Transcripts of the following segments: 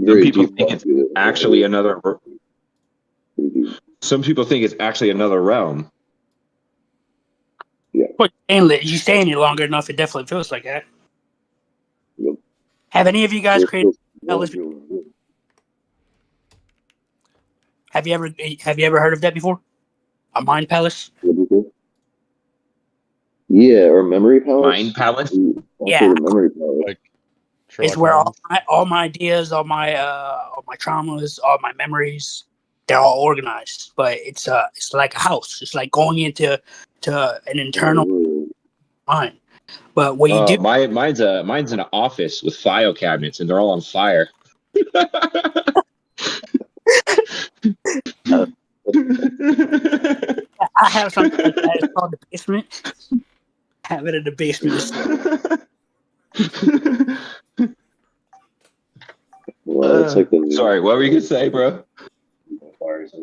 Some very people deep think it's philosophy. actually another. Mhm. Some people think it's actually another realm. But you stay in it longer enough, it definitely feels like that. Yep. Have any of you guys created? Well, Have you ever heard of that before? A mind palace? yeah, or memory palace. Mind palace. Yeah. Memory palace. Like It's Sherlock where Holmes. all my ideas, all my traumas, all my memories, they're all organized. But it's like a house. It's like going into an internal mind. But what you do? Mine's an office with file cabinets, and they're all on fire. I have something like that. It's called the basement. Have it in the basement. Well, it's like the Sorry, what were you gonna say, bro?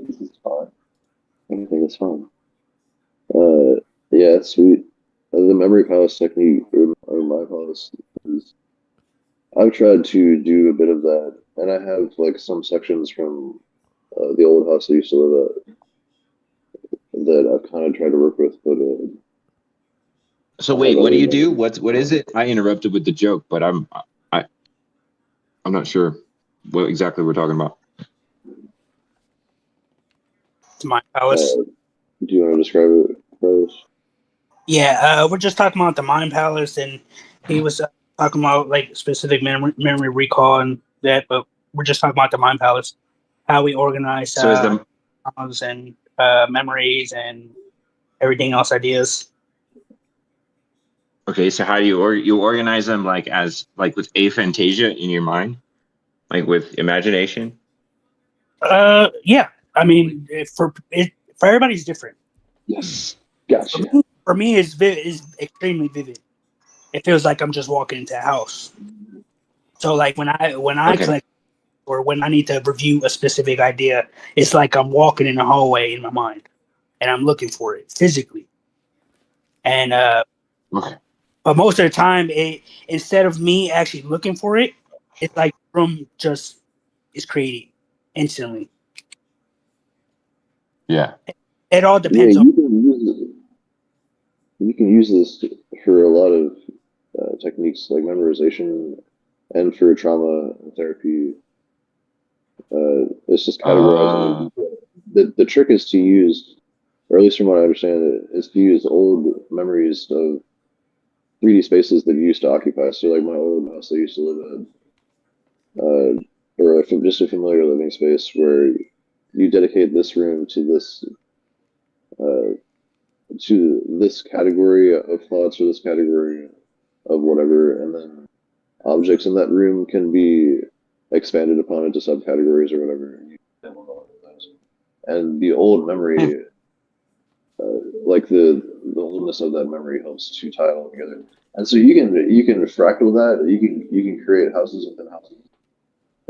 This is fine. I think it's fine. Yeah, it's sweet. The memory palace technique or my palace is. I've tried to do a bit of that, and I have like some sections from the old house I used to live at that I've kind of tried to work with, but. So wait, what do you do? What is it? I interrupted with the joke, but I'm not sure what exactly we're talking about. It's my palace. Do you want to describe it, Carlos? Yeah, we're just talking about the mind palace, and he was talking about like specific memory recall and that, but we're just talking about the mind palace, how we organize traumas and memories and everything else, ideas. Okay, so how do you organize them like with aphantasia in your mind, like with imagination? Yeah. I mean, for everybody's different. Yes. Gotcha. For me, it's extremely vivid. It feels like I'm just walking into a house. So, like when I collect or when I need to review a specific idea, it's like I'm walking in a hallway in my mind, and I'm looking for it physically. And but most of the time, instead of me actually looking for it, it's like the room just is creating instantly. Yeah. It all depends on. You can use this for a lot of techniques like memorization, and for trauma therapy. It's just categorizing. The trick is to use, or at least from what I understand, is to use old memories of 3D spaces that you used to occupy. So, like my old house I used to live in, or just a familiar living space where you dedicate this room to this category of thoughts or this category of whatever, and then objects in that room can be expanded upon into subcategories or whatever. And the old memory, like the oldness of that memory, helps to tie it all together. And so you can fractal that. You can create houses within houses,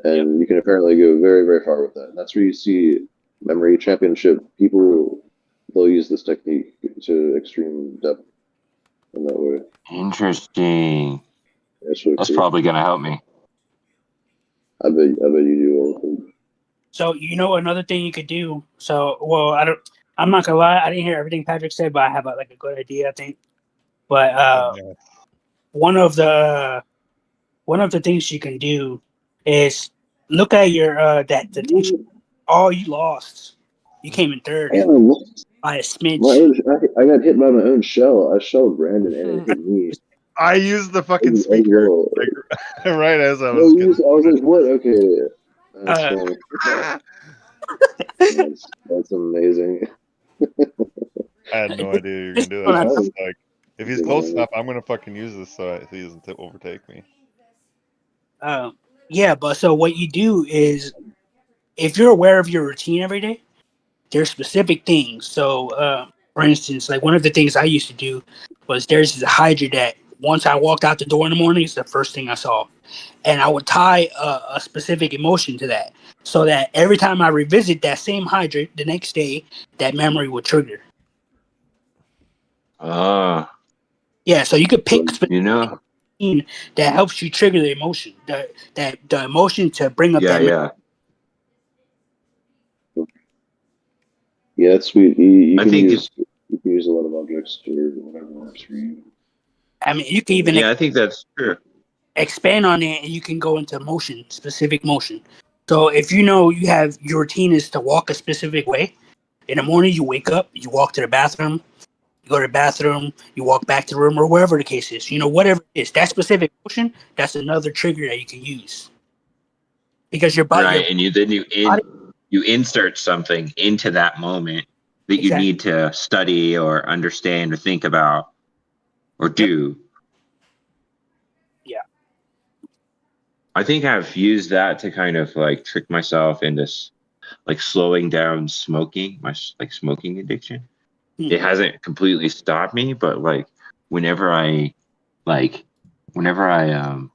and you can apparently go very, very far with that. And that's where you see memory championship people. They'll use this technique to extreme depth in that way. Interesting. That's probably gonna help me. I bet you do. So another thing you could do. So I'm not gonna lie. I didn't hear everything Patrick said, but I have a good idea, I think. But one of the things you can do is look at your the tension. Oh, you lost. You came in third by a smidge. I got hit by my own shell. I shelled Brandon and it hit me. I used the fucking speaker right as I was. I was like, "What? Okay, that's amazing." I had no idea you were gonna do that. I was like, if he's close enough, I'm gonna fucking use this so he doesn't overtake me. Yeah, but so what you do is, if you're aware of your routine every day, there's specific things. So, for instance, like one of the things I used to do was there's this hydrant that once I walked out the door in the morning, it's the first thing I saw. And I would tie a specific emotion to that so that every time I revisit that same hydrant the next day, that memory would trigger. Yeah, so you could pick. routine that helps you trigger the emotion, the emotion to bring up that. Yeah, that's sweet. You I can think use a lot of objects or whatever works for you. I mean, you can even I think that's true. expand on it, and you can go into motion, specific motion. So if you know you have your routine is to walk a specific way, in the morning you wake up, you walk to the bathroom, you go to the bathroom, you walk back to the room, or wherever the case is. Whatever it is, that specific motion, that's another trigger that you can use because your body, Right, and you insert something into that moment that you need to study or understand or think about or do. Yeah. I think I've used that to kind of like trick myself into like slowing down smoking, my like smoking addiction. It hasn't completely stopped me, but like whenever I don't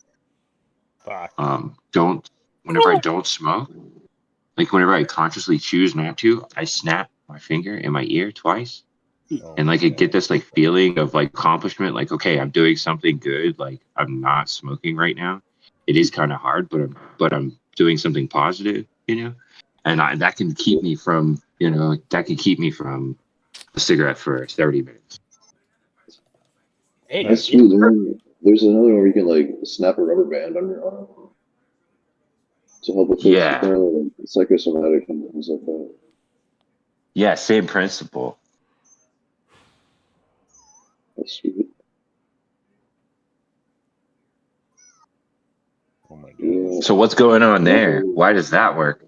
smoke, like whenever I consciously choose not to, I snap my finger in my ear twice. And like I get this like feeling of like accomplishment, like, okay, I'm doing something good, like I'm not smoking right now. It is kind of hard, but I'm doing something positive, and that can keep me from a cigarette for 30 minutes. Hey, that's sweet. There's another one where you can like snap a rubber band on your arm to help with those psychosomatic and things like that. Yeah, same principle. That's sweet. Oh my god. Yeah. So what's going on there? Why does that work?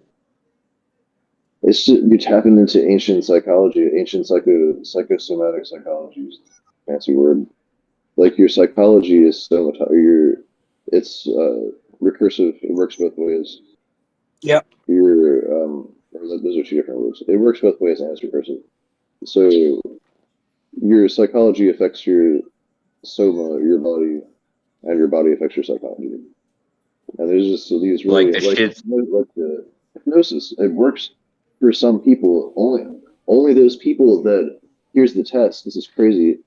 It's just, you're tapping into ancient psychology, ancient psychosomatic psychology. Fancy word. Like your psychology is so much it's recursive. It works both ways. Yep. Those are two different words. It works both ways and it's recursive. So your psychology affects your soma, your body, and your body affects your psychology. And there's just these really like the hypnosis. It works for some people only those people that here's the test. This is crazy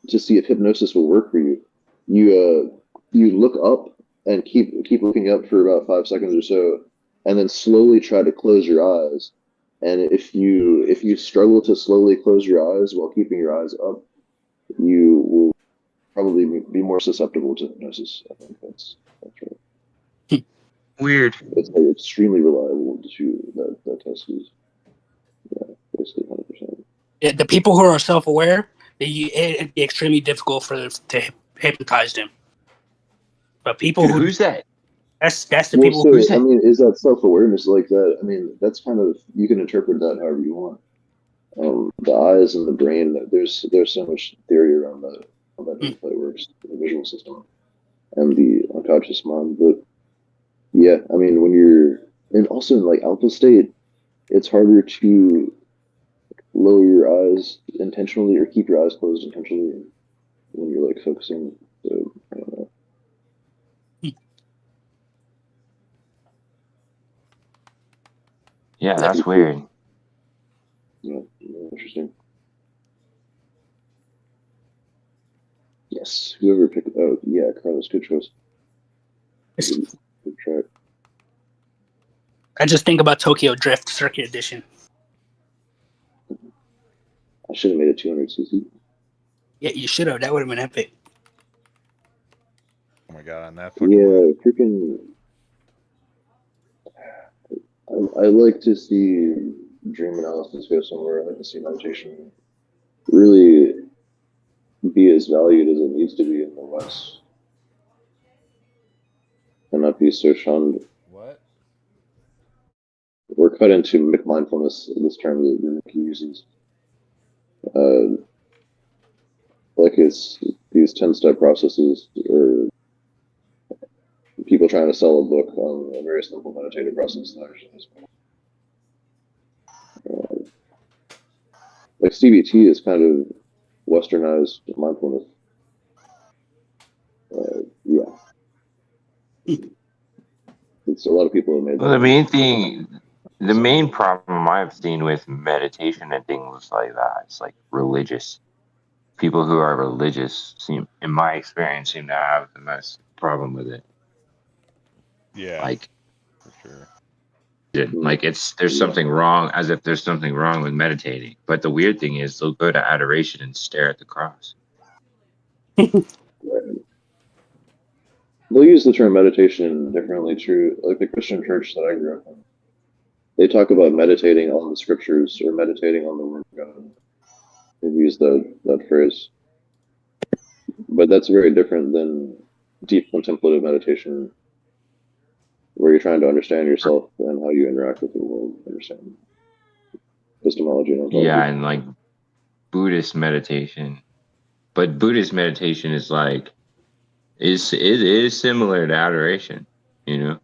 to see if hypnosis will work for you. You look up and keep looking up for about 5 seconds or so, and then slowly try to close your eyes. And if you struggle to slowly close your eyes while keeping your eyes up, you will probably be more susceptible to hypnosis. I think that's right. Weird. It's like extremely reliable that test is. Yeah, basically 100%. The people who are self-aware, it'd be extremely difficult to hypnotize them. But people who's that? That's the people. So, I mean, is that self-awareness like that? I mean, that's kind of, you can interpret that however you want. The eyes and the brain, there's so much theory around that, how that interplay works, the visual system and the unconscious mind. But yeah, I mean, when you're, and also in like alpha state, it's harder to lower your eyes intentionally or keep your eyes closed intentionally when you're like focusing. So I don't know. Yeah, that's weird. Yeah, interesting. Yes, whoever picked it out. Yeah, Carlos, good choice. Good try. I just think about Tokyo Drift Circuit Edition. I should have made it 200cc. Yeah, you should have. That would have been epic. Oh my god, on that fucking freaking. I like to see dream analysis go somewhere. I like to see meditation really be as valued as it needs to be in the West, and not be so shunned. What? We're cut into mindfulness, this term that Nick uses. Like it's these 10-step processes, or people trying to sell a book on a very simple meditative process that actually is. Like CBT is kind of westernized mindfulness. Yeah. It's a lot of people have made that. Well, the main problem I've seen with meditation and things like that, it's like religious people who are religious seem, in my experience, seem to have the most problem with it. Yeah, Like, for sure. like there's something wrong, as if there's something wrong with meditating. But the weird thing is, they'll go to adoration and stare at the cross. They'll use the term meditation differently. True, like the Christian church that I grew up in, they talk about meditating on the scriptures or meditating on the word of God. They've used that phrase, but that's very different than deep contemplative meditation, where you're trying to understand yourself and how you interact with the world, understand epistemology and ontology. Yeah, and like Buddhist meditation, but Buddhist meditation is like it is similar to adoration, you know,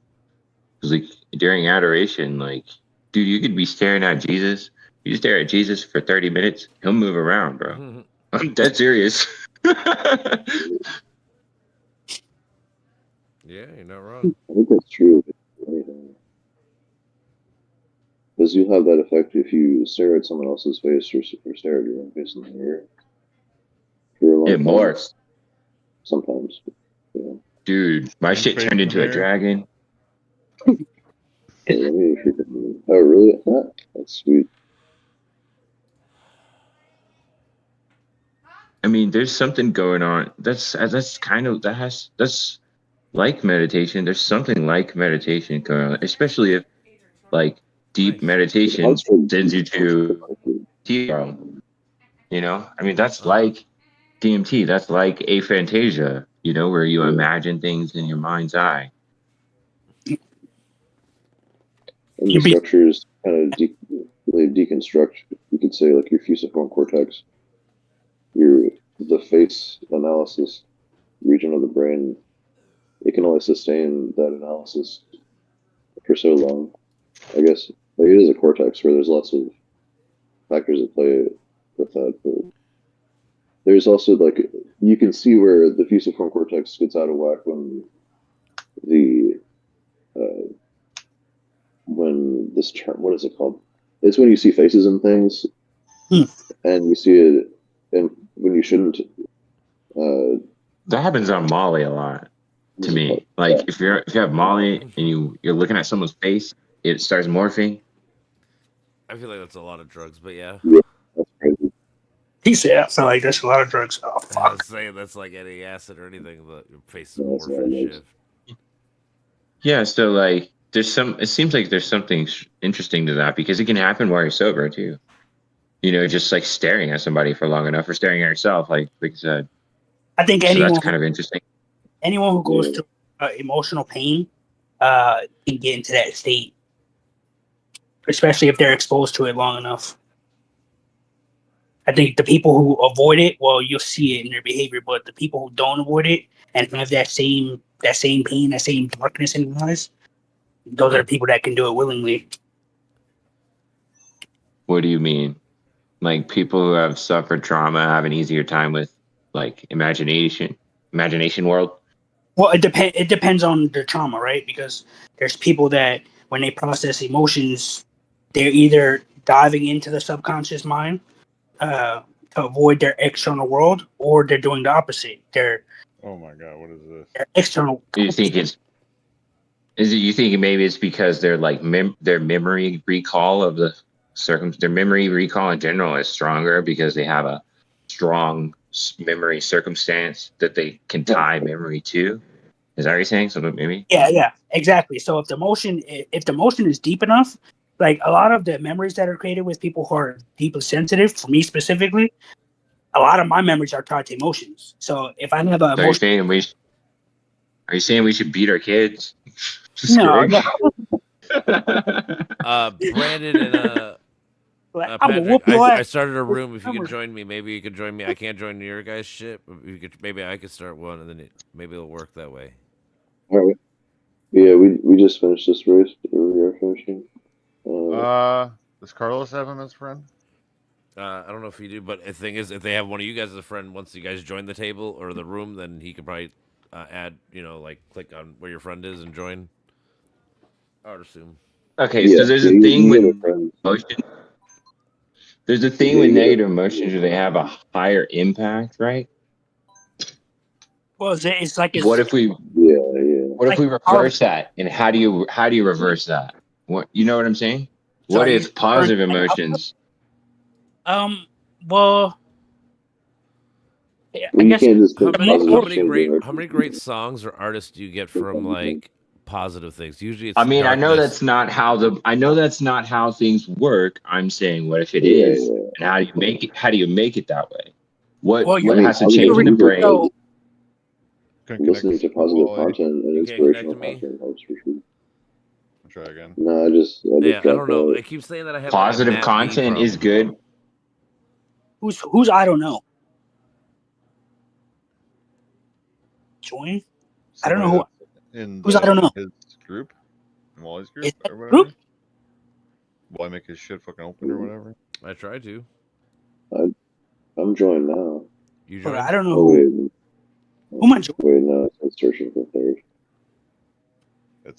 because like during adoration, like dude, you could be staring at Jesus. You stare at Jesus for 30 minutes, he'll move around, bro. I'm dead serious. Yeah, you're not wrong. I think that's true. Because you have that effect if you stare at someone else's face or stare at your own face in the mirror for a long It time. morphs. Sometimes. Yeah. Dude, my shit face turned in the into a mirror? dragon. Let me freaking. Oh, really? That's sweet. I mean, there's something going on. That's like meditation. There's something like meditation going on, especially if like deep Nice. meditation sends you to T-realm. You know, I mean, that's like DMT. That's like aphantasia. You know, where you imagine things in your mind's eye. And the structures kind of they deconstruct. You could say like your fusiform cortex, the face analysis region of the brain. It can only sustain that analysis for so long. I guess like, it is a cortex where there's lots of factors at play with that. But there's also like you can see where the fusiform cortex gets out of whack when this term, what is it called? It's when you see faces and things, and you see it, and when you shouldn't. That happens on Molly a lot to me. Like if you have Molly and you're looking at someone's face, it starts morphing. I feel like that's a lot of drugs, but yeah. That's crazy. He said, I feel like there's a lot of drugs. Oh, I fuck. was saying that's like any acid or anything, but your face is morph and shit. Yeah, so like it seems like there's something interesting to that because it can happen while you're sober too. You know, just like staring at somebody for long enough or staring at yourself, like you said. I think so that's kind of interesting. Anyone who goes through emotional pain can get into that state, especially if they're exposed to it long enough. I think the people who avoid it, well, you'll see it in their behavior, but the people who don't avoid it and have that same pain, that same darkness in their eyes, those are the people that can do it willingly. What do you mean? Like people who have suffered trauma have an easier time with like imagination world? Well, it depends on the trauma, right? Because there's people that when they process emotions, they're either diving into the subconscious mind to avoid their external world, or they're doing the opposite. Oh my god, what is this? Their external. You think you think maybe it's because they're like their memory recall of the their memory recall in general is stronger because they have a strong memory circumstance that they can tie memory to. Is that what you're saying? So maybe. Yeah, exactly. So if the motion is deep enough, like a lot of the memories that are created with people who are deeply sensitive, for me specifically, a lot of my memories are tied to emotions. So if I have a emotion, are you saying we should beat our kids? No. Brandon and Patrick, I started a room. If you can join me, maybe you could join me. I can't join your guys' shit. Maybe I could start one, and then maybe it'll work that way. All right. Yeah, we just finished this race. We are finishing. Does Carlos have him as a friend? I don't know if you do, but the thing is, if they have one of you guys as a friend, once you guys join the table or the room, then he could probably add, like click on where your friend is and join. I would assume. Okay, so there's a thing with motion. There's a thing with negative emotions where they have a higher impact, right? Well, it's like What if we Yeah. what if we reverse that? And how do you reverse that? What you know what I'm saying? So What if positive emotions? Well, I You guess can't just think How many great songs or artists do you get from like positive things? Usually, it's I mean, darkness. I know that's not how things work. I'm saying, what if it is? And how do you make it? How do you make it that way? What has to change in the brain? Listening to positive content and inspirational content helps for sure. Try again. No, I just I don't know. I keep saying that I have positive content is good. Who's I don't know. Join. I don't know who's I don't know. His group, Wally's group, or whatever. Group? Wally make his shit fucking open or whatever. I tried to. I'm joined now. You joined? I don't know who am I joining? Wait, no, it's searching for third.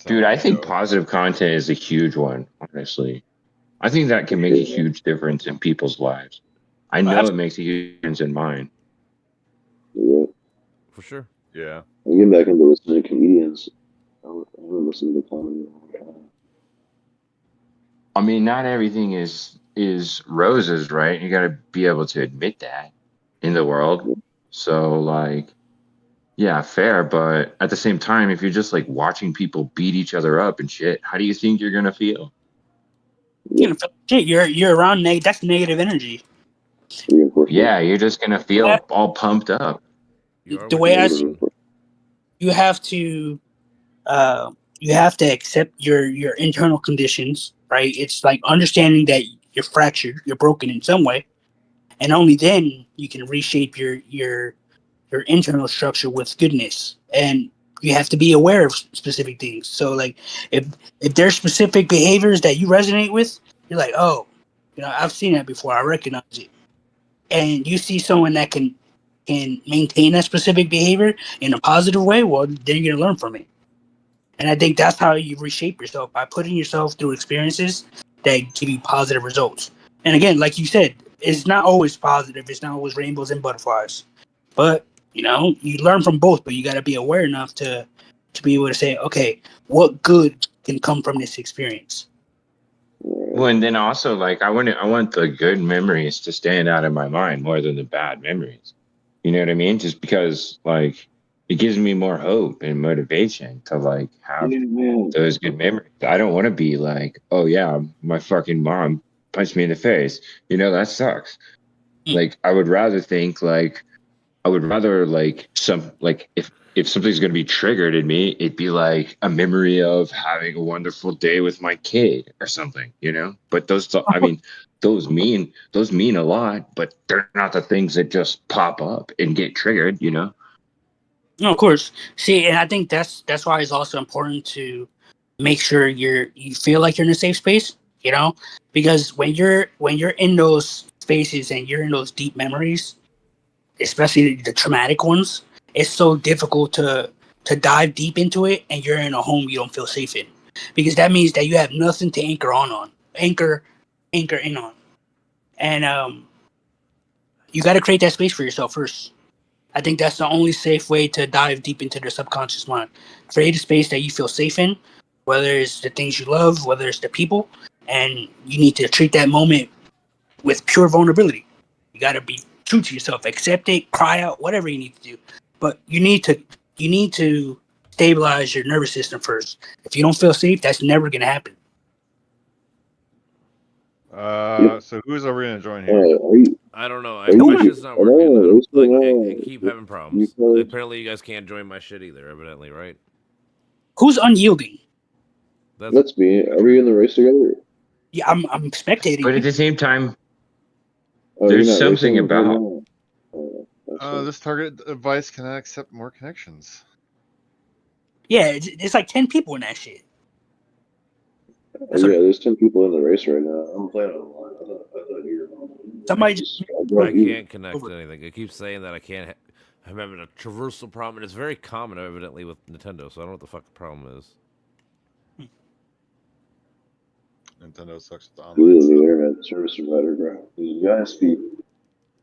Dude, I think positive content is a huge one, honestly. I think that can make a huge difference in people's lives. I know it makes a huge difference in mine. Yeah. For sure. Yeah. I'm getting back into listening to comedians. I haven't listened to comedy in a long time. I mean, not everything is roses, right? You got to be able to admit that in the world. So, like, yeah, fair. But at the same time, if you're just like watching people beat each other up and shit, how do you think you're gonna feel? You're gonna feel shit. You're around that's negative energy. Yeah, you're just gonna feel all pumped up. The way I see, you have to accept your internal conditions, right? It's like understanding that you're fractured, you're broken in some way, and only then you can reshape your internal structure with goodness. And you have to be aware of specific things. So, like, if there's specific behaviors that you resonate with, you're like, oh, I've seen that before. I recognize it. And you see someone that can maintain that specific behavior in a positive way, well, then you're gonna learn from it. And I think that's how you reshape yourself, by putting yourself through experiences that give you positive results. And again, like you said, it's not always positive. It's not always rainbows and butterflies. But, you learn from both, but you got to be aware enough to be able to say, okay, what good can come from this experience? Well, and then also, like, I want the good memories to stand out in my mind more than the bad memories. You know what I mean? Just because, like, it gives me more hope and motivation to, like, have those good memories. I don't want to be like, oh yeah, my fucking mom punched me in the face. That sucks. Like, I would rather think like, if something's going to be triggered in me, it'd be like a memory of having a wonderful day with my kid or something, But those mean a lot, but they're not the things that just pop up and get triggered, No, of course. See, and I think that's why it's also important to make sure you feel like you're in a safe space, because when you're in those spaces and you're in those deep memories, especially the traumatic ones, it's so difficult to dive deep into it, and you're in a home you don't feel safe in, because that means that you have nothing to anchor in on, and you got to create that space for yourself first. I think that's the only safe way to dive deep into the subconscious mind. Create a space that you feel safe in, whether it's the things you love, whether it's the people, and you need to treat that moment with pure vulnerability. You got to be true to yourself, accept it, cry out, whatever you need to do. But you need to stabilize your nervous system first. If you don't feel safe, that's never going to happen. So who's are we gonna join here? I don't know. My shit's not working. I keep having problems. Apparently, you guys can't join my shit either. Evidently, right? Who's unyielding? That's me. Are we in the race together? Yeah, I'm spectating. But at the same time, there's something about this target device cannot accept more connections. Yeah, it's like 10 people in that shit. There's 10 people in the race right now. I'm playing online. I thought you were somebody I can't connect to anything. It keeps saying that I can't. I'm having a traversal problem, and it's very common, evidently, with Nintendo. So I don't know what the fuck the problem is. Nintendo sucks with Google online the stuff. internet service provider, bro. You guys be.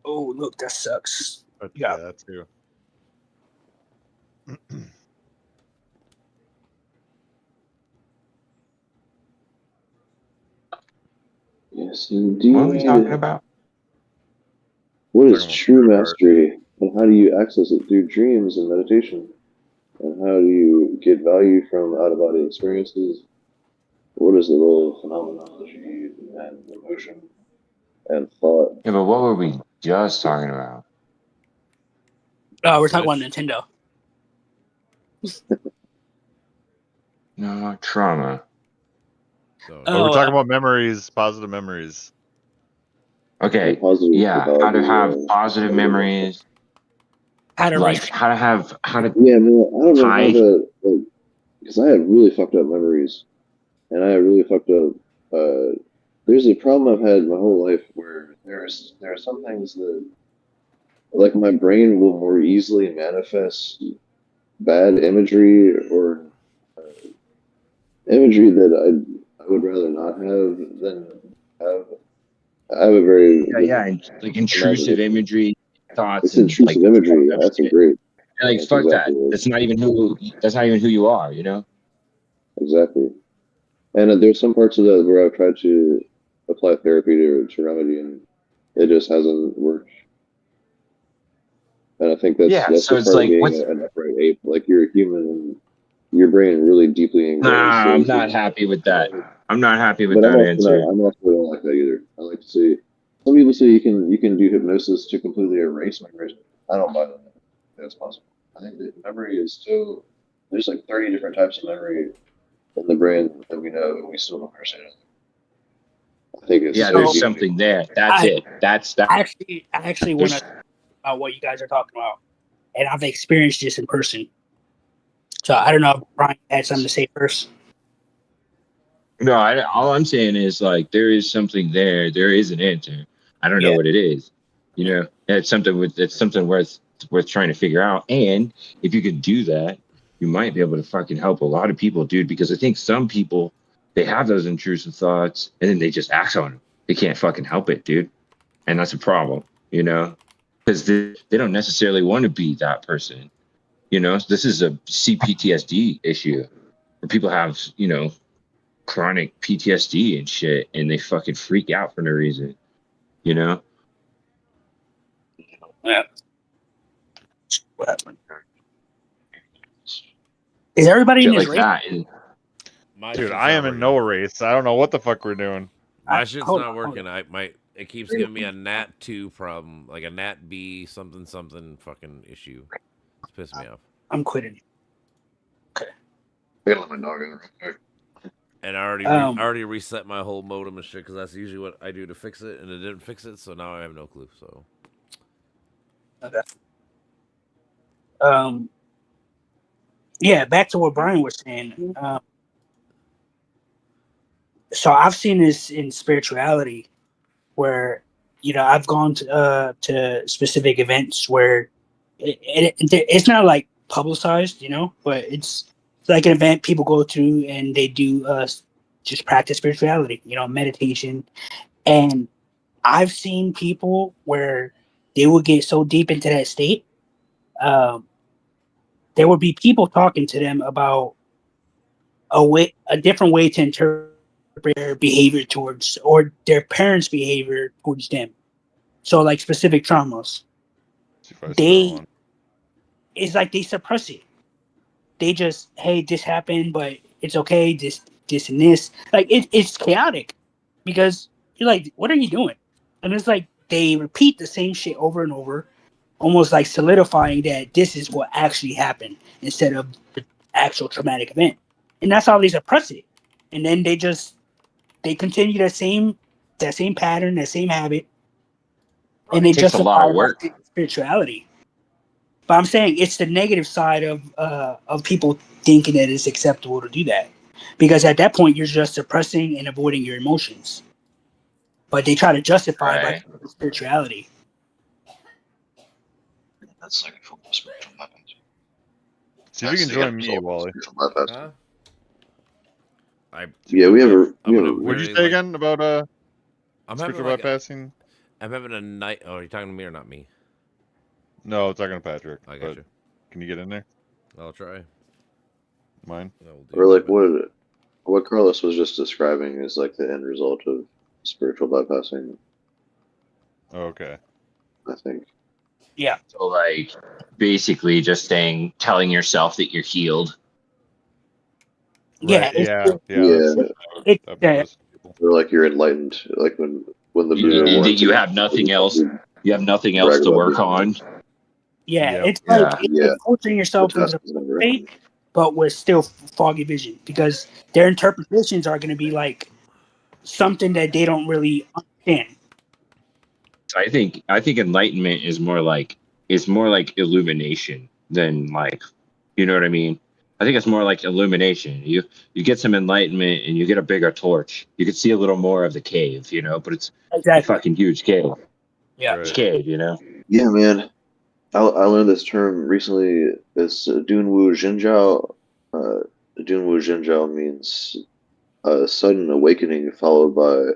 Oh, look, that sucks. But Yeah. that too. Yes, indeed. What are we talking about? What is Talking about true Mario Kart. mastery, and how do you access it through dreams and meditation? And how do you get value from out-of-body experiences? What is the role of phenomenology and emotion and thought? Yeah, but what were we just talking about? Oh, we're talking about Nintendo. No, trauma. So, Oh, we're talking about memories, positive memories. Okay, Positive yeah, how to have psychology, positive memories, how to like reach. how to Yeah, man, I don't know how tie. to, like, because I have really fucked up memories, and I have really fucked up. There's a problem I've had my whole life where there are some things that, like, my brain will more easily manifest bad imagery or imagery that I would rather not have than have. I have a very Yeah, like intrusive imagery, thoughts, It's and like intrusive imagery. fucked up That's a shit. great. And, like That's fuck that. exactly it. That's not even who you are. You know. Exactly. And there's some parts of that where I've tried to apply therapy to remedy, and it just hasn't worked. And I think that's Yeah. that's So just it's part of like being what's. an upright ape. Like, you're a human, and your brain really deeply Nah, ingrains I'm those not things. happy with that. I'm not happy with But that answer. I'm also don't like that either. I like to see some people say you can do hypnosis to completely erase memories. I don't buy that. That's possible. I think that memory is so. There's like 30 different types of memory in the brain that we know, and we still don't understand it. I think it's Yeah, so there's deep. something there. That's it. That's that. I actually want to talk about what you guys are talking about, and I've experienced this in person. So I don't know if Brian had something to say first. No, all I'm saying is like there is something there. There is an answer. I don't know what it is. You know, it's something worth trying to figure out. And if you can do that, you might be able to fucking help a lot of people, dude. Because I think some people they have those intrusive thoughts and then they just act on them. They can't fucking help it, dude. And that's a problem, you know, because they don't necessarily want to be that person. You know, this is a CPTSD issue where people have, you know, chronic PTSD and shit, and they fucking freak out for no reason, you know? Yeah. What happened? Is everybody Shit in this like race? that. And Dude, I am in no race. I don't know what the fuck we're doing. My shit's not working. It keeps giving me a Nat 2 problem, like a Nat B something fucking issue. It's pissing me off. I'm quitting. Okay. I gotta let my dog in real quick. And I already reset my whole modem and shit because that's usually what I do to fix it, and it didn't fix it, so now I have no clue. So. Okay. Yeah, back to what Brian was saying. So I've seen this in spirituality, where I've gone to specific events where it's not like publicized, but it's like an event people go to and they do just practice spirituality, meditation. And I've seen people where they would get so deep into that state, there would be people talking to them about a different way to interpret their behavior towards, or their parents' behavior towards them. So like specific traumas, it's like they suppress it. They just, hey, this happened, but it's okay. This and this, like it's chaotic because you're like, what are you doing? And it's like they repeat the same shit over and over, almost like solidifying that this is what actually happened instead of the actual traumatic event. And that's how they suppress it. And then they continue that same pattern, that same habit, and they takes a lot justify of work. Spirituality. But I'm saying it's the negative side of people thinking that it's acceptable to do that, because at that point you're just suppressing and avoiding your emotions. But they try to justify by spirituality. That's like a form of spiritual weapon. See if you can join me, Wally. Huh? Yeah, we have a. What'd you say again about I'm spiritual having bypassing? I'm having a night. Oh, are you talking to me or not me? No, I'm talking to Patrick. I got you. Can you get in there? I'll try. Mine. Or like what Carlos was just describing is like the end result of spiritual bypassing. Oh, okay. I think. Yeah. So like basically just telling yourself that you're healed. Yeah. Right. Yeah. Or like you're enlightened, like when the Buddha that you have nothing else. You have nothing else to work on. Yeah, Yep. it's like forcing yourself into the state, but with still foggy vision, because their interpretations are going to be like something that they don't really understand. I think enlightenment is more like illumination than like, you know what I mean? I think it's more like illumination. You get some enlightenment and you get a bigger torch. You can see a little more of the cave, you know, but it's a fucking huge cave. Yeah, it's cave, you know. Yeah, man. I learned this term recently. It's Dunwu Jinjiao. Dunwu Jinjiao means a sudden awakening followed by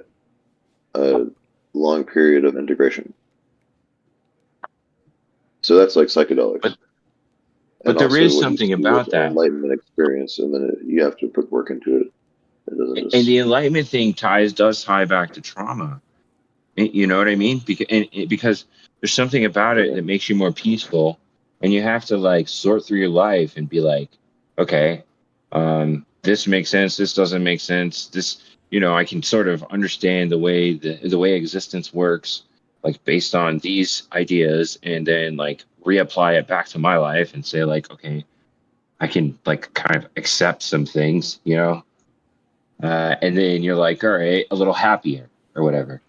a long period of integration. So that's like psychedelics. But there is something about that enlightenment experience, and then you have to put work into it. It doesn't just... And the enlightenment thing does tie back to trauma. You know what I mean? Because there's something about it that makes you more peaceful, and you have to like sort through your life and be like, okay, this makes sense. This doesn't make sense. This, you know, I can sort of understand the way existence works, like based on these ideas, and then like reapply it back to my life and say like, okay, I can like kind of accept some things, you know, and then you're like, all right, a little happier or whatever.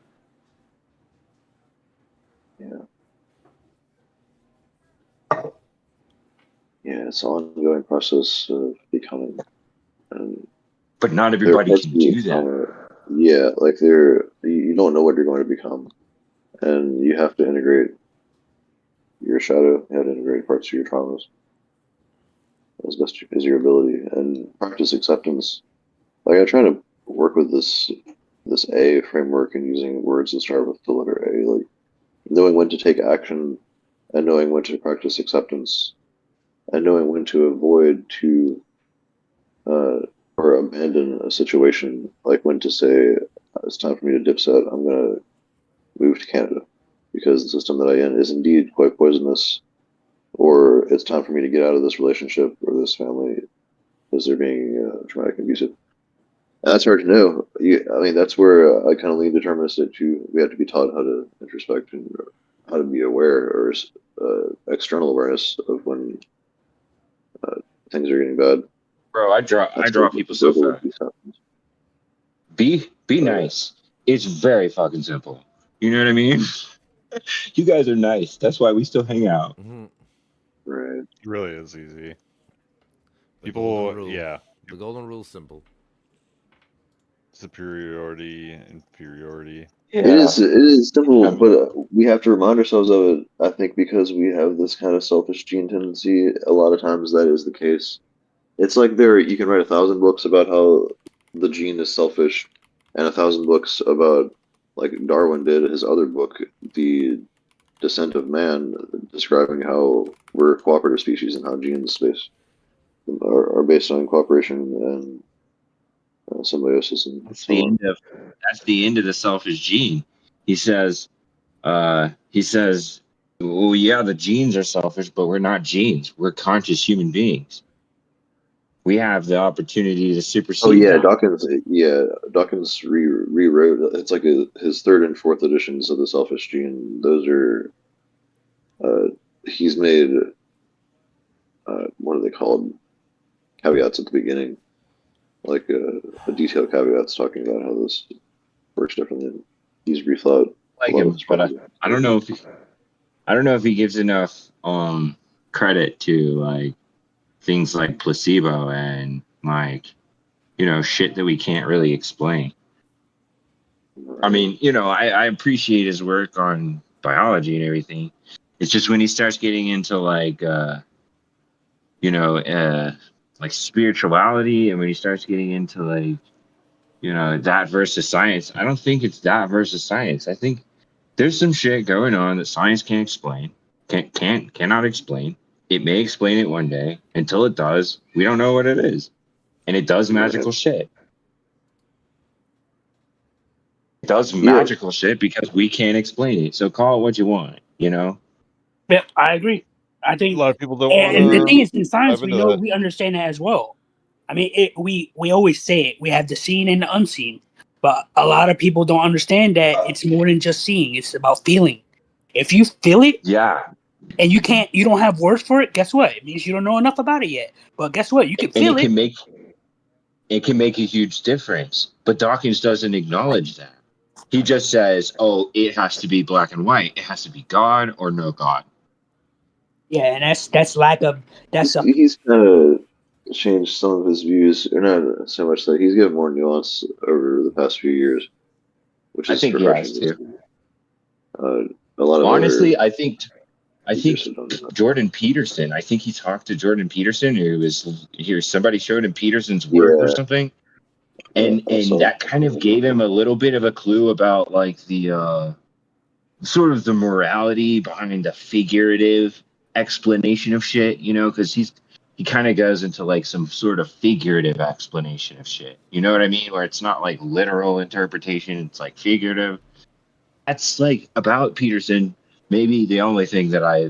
Yeah, it's an ongoing process of becoming. But not everybody can do that. Yeah, like you don't know what you're going to become, and you have to integrate your shadow. You have to integrate parts of your traumas as best as your ability, and practice acceptance. Like I try to work with this A framework and using words that start with the letter A, like knowing when to take action, and knowing when to practice acceptance, and knowing when to avoid or abandon a situation, like when to say it's time for me to dip set. I'm gonna move to Canada because the system that I in is indeed quite poisonous, or it's time for me to get out of this relationship or this family because they're being traumatic and abusive. And that's hard to know. I mean, that's where I kind of lean deterministic too. We have to be taught how to introspect and how to be aware, or external awareness of when things are getting bad. Bro, I draw people so fast. Be nice. It's very fucking simple. You know what I mean? You guys are nice. That's why we still hang out. Mm-hmm. Right. It really is easy. The golden rule is simple. Superiority, inferiority. Yeah. It is simple, but we have to remind ourselves of it. I think because we have this kind of selfish gene tendency, a lot of times that is the case. It's like you can write 1,000 books about how the gene is selfish, and 1,000 books about, like Darwin did his other book, The Descent of Man, describing how we're a cooperative species and how genes are based on cooperation and symbiosis. And that's the end of the selfish gene. He says, well, yeah, the genes are selfish, but we're not genes. We're conscious human beings. We have the opportunity to supersede. Oh yeah, Dawkins rewrote. It's like his third and fourth editions of the Selfish Gene. Those are he's made what are they called? Caveats at the beginning, like a detailed caveats talking about how this works differently. He's rethought. Like him, but I don't know if he gives enough credit to like things like placebo and like, you know, shit that we can't really explain. I mean, you know, I appreciate his work on biology and everything. It's just when he starts getting into like like spirituality, and when he starts getting into like that versus science. I don't think it's that versus science. I think there's some shit going on that science can't explain, cannot explain. It may explain it one day. Until it does, we don't know what it is, and it does magical shit. It does magical shit because we can't explain it. So call it what you want, Yeah, I agree. I think a lot of people don't. And the thing is, in science, we understand that as well. I mean, we always say it. We have the seen and the unseen, but a lot of people don't understand that it's more than just seeing. It's about feeling. If you feel it, and you don't have words for it. Guess what? It means you don't know enough about it yet. But guess what? You can feel it. It can make a huge difference. But Dawkins doesn't acknowledge that. He just says, "Oh, it has to be black and white. It has to be God or no God." Yeah, and that's lack of he's kind of changed some of his views, or not so much that he's given more nuance over the past few years, which is refreshing too. A lot of honestly, I think Jordan Peterson. I think he talked to Jordan Peterson, who was here. Somebody showed him Peterson's work or something, and that kind of gave him a little bit of a clue about like the sort of the morality behind the figurative explanation of shit, because he kind of goes into like some sort of figurative explanation of shit. You know what I mean? Where it's not like literal interpretation; it's like figurative. That's like about Peterson. Maybe the only thing that I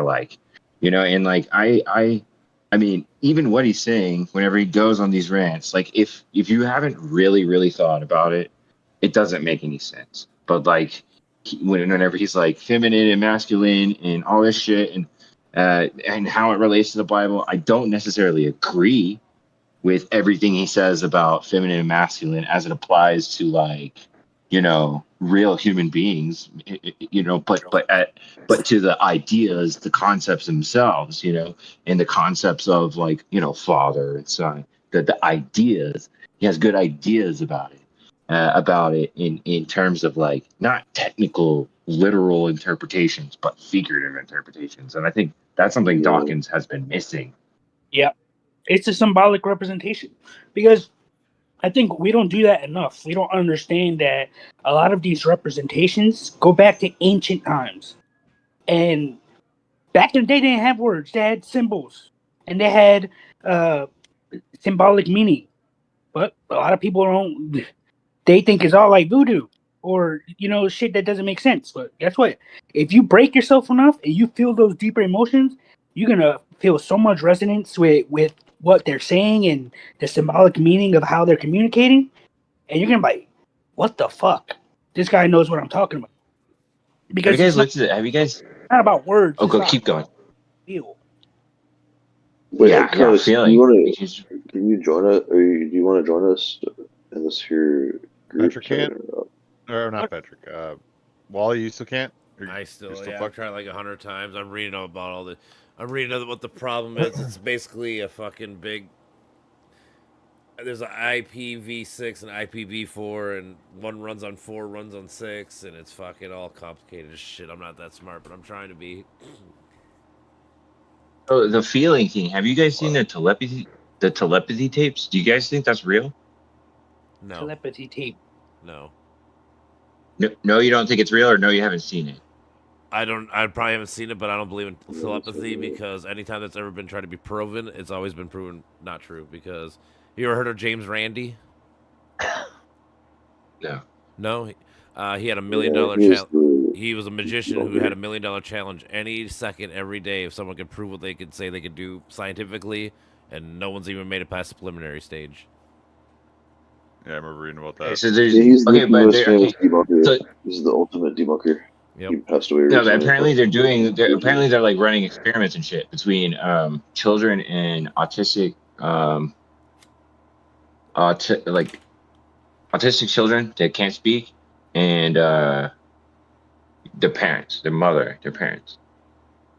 like, and like I mean, even what he's saying whenever he goes on these rants, like if you haven't really thought about it, it doesn't make any sense. But like whenever he's like feminine and masculine and all this shit and how it relates to the Bible, I don't necessarily agree with everything he says about feminine and masculine as it applies to like real human beings, but to the ideas, the concepts themselves, and the concepts of like, father and son, the ideas. He has good ideas about it in terms of like not technical, literal interpretations, but figurative interpretations. And I think that's something Dawkins has been missing. Yeah, it's a symbolic representation because I think we don't do that enough. We don't understand that a lot of these representations go back to ancient times. And back in the day, they didn't have words. They had symbols. And they had symbolic meaning. But a lot of people they think it's all like voodoo or, shit that doesn't make sense. But guess what? If you break yourself enough and you feel those deeper emotions, you're going to feel so much resonance with what they're saying and the symbolic meaning of how they're communicating, and you're gonna be like, "What the fuck? This guy knows what I'm talking about." Because have you guys not about words? Oh, keep going. Feel. Wait, Carlos, can you join us, or do you want to join us in this here group? Patrick can't, or not Patrick. Wally, you still can't. I still I've tried like 100 times. I'm reading about all the. I'm reading what the problem is. It's basically a fucking big. There's an IPv6 and IPv4, and one runs on 4, runs on 6, and it's fucking all complicated as shit. I'm not that smart, but I'm trying to be. Oh, the feeling thing. Have you guys seen the telepathy tapes? Do you guys think that's real? No. Telepathy tape. No. No, you don't think it's real, or no, you haven't seen it? I probably haven't seen it, but I don't believe in telepathy because anytime that's ever been tried to be proven, it's always been proven not true. Because you ever heard of James Randi? No. No, he had $1 million challenge. He was a magician who had $1 million challenge any second, every day. If someone could prove what they could say they could do scientifically, and no one's even made it past the preliminary stage. Yeah, I remember reading about that. So there's he's the most famous debunker. So, he's the ultimate debunker. Yep. He passed away. No, apparently they're like running experiments and shit between children and autistic autistic children that can't speak and the parents, their parents.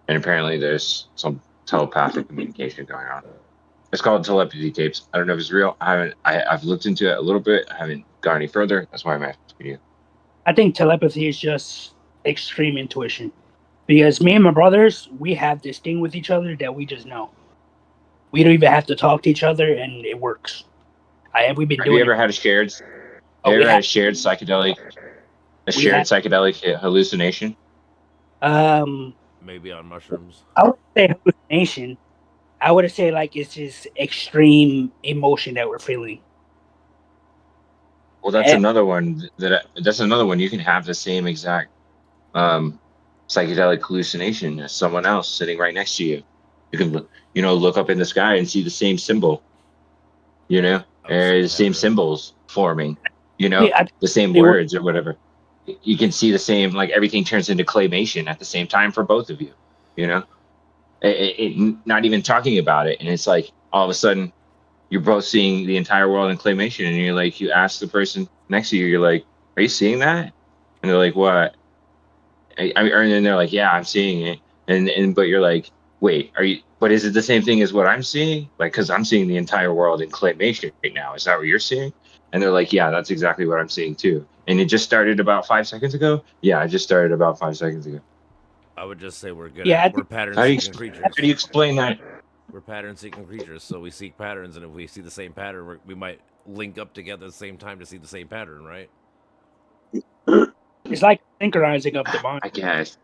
And apparently there's some telepathic communication going on. It's called telepathy tapes. I don't know if it's real. I've looked into it a little bit. I haven't gone any further. That's why I'm asking you. I think telepathy is just extreme intuition. Because me and my brothers, we have this thing with each other that we just know. We don't even have to talk to each other, and it works. We've been Have doing you ever it. had a shared? Oh, Have we you ever had have. a shared psychedelic? A We shared have. psychedelic hallucination? Maybe on mushrooms. I would say hallucination. I would say like it's just extreme emotion that we're feeling. Well, that's And, another one that's another one. You can have the same exact um, psychedelic hallucination as someone else sitting right next to you. You can, look up in the sky and see the same symbol. I would see The same patterns. symbols forming. I The same they were words or whatever. You can see the same, like everything turns into claymation at the same time for both of you. You know, not even talking about it, and it's like all of a sudden you're both seeing the entire world in claymation, and you're like, you ask the person next to you, you're like, "Are you seeing that?" And they're like, "What?" And then they're like, "Yeah, I'm seeing it." And but you're like, "Wait, are you? But is it the same thing as what I'm seeing? Like, because I'm seeing the entire world in claymation right now. Is that what you're seeing?" And they're like, "Yeah, that's exactly what I'm seeing too." And it just started about 5 seconds ago. Yeah, it just started about 5 seconds ago. I would just say we're yeah. I we're think pattern How do you seeking creatures. how do you explain that? We're pattern seeking creatures, so we seek patterns, and if we see the same pattern, we might link up together at the same time to see the same pattern, right? it's like synchronizing of the mind, I guess.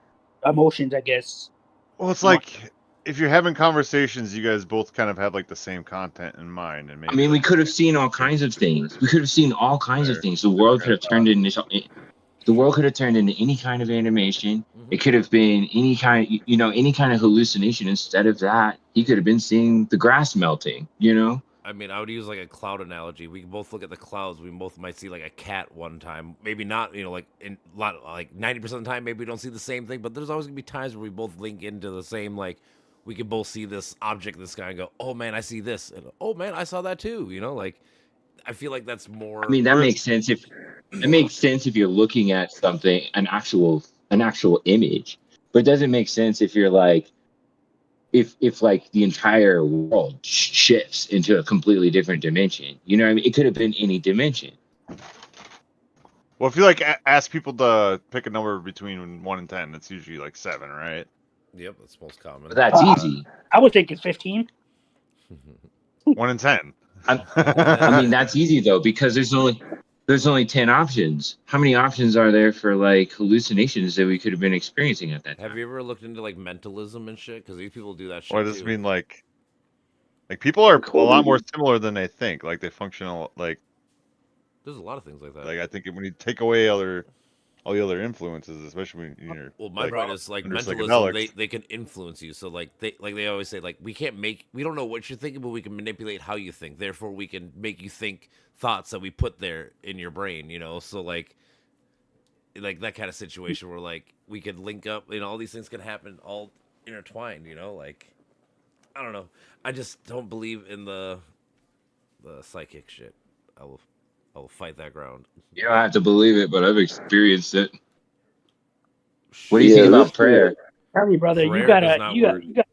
emotions. I guess. Well, it's like if you're having conversations, you guys both kind of have like the same content in mind, and maybe I mean, we that's could have seen all kinds of things. We could have seen all kinds of fair. things. The world could have turned into the world could have turned into any kind of animation. It could have been any kind, any kind of hallucination. Instead of that, he could have been seeing the grass melting. I mean, I would use like a cloud analogy. We can both look at the clouds. We both might see like a cat one time. Maybe not, like in like 90% of the time, maybe we don't see the same thing. But there's always gonna be times where we both link into the same. Like we could both see this object in the sky and go, "Oh man, I see this," and "Oh man, I saw that too." Like I feel like that's more. I mean, that makes sense if you're looking at something, an actual image. But it doesn't make sense if you're like if like the entire world shifts into a completely different dimension. You know what I mean? It could have been any dimension. Well, if you like ask people to pick a number between 1 and 10, it's usually like 7, right? Yep, that's most common. But that's easy. I would think it's 15. 1 and 10. I mean, that's easy though because there's only 10 options. How many options are there for like hallucinations that we could have been experiencing at that time? Have you ever looked into like mentalism and shit? Because these people do that shit. Or does too. it mean like people are a lot more similar than they think? Like they function like. There's a lot of things like that. Like I think when you take away all the other influences, especially when you're my point is like mentalism. They can influence you. So like they always say like we don't know what you're thinking, but we can manipulate how you think. Therefore, we can make you think thoughts that we put there in your brain. So like that kind of situation where like we could link up. All these things can happen all intertwined. Like I don't know. I just don't believe in the psychic shit. I will fight that ground. You don't have to believe it, but I've experienced it. What do you think about prayer? Tell me, brother, Prayer you got.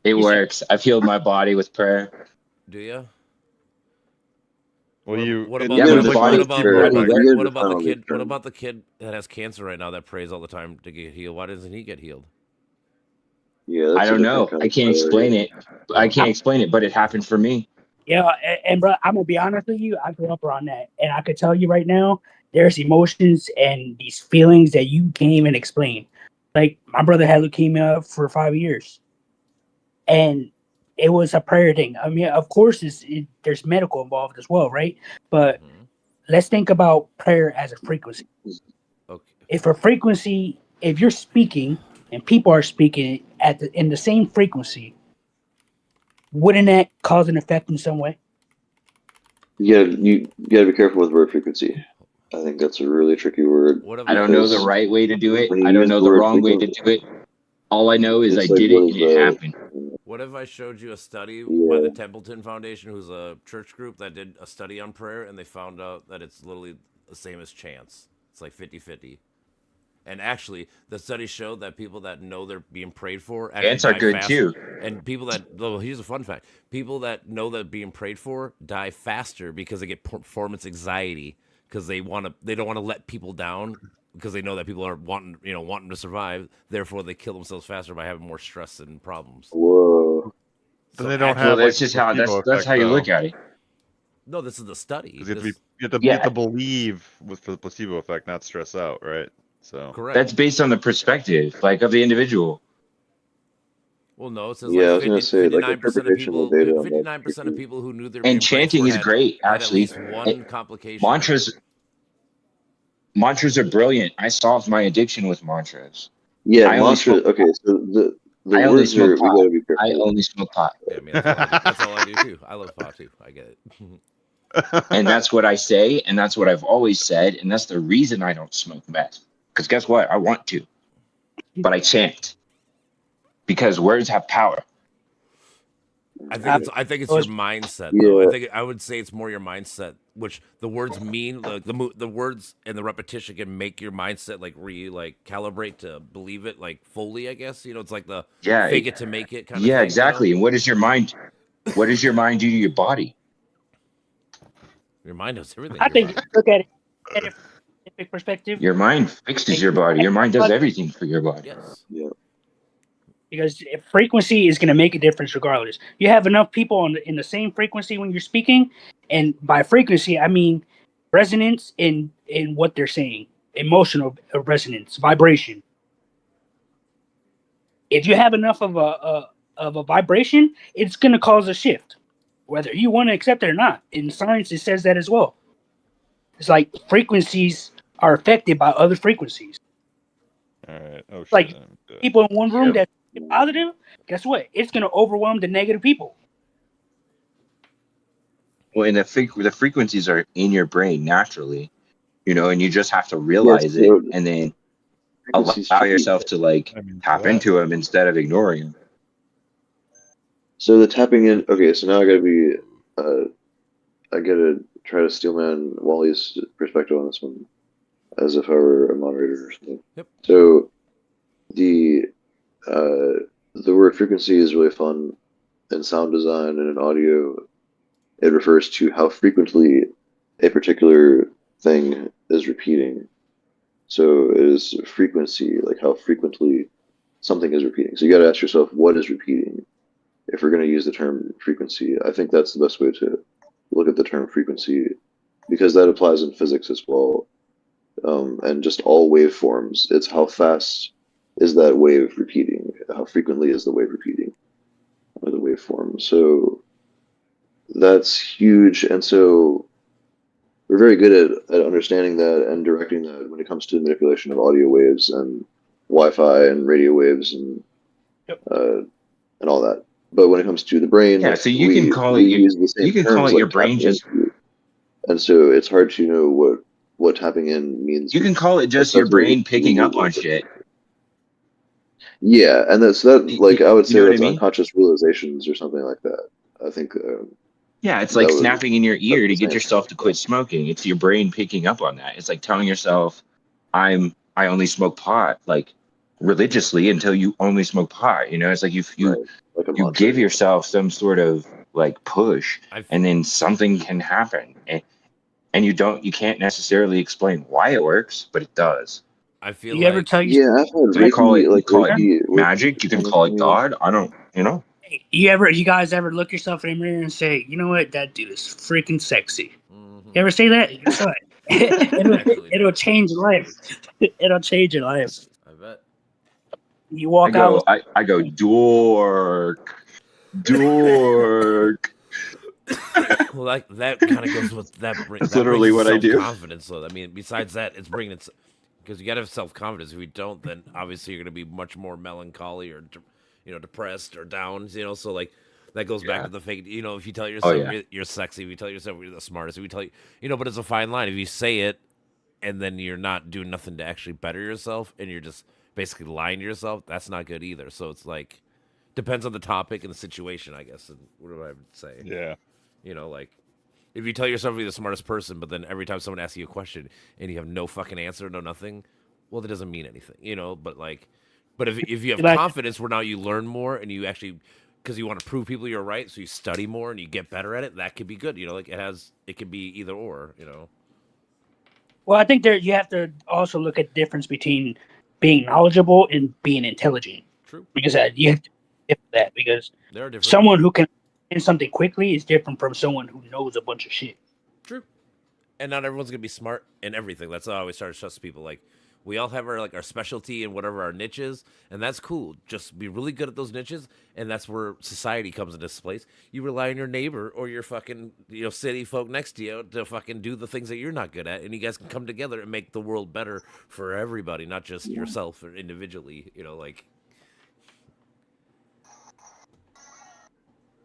It works. I've healed my body with prayer. Do you? Well, what about the kid that has cancer right now that prays all the time to get healed? Why doesn't he get healed? Yeah, I don't know. I can't explain it. But it happened for me. Yeah, and bro, I'm gonna be honest with you. I grew up around that, and I could tell you right now, there's emotions and these feelings that you can't even explain. Like my brother had leukemia for 5 years, and it was a prayer thing. I mean, of course, there's medical involved as well, right? But let's think about prayer as a frequency. Okay. If you're speaking and people are speaking in the same frequency, wouldn't that cause an effect in some way? You gotta be careful with word frequency. I think that's a really tricky word. I don't know the right way to do it. I don't know the wrong way to do it. All I know is I did it and it happened. What if I showed you a study by the Templeton Foundation, who's a church group that did a study on prayer, and they found out that it's literally the same as chance. It's like 50-50. And actually, the study showed that people that know they're being prayed for Ants are good too. And people that, here's a fun fact: people that know that being prayed for die faster because they get performance anxiety because they don't want to let people down because they know that people are wanting to survive. Therefore, they kill themselves faster by having more stress and problems. Whoa! So they don't have. That's just how that's how you look at it. No, this is the study. Because you This- have to believe for the placebo effect, not stress out, right? So correct. That's based on the perspective, like of the individual. Well, no, it says Yeah, I like was gonna say, like, 59% of interpretation of people, data on that 59% of people who knew they were And being prayed chanting for is great, had at actually. least one complication. Mantras are brilliant. I solved my addiction with mantras. Yeah, I only mantra. smoke Okay, so the I only words are, smoke we pot. gotta be I careful. only smoke pot. Yeah, I mean, that's all I do too. I love pot too. I get it. And that's what I say, and that's what I've always said, and that's the reason I don't smoke meth. Because guess what? I want to, but I can't. Because words have power. I think it's your mindset though. I would say it's more your mindset, which the words mean, like the words and the repetition can make your mindset like calibrate to believe it like fully. I guess it's like the fake it to make it kind of thing. Yeah, exactly. And what does your mind do to your body? Your mind does everything. I think look at it from a scientific perspective. Your mind fixes your body. Your mind does everything for your body. Yes. Yeah. Because frequency is going to make a difference regardless. You have enough people in the same frequency when you're speaking, and by frequency I mean resonance in what they're saying, emotional resonance, vibration. If you have enough of a vibration, it's going to cause a shift, whether you want to accept it or not. In science, it says that as well. It's like frequencies are affected by other frequencies. all right. Oh shit. Like people in one room that's positive, guess what? It's going to overwhelm the negative people. Well, and the frequencies are in your brain naturally, and you just have to realize it and then allow yourself to tap into them instead of ignoring them. So the tapping in. Okay, so now I gotta try to steelman Wally's perspective on this one, as if I were a moderator or something. Yep. So the word frequency is really fun in sound design and in audio. It refers to how frequently a particular thing is repeating. So it is frequency, like how frequently something is repeating. So you got to ask yourself, what is repeating? If we're going to use the term frequency, I think that's the best way to look at the term frequency, because that applies in physics as well. And just all waveforms, it's how fast is that wave repeating? How frequently is the wave repeating? Or the waveform. So that's huge. And so we're very good at understanding that and directing that when it comes to the manipulation of audio waves and Wi-Fi and radio waves and all that. But when it comes to the brain, so you can call it your brain just. And so it's hard to know what tapping in means. You can call it just your brain picking up on shit. Yeah, and that's that. Like I would say, that's mean? unconscious realizations or something like that. I think. Yeah, it's like snapping in your ear to get yourself to quit smoking. It's your brain picking up on that. It's like telling yourself, I only smoke pot, like religiously until you only smoke pot. It's like you give yourself some sort of like push, and then something can happen, and you can't necessarily explain why it works, but it does. I feel you ever tell you? Yeah, you can call it magic. You can call it God. I don't. You guys ever look yourself in the mirror and say, you know what, that dude is freaking sexy? Mm-hmm. You ever say that? Guess what? It'll change your life. It'll change your life. I bet. You walk out. I go dork. Well, that kind of goes with that. That's literally what I do. Confidence, though. I mean, besides that, it's bringing it because you got to have self-confidence. If you don't, then obviously you're going to be much more melancholy or depressed or down. So like that goes back to the fake. If you tell yourself you're sexy, if you tell yourself you're the smartest, if you tell but it's a fine line. If you say it and then you're not doing nothing to actually better yourself, and you're just basically lying to yourself, that's not good either. So it's like depends on the topic and the situation, I guess. And what do I would say? Yeah. Like if you tell yourself you're the smartest person, but then every time someone asks you a question and you have no fucking answer, no nothing, well, that doesn't mean anything, But if you have confidence where now you learn more and you actually, because you want to prove people you're right, so you study more and you get better at it, that could be good. It could be either or, Well, I think you have to also look at the difference between being knowledgeable and being intelligent. True. Because you have to that because they're different. Someone who can and something quickly is different from someone who knows a bunch of shit. True. And not everyone's gonna be smart in everything. That's how I always try to trust people. Like we all have our specialty and whatever our niche is, and that's cool. Just be really good at those niches, and that's where society comes into place. You rely on your neighbor or your fucking city folk next to you to fucking do the things that you're not good at, and you guys can come together and make the world better for everybody, not just yourself or individually.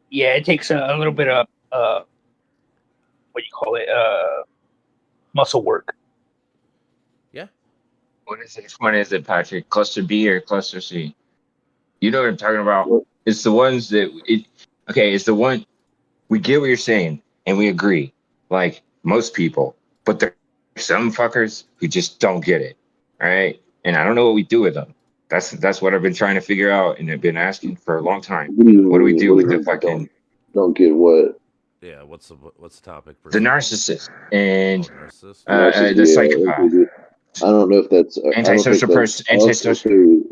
Yeah, it takes a little bit of what do you call it? Muscle work. Yeah. What is it? Which one is it, Patrick? Cluster B or cluster C? You know what I'm talking about? It's the ones that it's the one we get what you're saying and we agree. Like most people, but there are some fuckers who just don't get it. All right. And I don't know what we do with them. That's what I've been trying to figure out and I've been asking for a long time. What do we do with the fucking don't get what? Yeah, what's the topic? The narcissist and Narcissist, the psychopath. I don't know if that's antisocial person. Antisocial.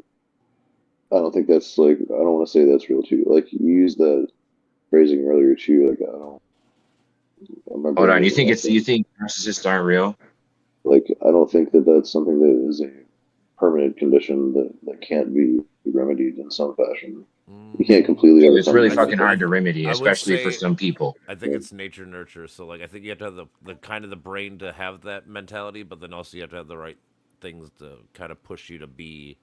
I don't think that's like. I don't want to say that's real too. Like you used that phrasing earlier too. Like I don't. Hold on. You think narcissists aren't real? Like I don't think that that's something that is a permanent condition that can't be remedied in some fashion. You can't completely. It's really fucking hard to remedy, especially for some people. I think it's nature nurture. So like, I think you have to have the kind of the brain to have that mentality, but then also you have to have the right things to kind of push you to be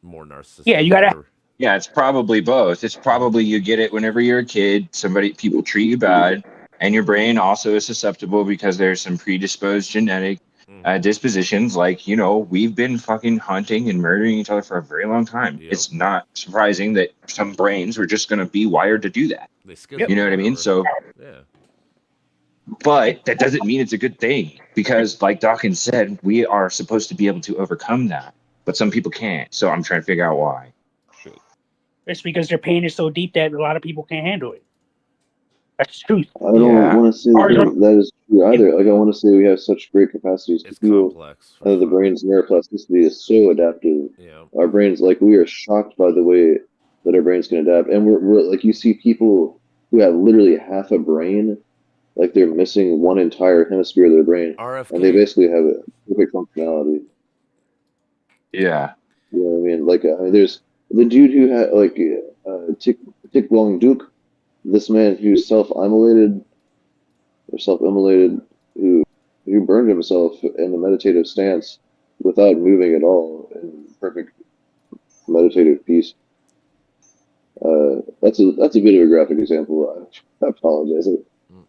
more narcissistic. Yeah, you gotta. Yeah, it's probably both. It's probably you get it whenever you're a kid. People treat you bad, and your brain also is susceptible because there's some predisposed genetic dispositions. Like we've been fucking hunting and murdering each other for a very long time. Yep. It's not surprising that some brains were just going to be wired to do that. You know what I mean? So, yeah. But that doesn't mean it's a good thing because, like Dawkins said, we are supposed to be able to overcome that, but some people can't. So I'm trying to figure out why. It's because their pain is so deep that a lot of people can't handle it. That's the truth. I don't want to say that is true either. Like I want to say we have such great capacities to feel. The brain's neuroplasticity is so adaptive. Yeah. Our brains, like we are shocked by the way that our brains can adapt, and we're like you see people who have literally half a brain, like they're missing one entire hemisphere of their brain, RFK. And they basically have a perfect functionality. Yeah. You know what I mean? Like there's the dude who had like Thich Long Duc. This man who's self-immolated, who burned himself in a meditative stance without moving at all in perfect meditative peace. That's a bit of a graphic example. I apologize.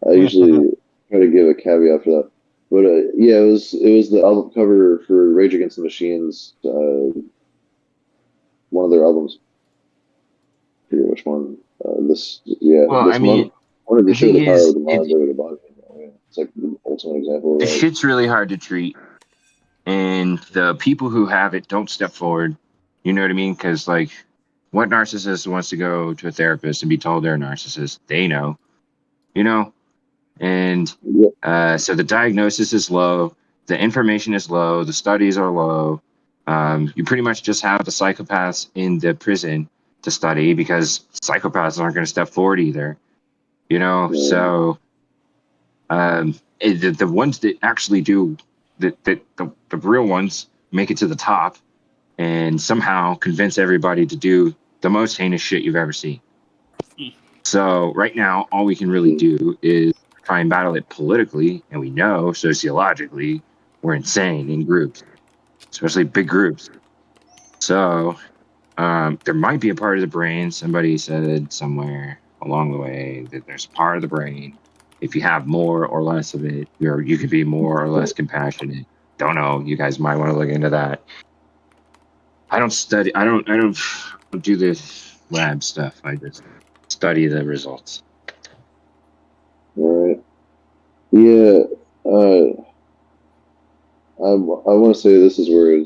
I usually try to give a caveat for that. But yeah, it was the album cover for Rage Against the Machine's one of their albums. I forget which one. Well, I wanted to show the power of the mind over the body. It's like the ultimate example. The shit's really hard to treat, and the people who have it don't step forward. You know what I mean? Because like, what narcissist wants to go to a therapist and be told they're a narcissist? They know, and so the diagnosis is low, the information is low, the studies are low. You pretty much just have the psychopaths in the prison to study because psychopaths aren't going to step forward either, so the ones that actually do the real ones make it to the top and somehow convince everybody to do the most heinous shit you've ever seen. So right now all we can really do is try and battle it politically, and we know sociologically we're insane in groups, especially big groups. So there might be a part of the brain, somebody said somewhere along the way, that there's a part of the brain, if you have more or less of it, you could be more or less compassionate. Don't know. You guys might want to look into that. I don't do this lab stuff. I just study the results. All right. Yeah. I want to say this is where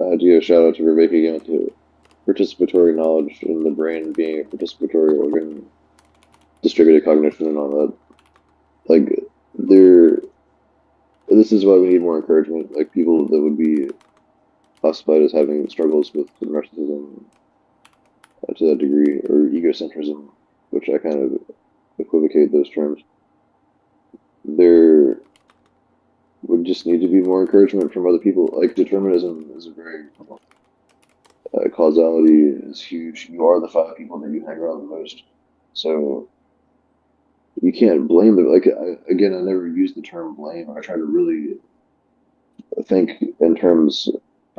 I do a shout out to Rebecca again to participatory knowledge in the brain being a participatory organ, distributed cognition and all that. Like this is why we need more encouragement. Like people that would be classified as having struggles with narcissism. to that degree, or egocentrism, which I kind of equivocate those terms. There would just need to be more encouragement from other people. Like determinism is a very causality is huge. You are the 5 people that you hang around the most, so you can't blame them. Like again, I never use the term blame. I try to really think in terms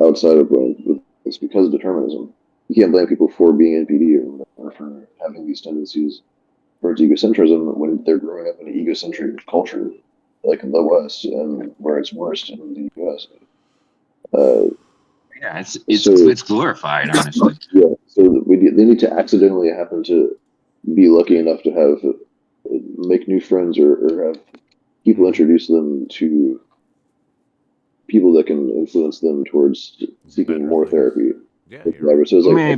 outside of blame. It's because of determinism. You can't blame people for being NPD or for having these tendencies towards egocentrism when they're growing up in an egocentric culture, like in the West, and where it's worst in the US. Yeah, it's glorified, honestly. Yeah, so they need to accidentally happen to be lucky enough to have make new friends or have people introduce them to people that can influence them towards seeking more therapy. Yeah, Like, so like,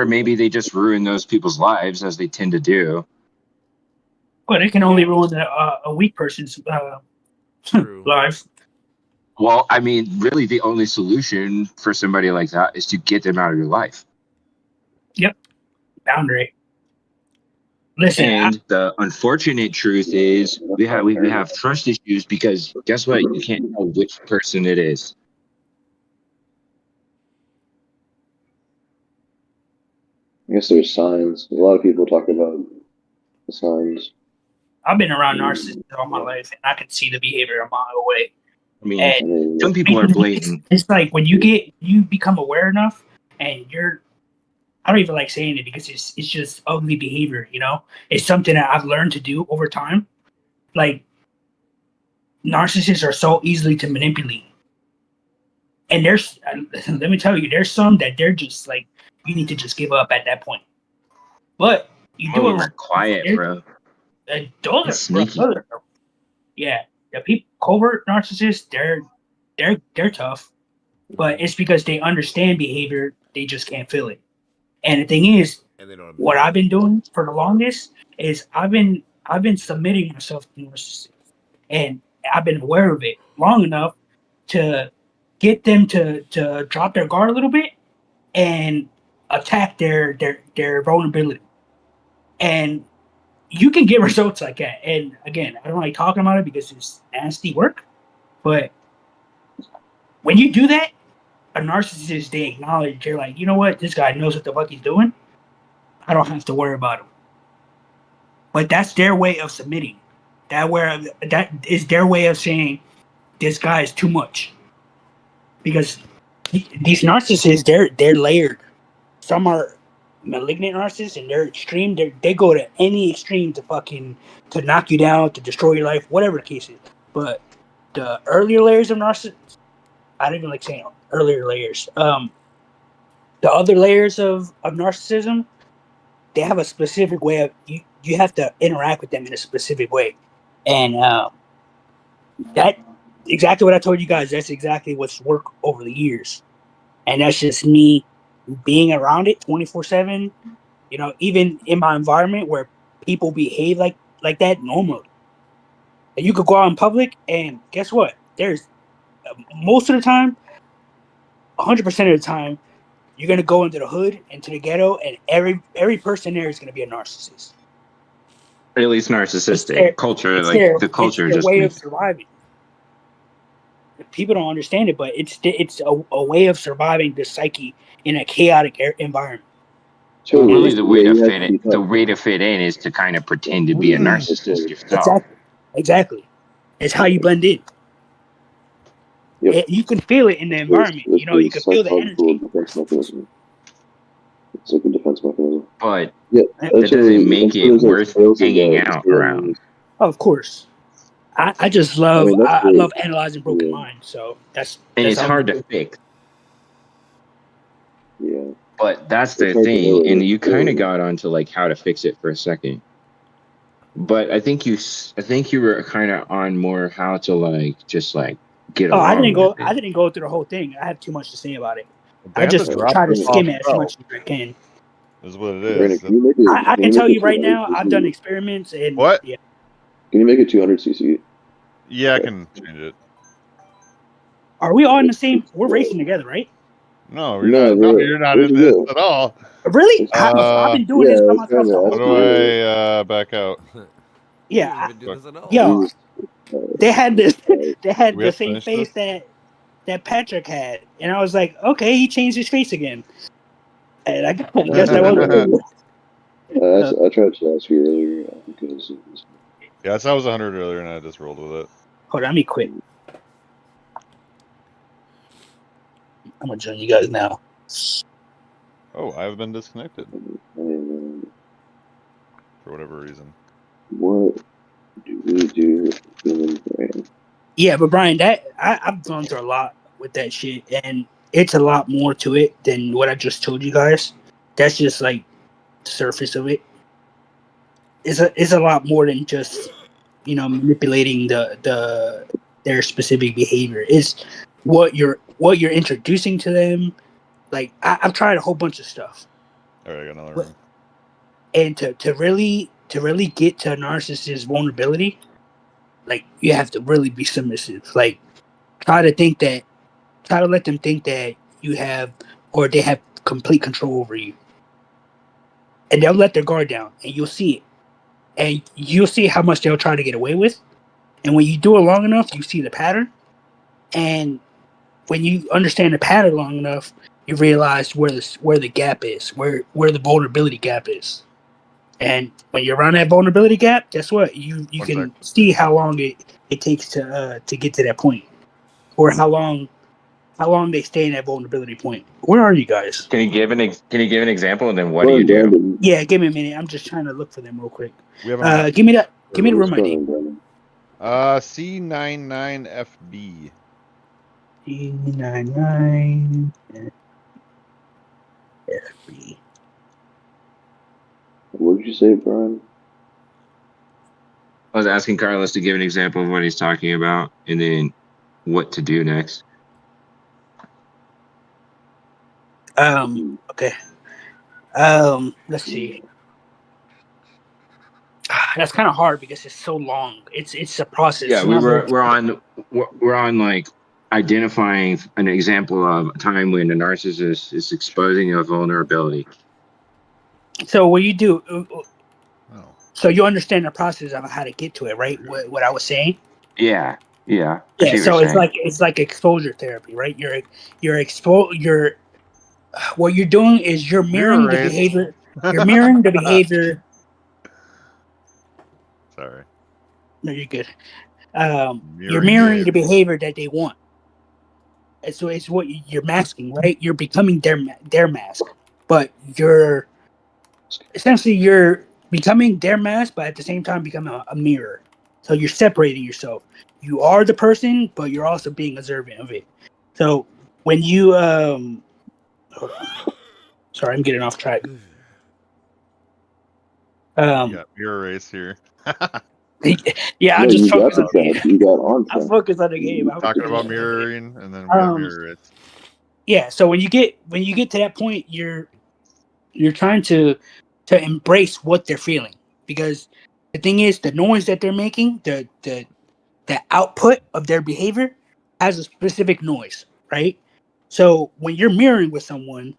maybe they just ruin those people's lives as they tend to do. But it can only ruin a weak person's life. Well, I mean, really, the only solution for somebody like that is to get them out of your life. Yep, boundary. Listen, and the unfortunate truth is we have trust issues because guess what? You can't tell which person it is. I guess there's signs. A lot of people talk about the signs. I've been around narcissists all my life, and I can see the behavior a mile away. I mean, some people are blatant. It's like when you become aware enough, and I don't even like saying it because it's just ugly behavior, you know? It's something that I've learned to do over time. Like, narcissists are so easily to manipulate. And let me tell you, there's some that they're just like, you need to just give up at that point. But you do it quiet, bro. Those are sneaky. Yeah, the people covert narcissists, they're tough, but it's because they understand behavior, they just can't feel it. And the thing is, what I've been doing for the longest is I've been submitting myself to narcissists, and I've been aware of it long enough to get them to drop their guard a little bit and attack their vulnerability. And you can get results like that. And again, I don't like talking about it because it's nasty work. But when you do that, a narcissist, they acknowledge, they're like, you know what? This guy knows what the fuck he's doing. I don't have to worry about him. But that's their way of submitting. That is their way of saying, this guy is too much. Because these narcissists, they're layered. Some are malignant narcissists and they're extreme. They go to any extreme to knock you down, to destroy your life, whatever the case is. But the earlier layers of narcissists, I don't even like saying earlier layers. The other layers of narcissism, they have a specific way of you have to interact with them in a specific way, and that exactly what I told you guys. That's exactly what's worked over the years, and that's just me being around it 24/7. You know, even in my environment where people behave like that normally, and you could go out in public and guess what? There's most of the time, 100% of the time, you're gonna go into the hood, into the ghetto, and every person there is gonna be a narcissist. At least narcissistic culture, like the culture, it's just way of surviving. People don't understand it, but it's a way of surviving the psyche in a chaotic environment. Really, the way to fit in is to kind of pretend to be a narcissist yourself. Exactly. It's how you blend in. Yep. You can feel it in the environment. You know, you can feel the energy. It's like a defense mechanism. But that doesn't make it worth hanging out around. Oh, of course. I just love I love analyzing broken minds. So that's it's hard to fix. Yeah. But that's the thing, and you kind of got onto like how to fix it for a second. But I think you were kind of on more how to like just like get along. I didn't go through the whole thing. I have too much to say about it. I just try to skim it as much as I can. Is what it is. I can tell you right now, I've done experiments and what? Yeah. Can you make it 200cc? Yeah, I can change it. Are we all in the same? We're racing together, right? No, No, you're not where'd in you this go? at all. I've been doing this by myself the kinda whole How do time. I back out? Yeah, You didn't do this at all. yo, they had this. They had We the have to same finish face this? that Patrick had, and I was like, okay, he changed his face again, and I guess that wasn't. I tried to ask you earlier because it was, Yeah, I saw it was 100 earlier, and I just rolled with it. Hold on, let me quit. I'm gonna join you guys now. Oh, I've been disconnected I mean, for whatever reason. what do we do with the human brain? Yeah, but Brian, I've gone through a lot with that shit, and it's a lot more to it than what I just told you guys. That's just like the surface of it. It's a lot more than just manipulating their specific behavior. It's what you're introducing to them. Like I've tried a whole bunch of stuff, All right, I got another one. and to really get to a narcissist's vulnerability, like you have to really be submissive. Like try to let them think that you have or they have complete control over you, and they'll let their guard down, and you'll see it, and you'll see how much they'll try to get away with. And when you do it long enough, you see the pattern. And when you understand the pattern long enough, you realize where the gap is, where the vulnerability gap is. And when you're around that vulnerability gap, guess what? You One can see how long it takes to get to that point, or how long they stay in that vulnerability point. Where are you guys? Can you give an example, and then what do you do? Brandon, Yeah, give me a minute. I'm just trying to look for them real quick. We have Give me the room what's ID. going on, Brandon? C99FB. E99 FB. What did you say, Brian? I was asking Carlos to give an example of what he's talking about, and then what to do next. Okay. Let's see. That's kind of hard because it's so long. It's a process. Yeah, we're on like identifying an example of a time when a narcissist is exposing a vulnerability. So what you do? Oh. So you understand the process of how to get to it, right? What I was saying. Yeah. So it's like exposure therapy, right? You're what you're doing is you're mirroring the behavior. You're mirroring the behavior. Sorry. No, you're good. You're mirroring the behavior that they want. And so it's what you're masking, right? You're becoming their mask, but you're becoming their mask, but at the same time becoming a mirror. So you're separating yourself. You are the person, but you're also being observant of it. So when you hold on. Sorry, I'm getting off track. Yeah, mirror race here. Yeah, I just focus on the game. You got on track. I focus on the game. Talking about mirroring, and then we got mirror race. Yeah, so when you get to that point, you're trying to embrace what they're feeling, because the thing is, the noise that they're making, the output of their behavior has a specific noise, right? So when you're mirroring with someone,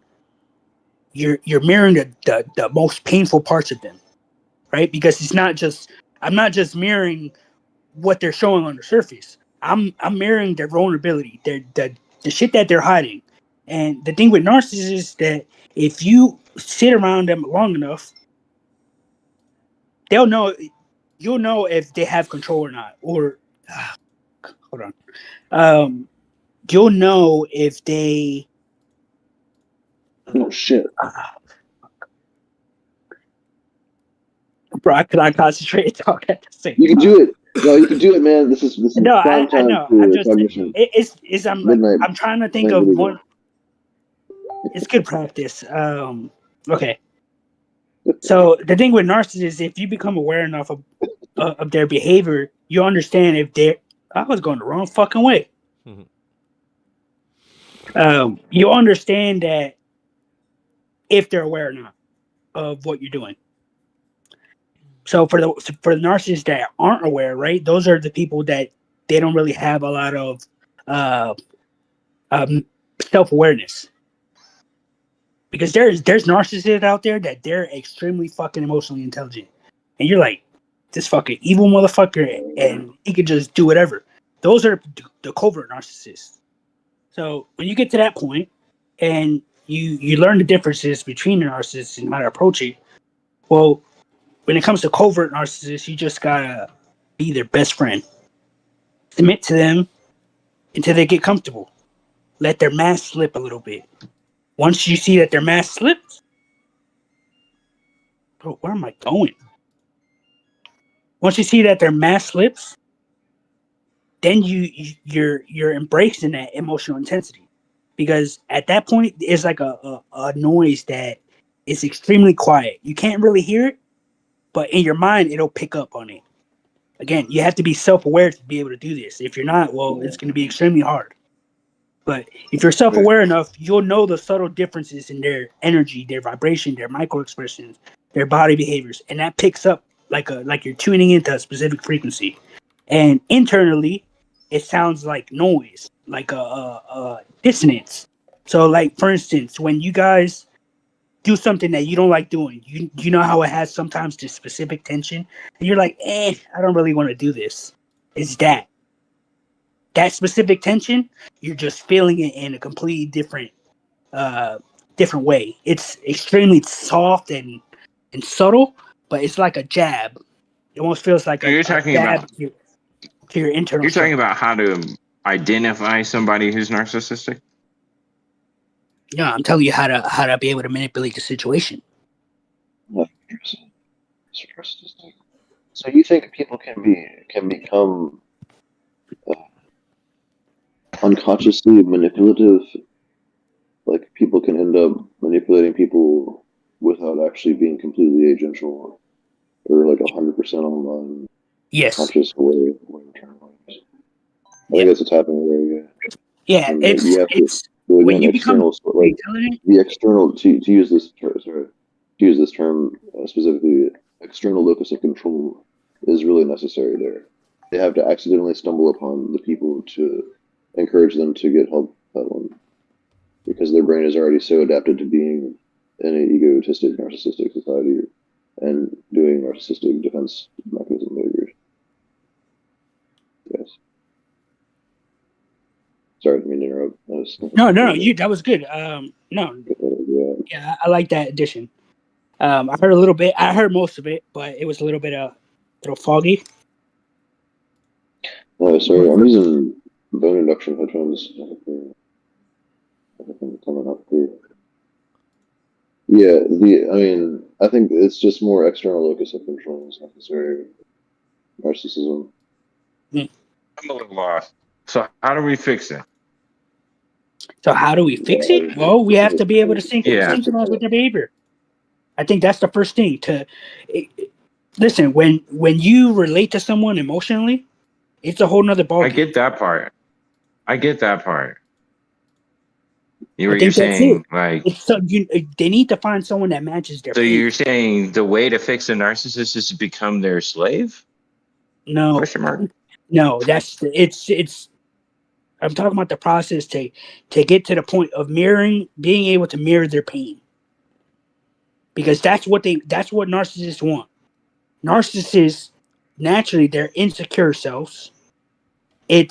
you're mirroring the most painful parts of them, right? Because I'm not just mirroring what they're showing on the surface. I'm mirroring their vulnerability, the shit that they're hiding. And the thing with narcissists is that if you sit around them long enough, you'll know if they have control or not. Or hold on. You'll know if they Oh shit. Bro, I could not concentrate and talk at the same time. You can do it. No, you can do it, man. This is No, prime time I know. for I'm just cognition. I'm trying to think of one. It's good practice. Okay. So the thing with narcissists, if you become aware enough of their behavior, you understand if they're. I was going the wrong fucking way. You understand that if they're aware or not of what you're doing. So for the narcissists that aren't aware, right? Those are the people that they don't really have a lot of self-awareness. because there's narcissists out there that they're extremely fucking emotionally intelligent, and you're like, this fucking evil motherfucker, and he could just do whatever. Those are the covert narcissists. So when you get to that point, and you learn the differences between the narcissists and how to approach it, well, when it comes to covert narcissists, you just gotta be their best friend. Submit to them until they get comfortable. Let their mask slip a little bit. Once you see that their mask slips, bro, where am I going? Once you see that their mask slips, then you're embracing that emotional intensity, because at that point it's like a noise that is extremely quiet. You can't really hear it, but in your mind it'll pick up on it. Again, you have to be self-aware to be able to do this. If you're not, well, it's going to be extremely hard. But if you're self-aware enough, you'll know the subtle differences in their energy, their vibration, their micro-expressions, their body behaviors, and that picks up like you're tuning into a specific frequency. And internally, it sounds like noise, like a dissonance. So, like, for instance, when you guys do something that you don't like doing, you know how it has sometimes this specific tension, and you're like, I don't really want to do this. It's that specific tension. You're just feeling it in a completely different way. It's extremely soft and subtle, but it's like a jab. It almost feels like you're talking jab about to your internal. You're talking about how to identify somebody who's narcissistic? No, I'm telling you how to be able to manipulate the situation. So you think people can become unconsciously manipulative? Like people can end up manipulating people without actually being completely agential or like 100% online. Yes. Conscious way internalized. I think that's what's happening there. Yeah, and it's when you become intelligent. The external to use this term specifically, external locus of control is really necessary there. They have to accidentally stumble upon the people to encourage them to get help that one, because their brain is already so adapted to being in an egotistic, narcissistic society and doing narcissistic defense mechanism behaviors. Yes. Sorry, I didn't mean to interrupt. No, that was good. Yeah, I like that addition. I heard a little bit. I heard most of it, but it was a little foggy. Oh, sorry, I'm using bone induction headphones. Coming up here. Yeah, I think it's just more external locus of control is necessary. Narcissism. I'm a little lost. So how do we fix it? So how do we fix it? Well, we have to be able to synchronize with their behavior. I think that's the first thing. Listen, when you relate to someone emotionally, it's a whole nother ballgame. I get that part. You're saying like they need to find someone that matches their. So pain. You're saying the way to fix a narcissist is to become their slave? No. Question mark. No, it's. I'm talking about the process to get to the point of being able to mirror their pain. Because that's what narcissists want. Narcissists, naturally, they're insecure selves. You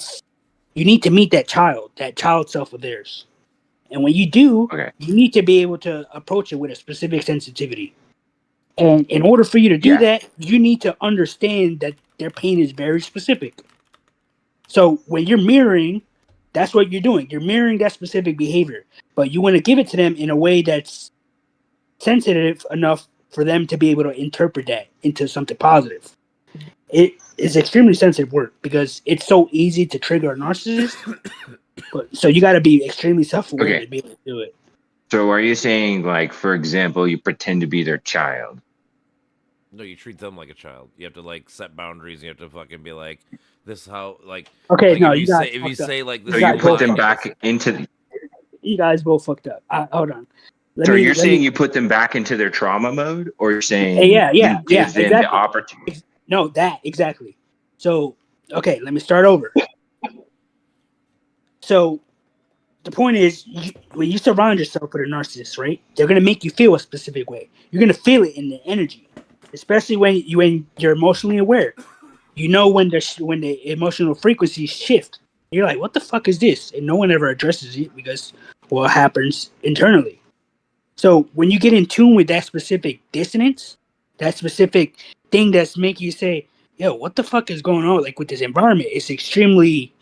need to meet that child self of theirs. And when you do, you need to be able to approach it with a specific sensitivity. And in order for you to do that, you need to understand that their pain is very specific. So when you're mirroring, that's what you're doing. You're mirroring that specific behavior. But you want to give it to them in a way that's sensitive enough for them to be able to interpret that into something positive. It is extremely sensitive work because it's so easy to trigger a narcissist. So you got to be extremely self-aware to be able to do it. So are you saying, like, for example, you pretend to be their child? No, you treat them like a child. You have to like set boundaries. You have to fucking be like, this is how like. Okay, like, no, if you say like this. So you put them back into. You guys both fucked up. Hold on. You're saying you put them back into their trauma mode, or you're saying you give them the opportunity? No, that exactly. So okay, let me start over. So the point is, when you surround yourself with a narcissist, right? They're gonna make you feel a specific way. You're gonna feel it in the energy, especially when you're emotionally aware. You know when the emotional frequencies shift. You're like, what the fuck is this? And no one ever addresses it because what happens internally. So when you get in tune with that specific dissonance, that specific thing that's making you say, yo, what the fuck is going on? Like with this environment, it's extremely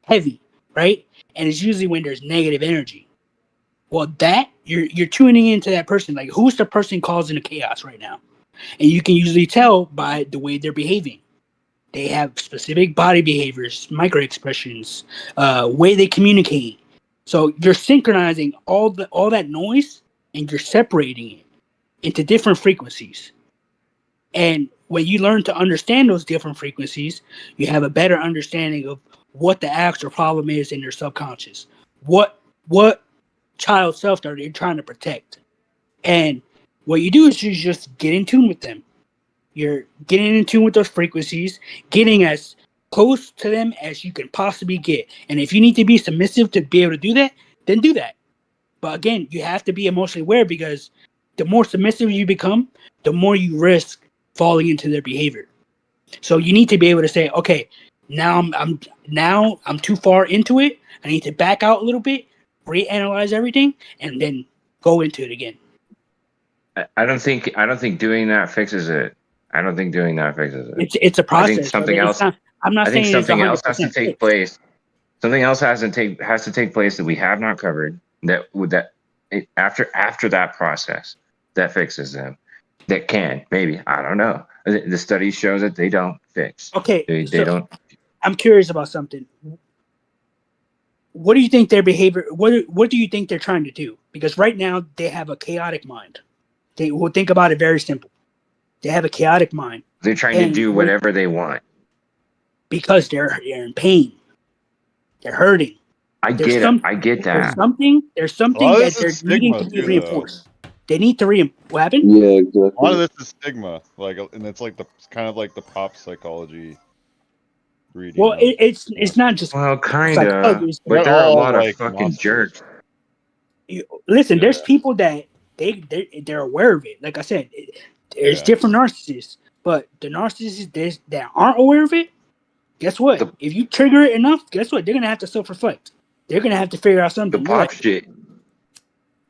heavy, right? And it's usually when there's negative energy. Well, that you're tuning into that person. Like, who's the person causing the chaos right now? And you can usually tell by the way they're behaving. They have specific body behaviors, micro expressions, way they communicate. So you're synchronizing all that noise and you're separating it into different frequencies. And when you learn to understand those different frequencies, you have a better understanding of what the actual problem is in their subconscious. What child self are they trying to protect? And what you do is you just get in tune with them. You're getting in tune with those frequencies, getting as close to them as you can possibly get. And if you need to be submissive to be able to do that, then do that. But again, you have to be emotionally aware because the more submissive you become, the more you risk falling into their behavior. So you need to be able to say, okay, now I'm too far into it. I need to back out a little bit, reanalyze everything, and then go into it again. I don't think doing that fixes it. I don't think doing that fixes it. It's a process. I think something else. I'm not saying something else has to take fixed. place. Something else has to take place that we have not covered. After that process that fixes them. That can maybe, I don't know. The studies show that they don't fix. Okay, they so don't. I'm curious about something. What do you think their behavior? What do you think they're trying to do? Because right now they have a chaotic mind. They will think about it very simple. They have a chaotic mind. They're trying to do whatever they want because they're in pain. They're hurting. I get that. There's something that they're needing to be reinforced. They need to what happened? Yeah, exactly. A lot of this is stigma, and it's like kind of like the pop psychology reading. Well, it's not just kind of, but there are a lot of fucking monsters. Jerks. Listen, there's people that they're aware of it. Like I said, there's different narcissists, but the narcissists that aren't aware of it, guess what? If you trigger it enough, guess what? They're gonna have to self-reflect. They're gonna have to figure out something.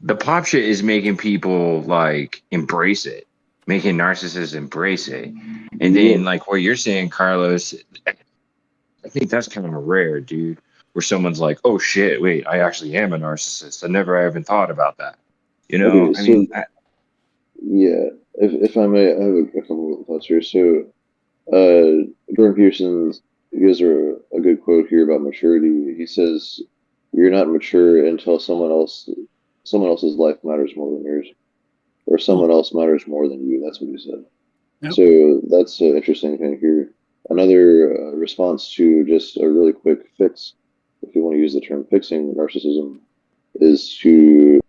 The pop shit is making people like embrace it, making narcissists embrace it, and then like what you're saying, Carlos, I think that's kind of rare, dude. Where someone's like, "Oh shit, wait, I actually am a narcissist. I never even thought about that." You know, okay, if I may, I have a couple of thoughts here. So, Jordan Peterson gives a good quote here about maturity. He says, "You're not mature until someone else's life matters more than yours, or someone else matters more than you." That's what he said. Yep. So that's an interesting thing here. Another response to just a really quick fix, if you want to use the term fixing narcissism, is to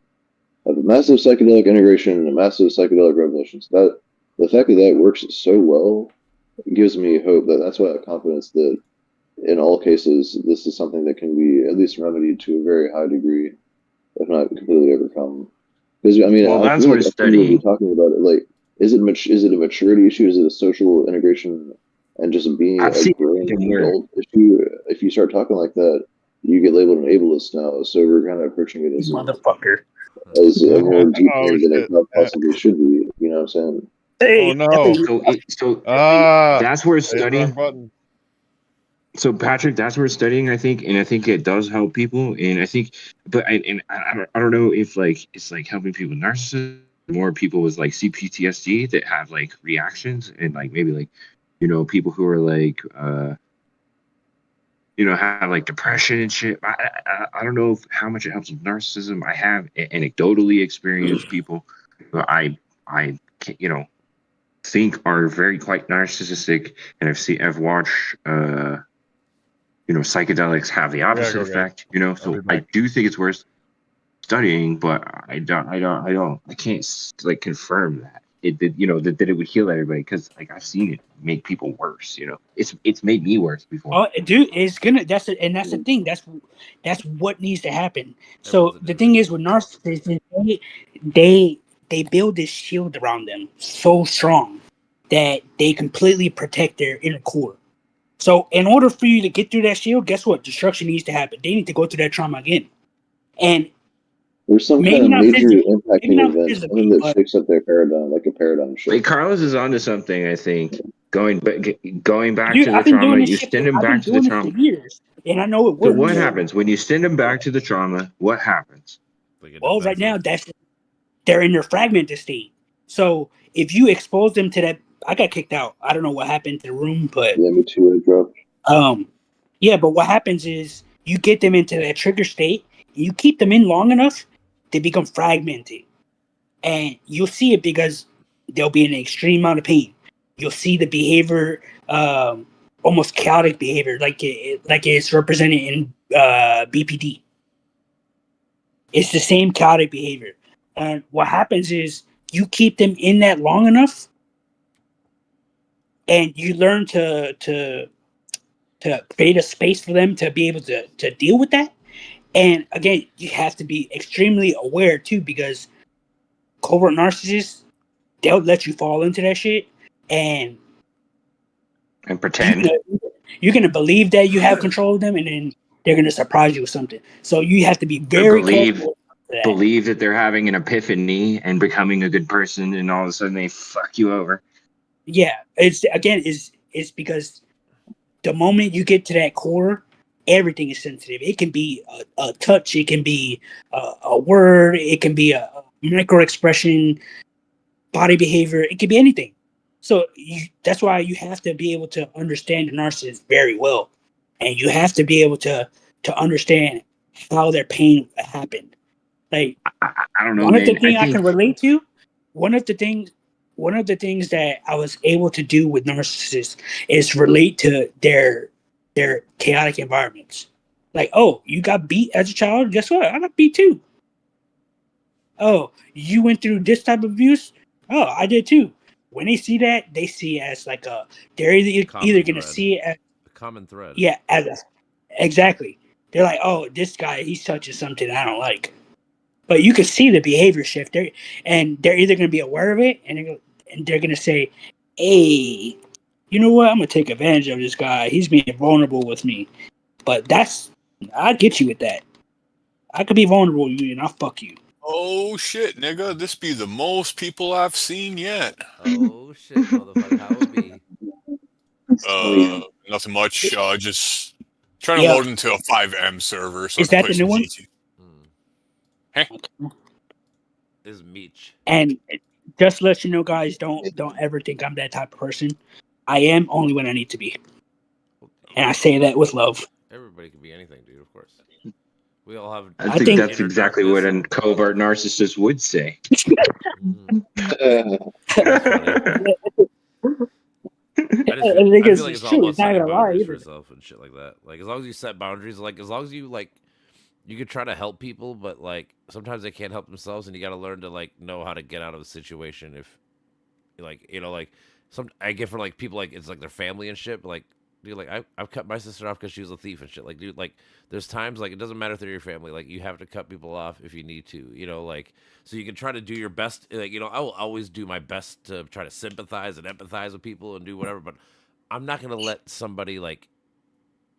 have a massive psychedelic integration and a massive psychedelic revelations. That the fact that works so well gives me hope. That's why I have confidence that in all cases this is something that can be at least remedied to a very high degree, if not completely overcome. Because I mean, that's what studying. Talking about it, like, is it a maturity issue? Is it a social integration and just being a growing adult issue? If you start talking like that, you get labeled an ableist now. So we're kind of approaching it as motherfucker as a more deep thing than it possibly should be. You know what I'm saying? Hey, so that's where studying. So Patrick, that's where studying, I think, and I think it does help people, and I think, I don't know if like it's like helping people with narcissism, more people with like CPTSD that have like reactions, and like maybe like, you know, people who are like, you know, have like depression and shit. I don't know how much it helps with narcissism. I have anecdotally experienced people who I you know, think are very quite narcissistic, and I've watched you know, psychedelics have the opposite effect, you know, so I do think it's worth studying, but I can't like confirm that, it did, that it would heal everybody, because like I've seen it make people worse. It's made me worse before. Oh, dude, it's gonna. That's the thing. That's what needs to happen. So the thing is with narcissists, they build this shield around them so strong that they completely protect their inner core. So in order for you to get through that shield, guess what? Destruction needs to happen. They need to go through that trauma again, and there's some maybe kind of not major physically, maybe impacting not event, physically, something that but shakes up their paradigm, like a paradigm shift. Like Carlos is onto something, I think. Going back dude, to the I've been trauma, doing this you shit. send him I've been back to the doing this for trauma. years, and I know it So works. what happens when you send them back to the trauma? What happens? Well, right now they're in their fragmented state. So if you expose them to that, I got kicked out. I don't know what happened to the room, but Yeah, me too. I dropped. yeah. But what happens is you get them into that trigger state. You keep them in long enough, they become fragmented, and you'll see it because they'll be in an extreme amount of pain. You'll see the behavior, almost chaotic behavior, like it's represented in BPD. It's the same chaotic behavior. And what happens is you keep them in that long enough, and you learn to create a space for them to be able to deal with that. And again, you have to be extremely aware too, because covert narcissists, they'll let you fall into that shit, and pretend. You're gonna believe that you have control of them, and then they're gonna surprise you with something. So you have to be very careful. Believe that they're having an epiphany and becoming a good person, and all of a sudden they fuck you over. Yeah, it's because the moment you get to that core, everything is sensitive. It can be a touch, it can be a word, it can be a micro expression, body behavior, it can be anything. So that's why you have to be able to understand the narcissist very well, and you have to be able to understand how their pain happened. Like I don't know. One of the things I can relate to, one of the things that I was able to do with narcissists is relate to their chaotic environments. Like, oh, you got beat as a child? Guess what? I got beat too. Oh, you went through this type of abuse? Oh, I did too. When they see that, they see it as like they're either gonna see it as a common thread. Yeah, exactly. They're like, oh, this guy, he's touching something I don't like. But you can see the behavior shift. They're either going to be aware of it, and they're going to say, hey, you know what? I'm going to take advantage of this guy. He's being vulnerable with me. But I'll get you with that. I could be vulnerable with you, and I'll fuck you. Oh, shit, nigga. This be the most people I've seen yet. Oh, shit, motherfucker. How it be? Nothing much. Just trying to load into a 5M server. So is that the new one? Hey. This is Meech. And just to let you know, guys, don't ever think I'm that type of person. I am only when I need to be. And I say that with love. Everybody can be anything, dude, of course. We all have. I think that's exactly what a covert narcissist would say. I feel like it's all about setting boundaries for yourself and shit like that. Like, as long as you set boundaries, like, as long as you, like, you could try to help people, but, like, sometimes they can't help themselves, and you got to learn to, like, know how to get out of the situation. If, like, you know, like, I get for, like, people, like, it's, like, their family and shit, but, like, dude, like, I've cut my sister off because she was a thief and shit. Like, dude, like, there's times, like, it doesn't matter if they're your family. Like, you have to cut people off if you need to, you know, like, so you can try to do your best. Like, you know, I will always do my best to try to sympathize and empathize with people and do whatever, but I'm not going to let somebody, like,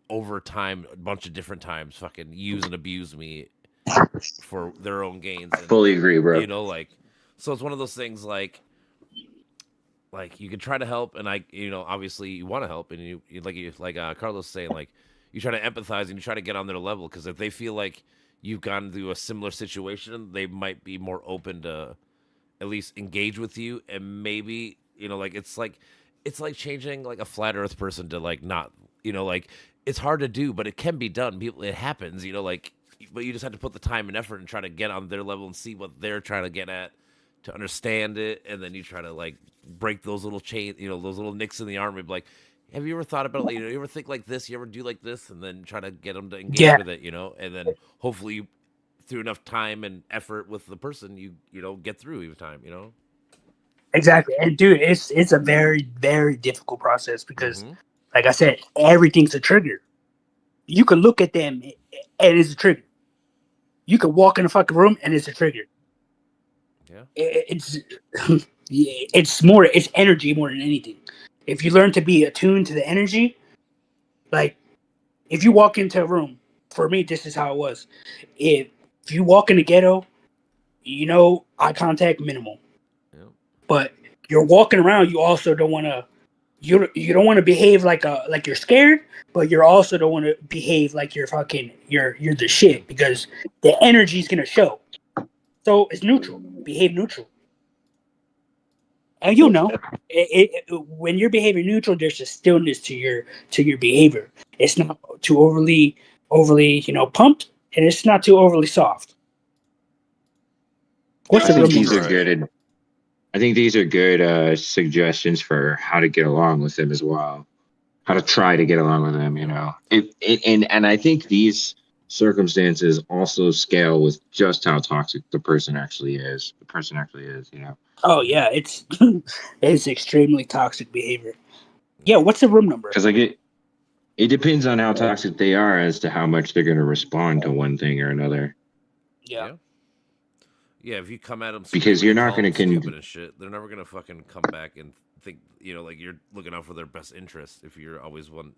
over time, a bunch of different times, fucking use and abuse me for their own gains. I fully agree, bro. You know, like, so it's one of those things, like you can try to help, and you know, obviously you want to help, and you like Carlos saying, like, you try to empathize and you try to get on their level, because if they feel like you've gone through a similar situation, they might be more open to at least engage with you, and maybe, you know, like, it's like changing, like, a flat earth person to, like, not, you know, like, it's hard to do, but it can be done. It happens, you know, like, but you just have to put the time and effort and try to get on their level and see what they're trying to get at, to understand it, and then you try to, like, break those little chains, you know, those little nicks in the arm. Like, have you ever thought about, you know, you ever think like this? You ever do like this? And then try to get them to engage with it, you know, and then hopefully you, through enough time and effort with the person, you know, get through even time, you know. Exactly. And dude, it's a very, very difficult process because, Mhm. like I said, everything's a trigger. You can look at them and it's a trigger. You can walk in a fucking room and it's a trigger. Yeah. It's it's energy more than anything. If you learn to be attuned to the energy, like if you walk into a room, for me, this is how it was. If you walk in the ghetto, eye contact minimal. Yep. But you're walking around, you also don't want to you don't want to behave like you're scared, but you also don't want to behave like you're the shit because the energy's gonna show. So it's neutral. Behave neutral. And when you're behaving neutral, there's a stillness to your behavior. It's not too overly pumped, and it's not too overly soft. What's I the think real these are number? good. I think these are good suggestions for how to get along with them as well. How to try to get along with them, and I think these circumstances also scale with just how toxic the person actually is. Oh yeah, it's it's extremely toxic behavior. Yeah, what's the room number? Because it depends on how toxic they are as to how much they're going to respond to one thing or another. Yeah. Yeah, if you come at them Because you're not going to stupid and shit, they're never gonna fucking come back and think like you're looking out for their best interest. If you're always one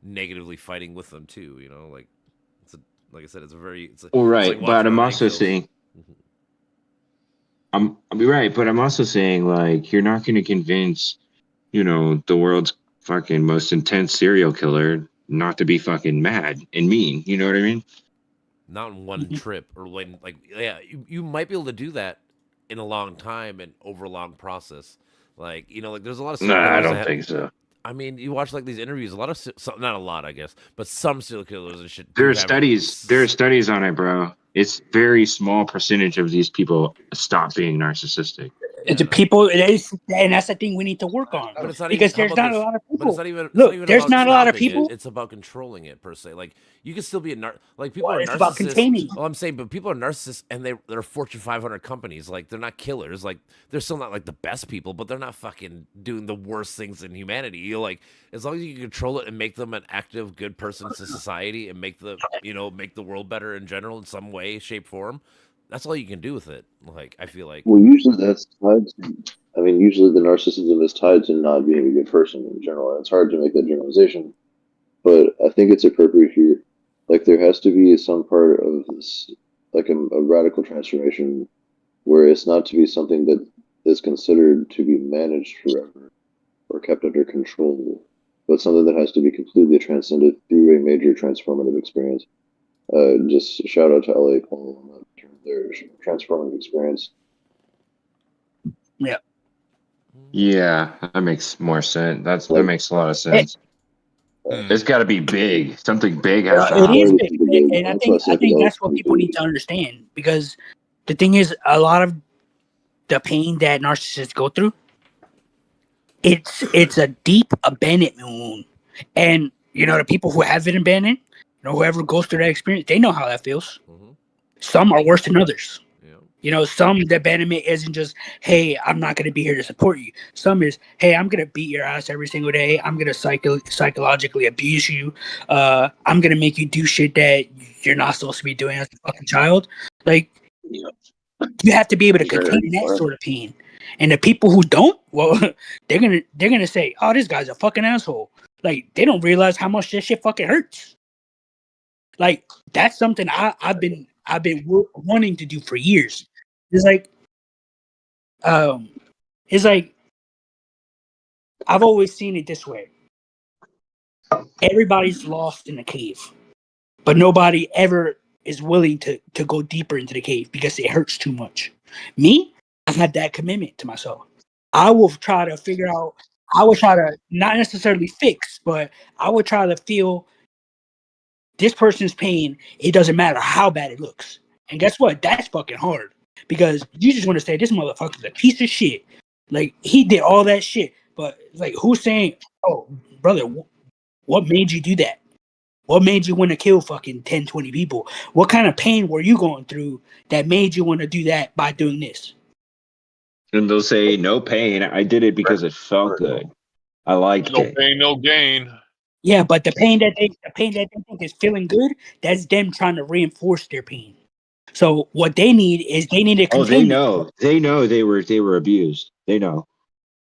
negatively fighting with them too, like like I said, it's well, right, it's like but walking I'm on also eggshells. saying I'll be right, but I'm also saying like you're not going to convince the world's fucking most intense serial killer not to be fucking mad and mean. You know what I mean? Not in one trip or when you might be able to do that in a long time and over a long process. Like there's a lot of Nah, serial I killers don't think so. I mean, you watch like these interviews. A lot of not a lot, I guess, but some serial killers and shit There do are have. studies on it, bro. It's very small percentage of these people stop being narcissistic. The people, and that's the thing we need to work on. But it's not because even. there's not a lot of But people. it's not even. It's Look, not even there's about not a lot of stopping people. It's about controlling it per se. Like you can still be people Well, are it's narcissists. about containing. Well, I'm saying, but people are narcissists, and they're Fortune 500 companies. Like they're not killers. Like they're still not like the best people, but they're not fucking doing the worst things in humanity. Like as long as you can control it and make them an active, good person to society, and make the world better in general in some way, shape, form. That's all you can do with it. Like I feel like. Well, usually that's tied to, I mean, usually the narcissism is tied to not being a good person in general. And it's hard to make that generalization, but I think it's appropriate here. Like, there has to be some part of this, like a radical transformation where it's not to be something that is considered to be managed forever or kept under control, but something that has to be completely transcended through a major transformative experience. Just shout out to LA Paul on that term. Their transformative experience. Yeah. Yeah, that makes more sense. That makes a lot of sense. It's got to be big. Something big has to It happen. is big, and I think that's what people need to understand because the thing is, a lot of the pain that narcissists go through, it's a deep abandonment wound, and the people who have been abandoned, whoever goes through that experience, they know how that feels. Mm-hmm. Some are worse than others. Yeah. Some the abandonment isn't just, hey, I'm not going to be here to support you. Some is, hey, I'm going to beat your ass every single day. I'm going to psychologically abuse you. I'm going to make you do shit that you're not supposed to be doing as a fucking child. Like, you have to be able to contain that sort of pain. And the people who don't, well, they're gonna say, oh, this guy's a fucking asshole. Like, they don't realize how much this shit fucking hurts. Like, that's something I've been wanting to do for years. It's like I've always seen it this way. Everybody's lost in a cave, but nobody ever is willing to go deeper into the cave because it hurts too much. Me, I've had that commitment to myself. I will try to figure out. I will try to not necessarily fix, but I will try to feel this person's pain. It doesn't matter how bad it looks. And guess what? That's fucking hard because you just want to say this motherfucker's a piece of shit. Like, he did all that shit, but like, who's saying, oh, brother, what made you do that? What made you want to kill fucking 10, 20 people? What kind of pain were you going through that made you want to do that by doing this? And they'll say, no pain. I did it because it felt good. I liked No it. pain, no gain. Yeah, but the pain that they think is feeling good, that's them trying to reinforce their pain. So what they need is they need to Oh, continue. they know they were abused. They know.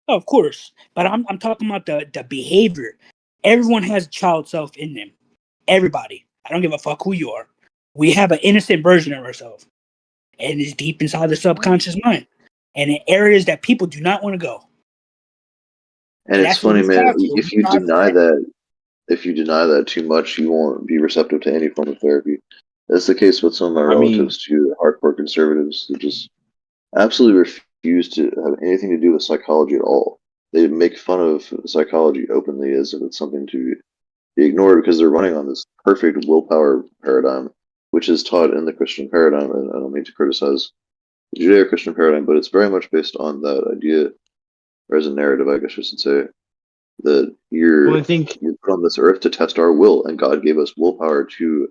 Oh, of course, but I'm talking about the behavior. Everyone has a child self in them. Everybody. I don't give a fuck who you are. We have an innocent version of ourselves, and it's deep inside the subconscious mind, and in areas that people do not want to go. And it's that's what funny, we man. strive for. If We you strive for deny that. that, if you deny that too much, you won't be receptive to any form of therapy. That's the case with some of my I mean- relatives too, hardcore conservatives who just absolutely refuse to have anything to do with psychology at all. They make fun of psychology openly as if it's something to be ignored because they're running on this perfect willpower paradigm, which is taught in the Christian paradigm. And I don't mean to criticize the Judeo-Christian paradigm, but it's very much based on that idea, or as a narrative, I guess I should say, that Well, I think you're put on this earth to test our will, and God gave us willpower to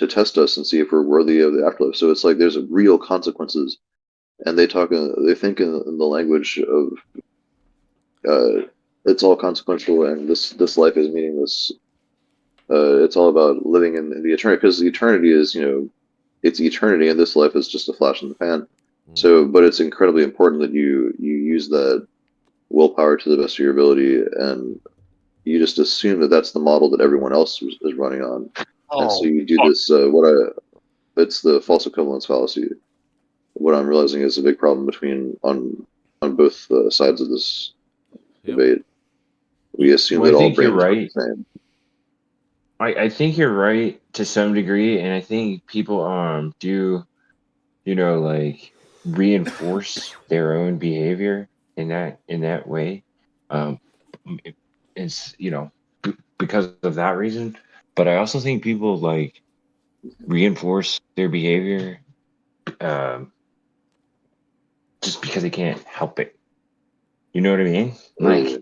test us and see if we're worthy of the afterlife. So it's like there's real consequences, and they think in the language of it's all consequential, and this life is meaningless. It's all about living in the eternity, because the eternity is, it's eternity, and this life is just a flash in the pan. So, but it's incredibly important that you use that willpower to the best of your ability, and you just assume that that's the model that everyone else is running on, and so you do this. It's the false equivalence fallacy. What I'm realizing is a big problem on both sides of this debate. We assume Well, I that all think you're brains are right. the same. I think you're right to some degree, and I think people do, like reinforce their own behavior in that way. Um, it's because of that reason. But I also think people like reinforce their behavior um, just because they can't help it. You know what I mean? Yeah, Because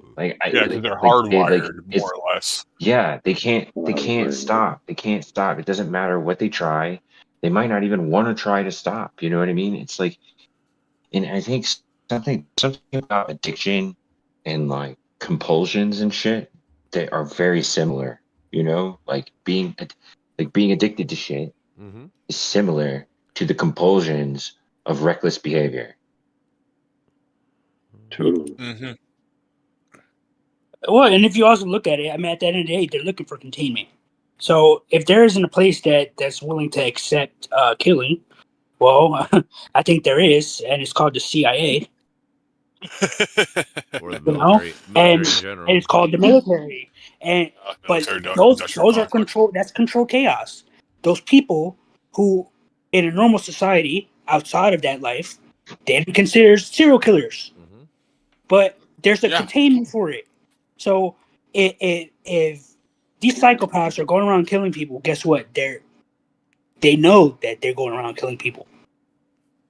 they're like, hardwired, it's more or less. yeah, they can't Hardwired. stop. They can't stop. It doesn't matter what they try. They might not even want to try to stop. You know what I mean? It's like, and I think something about addiction and like compulsions and shit that are very similar. Like being addicted to shit is similar to the compulsions of reckless behavior. Totally. Mm-hmm. Well, and if you also look at it, I mean, at the end of the day, they're looking for containment. So if there isn't a place that's willing to accept killing, well, I think there is, and it's called the CIA. Or the You know, military and in general. it's called the military. And but those are control. That's control chaos. Those people who, in a normal society outside of that life, they'd be considered serial killers. But there's a containment for it. So if these psychopaths are going around killing people, guess what? They know that they're going around killing people.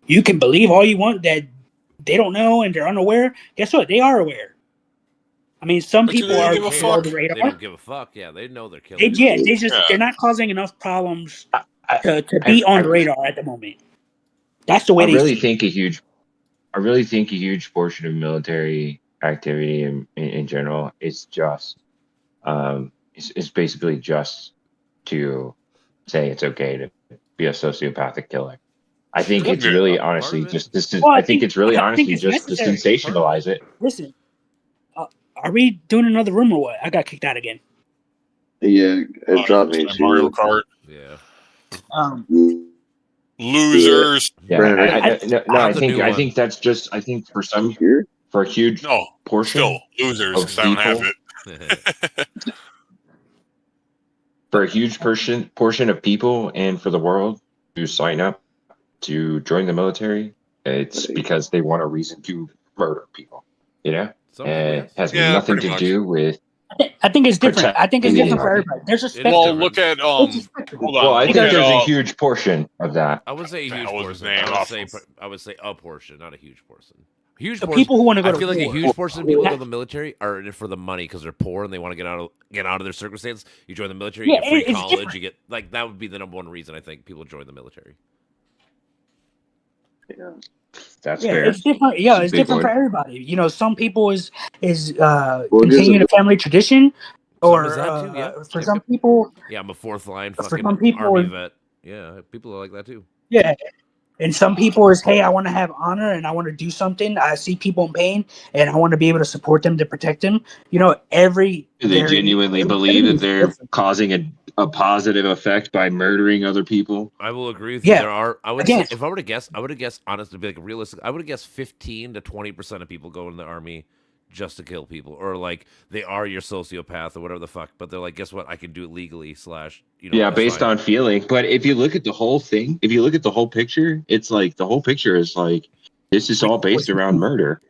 You can believe all you want that they don't know and they're unaware. Guess what? They are aware. I mean, some But do people they are give a below fuck? the radar. They don't give a fuck. Yeah, they know they're killing. They're not causing enough problems to I- be on I- the radar at the moment. That's the way I they really see it. think I really think a huge portion of military activity in general is just it's basically just to say it's okay to be a sociopathic killer. I think it's really honestly just this is Well, I think it's really I think honestly it's just to necessary. sensationalize it. Listen, are we doing another room or what? I got kicked out again. Yeah, it dropped me Mario too. Kart. Yeah. Losers. Yeah, Brandon, I think that's just for a huge portion still losers of because I don't have people. it. For a huge portion of people and for the world to sign up to join the military, it's because they want a reason to murder people. It has nothing to do with. I think it's different. I think it's different for protecting everybody. There's a spectrum. Well, look at It's a spectrum. hold on. Well, I Look think at, there's a huge portion of that. I would say a the huge hell was his portion. name? I would say a portion, not a huge portion. Huge The portion. people who want to go I to feel like a war. huge portion of people who go to the military are in it for the money because they're poor and they want to get out of their circumstance. You join the military, you get free it's college, different. you get that would be the number one reason I think people join the military. Yeah. That's Yeah, fair. it's different. Yeah, It's a it's big different for one. everybody. You know, some people is it gives continuing a a family tradition, Some or is that too, yeah. for Yep, some yep. people, Yeah, I'm a fourth line for fucking some people, army vet. Yeah, people are like that too. yeah, and some people is, hey, I want to have honor and I want to do something. I see people in pain and I want to be able to support them, to protect them. You know, They genuinely believe that they're causing a positive effect by murdering other people. I will agree with you. Yeah. There are. I would Again. say, if I were to guess, I would have guessed, honestly, to be like realistic. I would have guessed 15 to 20% of people go in the army just to kill people, or like they are your sociopath or whatever the fuck. But they're like, guess what? I can do it legally. / Yeah, it's based fine. on feeling. But if you look at the whole thing, if you look at the whole picture, it's like the whole picture is like this is all based around murder.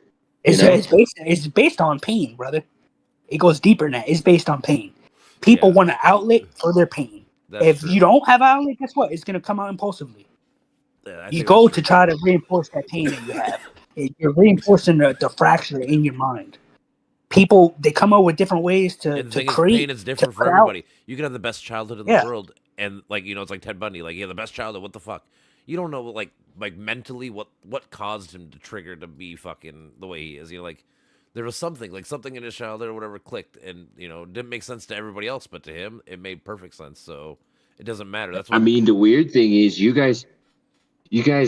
It's based on pain, brother. It goes deeper than that. It's based on pain. People Yeah. want an outlet for their pain. That's If true. you don't have an outlet, guess what? It's gonna come out impulsively. Yeah, I You think go that's to true. try to reinforce that pain that you have. You're reinforcing the fracture in your mind. People, they come up with different ways And to the thing create. is, pain is different for put out. everybody. You can have the best childhood in Yeah. the world, and like it's like Ted Bundy, like the best childhood. What the fuck? You don't know like mentally what caused him to trigger to be fucking the way he is. Like there was something in his childhood or whatever clicked, and it didn't make sense to everybody else, but to him it made perfect sense. So it doesn't matter. That's what I mean, the weird thing is you guys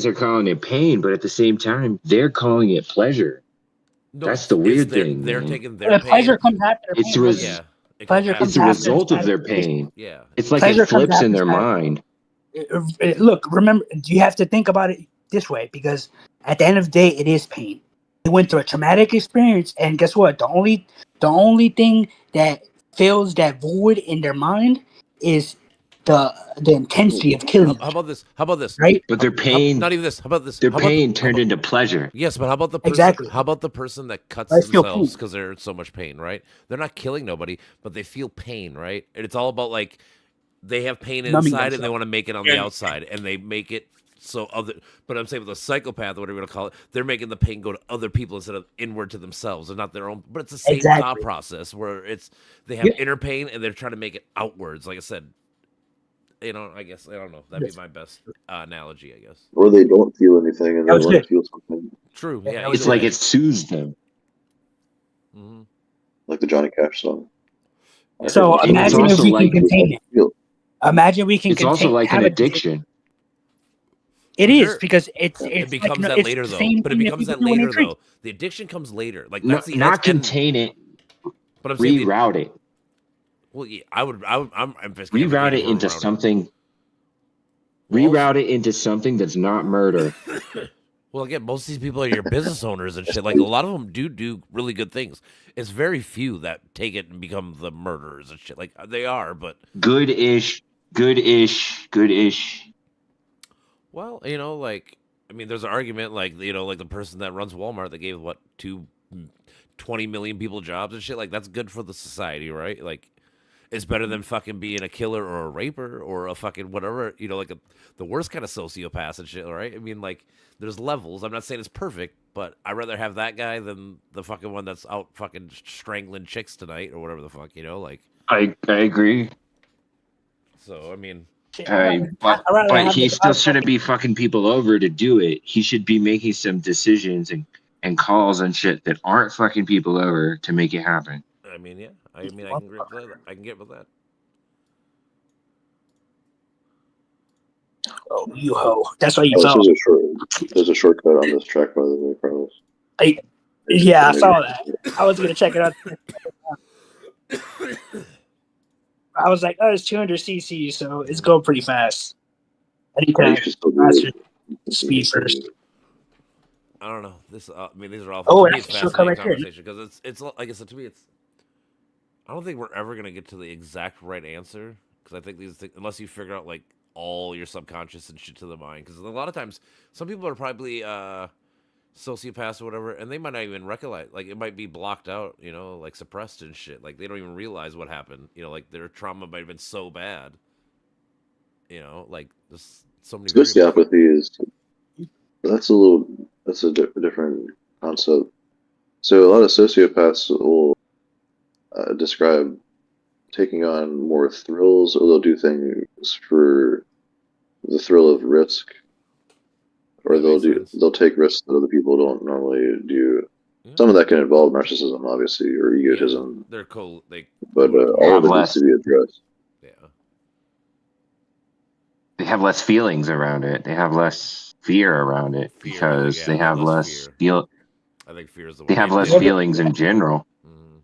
are calling it pain, but at the same time, they're calling it pleasure. No, That's the weird thing. They're man. taking their pain. Pleasure comes after It's pain. res- Yeah, it Pleasure comes it's comes a after. after result of their satisfaction. pain. Yeah, It's like Pleasure it comes flips in after their satisfaction. mind. Look, remember, you have to think about it this way, because at the end of the day, it is pain. They went through a traumatic experience, and guess what? The only thing that fills that void in their mind is the intensity of killing. How about this? How about this? Right? But their pain, not even this. How about this? their How about pain turned into pleasure. Yes, but how about the person? Exactly. How about the person that cuts I feel themselves pain. because they're in so much pain? Right? They're not killing nobody, but they feel pain. Right? And it's all about like they have pain Numbing inside and they themselves. want to make it on the outside, and they make it so other. But I'm saying with a psychopath, or whatever you want to call it, they're making the pain go to other people instead of inward to themselves, and not their own. But it's the same Exactly. thought process where they have Yeah. inner pain and they're trying to make it outwards. Like I said. I guess I don't know. That'd be my best analogy, I guess. Or they don't feel anything and That they was want to good. feel something, True. Yeah, Yeah. that was It's like it soothes them. Mm-hmm. like the Johnny Cash song. So And it's imagine if also we like- can contain it. Feel. Imagine we can It's also like an have a- addiction. It For is sure. because it's It becomes like, that it's later the though. same But it thing becomes that people do when they later drink. though. The addiction comes later. Like Not that's contain it, But I'm saying reroute it. well, yeah, I'm Reroute it into something. Reroute it into something that's not murder. Well, again, most of these people are your business owners and shit. Like a lot of them do really good things. It's very few that take it and become the murderers and shit. Like they are, but Good-ish. well, like I mean, there's an argument like like the person that runs Walmart that gave 20 million people jobs and shit. Like that's good for the society, right? Like it's better than fucking being a killer or a raper or a fucking whatever, like the worst kind of sociopath and shit, right? I mean, like there's levels. I'm not saying it's perfect, but I'd rather have that guy than the fucking one that's out fucking strangling chicks tonight or whatever the fuck, like. I agree. So I mean. But he still shouldn't be fucking people over to do it. He should be making some decisions and calls and shit that aren't fucking people over to make it happen. I mean, yeah. I can get with that. I can get with that. Oh, you ho! That's why you Oh, felt. there's a shortcut on this track, by the way, Carlos. Yeah, I saw that. I was gonna check it out. I was like, oh, it's 200 cc, so it's going pretty fast. I need You to should still do master it. speed first. I don't know. These are all. Oh, to me, that's it's a shortcut fascinating right there. conversation because it's like I said to me, it's. I don't think we're ever gonna get to the exact right answer because I think these things, unless you figure out like all your subconscious and shit to the mind, because a lot of times some people are probably sociopaths or whatever, and they might not even recollect. Like it might be blocked out, like suppressed and shit. Like they don't even realize what happened. Like their trauma might have been so bad. Like there's so many. Sociopathy is that's a different concept. So a lot of sociopaths will describe taking on more thrills, or they'll do things for the thrill of risk, or That makes sense. they'll take risks that other people don't normally do. Yeah. Some of that can involve narcissism, obviously, or egotism, They're but all of it needs to be addressed. Yeah. They have less feelings around it. They have less fear around it Fear, because yeah, they have less fear. I think fear is the They one. have less feelings in general. Mhm.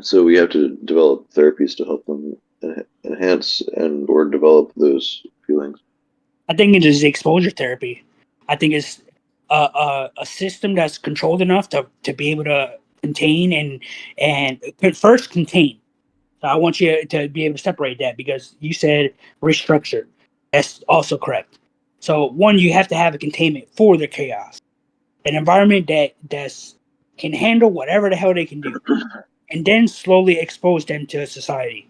So we have to develop therapies to help them enhance and or develop those feelings. I think it is exposure therapy. I think it's a system that's controlled enough to be able to contain and first contain. So I want you to be able to separate that because you said restructure. That's also correct. So one, you have to have a containment for the chaos, an environment that's can handle whatever the hell they can do, and then slowly expose them to society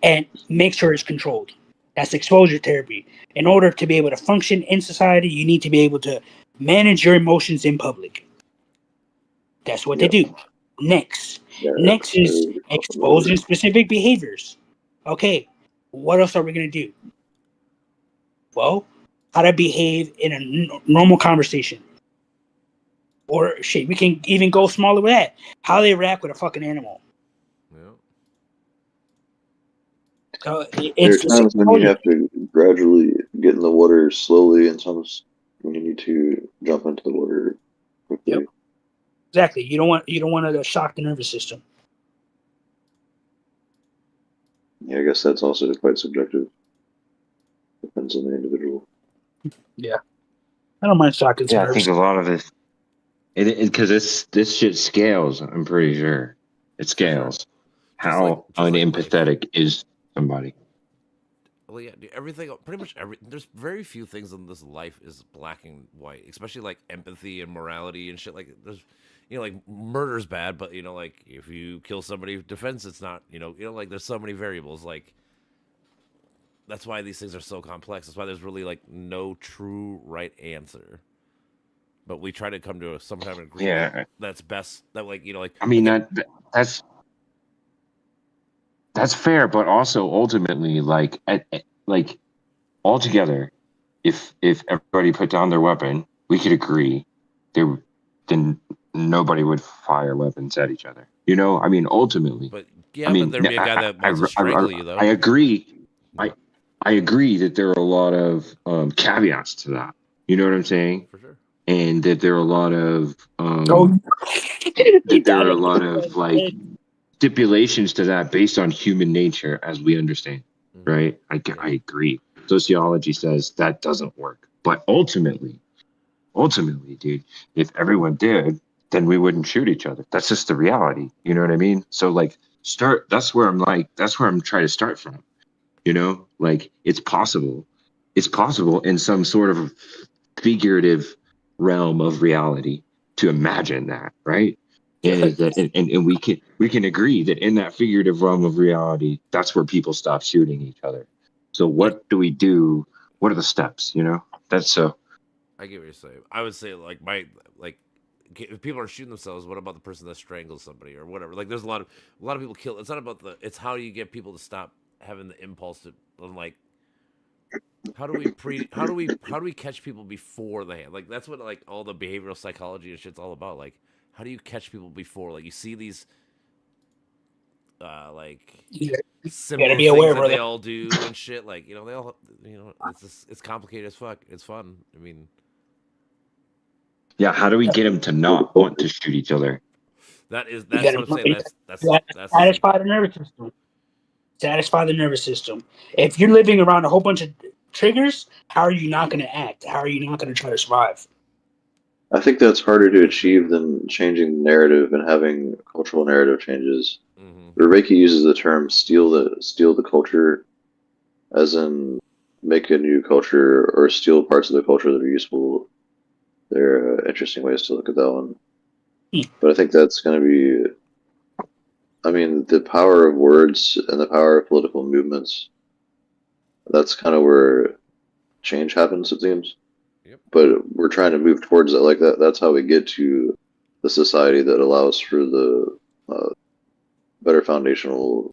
and make sure it's controlled. That's exposure therapy. In order to be able to function in society, you need to be able to manage your emotions in public. That's what they do. Next is exposing specific behaviors. Okay, what else are we going to do? Well, how to behave in a normal conversation. Or shit, we can even go smaller with that. How they react with a fucking animal. Yeah. So There it's are times when you have to gradually get in the water slowly, and times when you need to jump into the water quickly. Yep. Exactly. You don't want to shock the nervous system. Yeah, I guess that's also quite subjective. Depends on the individual. Yeah. I don't mind shocking some Yeah, I nervous. think a lot of this, because this shit scales. I'm pretty sure it scales. How unempathetic is somebody? Well, yeah, dude, everything, pretty much there's very few things in this life is black and white, especially like empathy and morality and shit. Like, there's, like murder's bad, but like if you kill somebody, defense, it's not. Like there's so many variables. Like, that's why these things are so complex. That's why there's really like no true right answer. But we try to come to some kind of agreement that's best. That I mean that's fair, but also ultimately, like altogether, if everybody put down their weapon, we could agree then nobody would fire weapons at each other. I mean, ultimately. But there'd be a guy that wants to strangle you, though. I agree. I agree that there are a lot of caveats to that. You know what I'm saying? For sure. And that there are a lot of like stipulations to that based on human nature as we understand, right? I agree. Sociology says that doesn't work. But ultimately, dude, if everyone did, then we wouldn't shoot each other. That's just the reality. You know what I mean? So that's where I'm trying to start from. Like it's possible. It's possible in some sort of figurative realm of reality to imagine that, right? And we can agree that in that figurative realm of reality, that's where people stop shooting each other. So what do we do? What are the steps? That's so. I get what you're saying. I would say if people are shooting themselves, what about the person that strangles somebody or whatever? Like there's a lot of people kill. It's not about it's how you get people to stop having the impulse to how do we catch people before the hand? Like that's what all the behavioral psychology and shit's all about. Like how do you catch people before you see these similar things that they all do and shit. They all it's complicated as fuck. It's fun. I mean, yeah. How do we get them to not want to shoot each other? That's what I'm saying. That's satisfy the nervous system. Satisfy the nervous system. If you're living around a whole bunch of triggers, how are you not going to act? How are you not going to try to survive? I think that's harder to achieve than changing the narrative and having cultural narrative changes. Mm-hmm. Rebecca uses the term steal the culture, as in make a new culture or steal parts of the culture that are useful. There are interesting ways to look at that one. But I think that's going to be, the power of words and the power of political movements, that's kind of where change happens, it seems. Yep. But we're trying to move towards that. Like that's how we get to the society that allows for the better foundational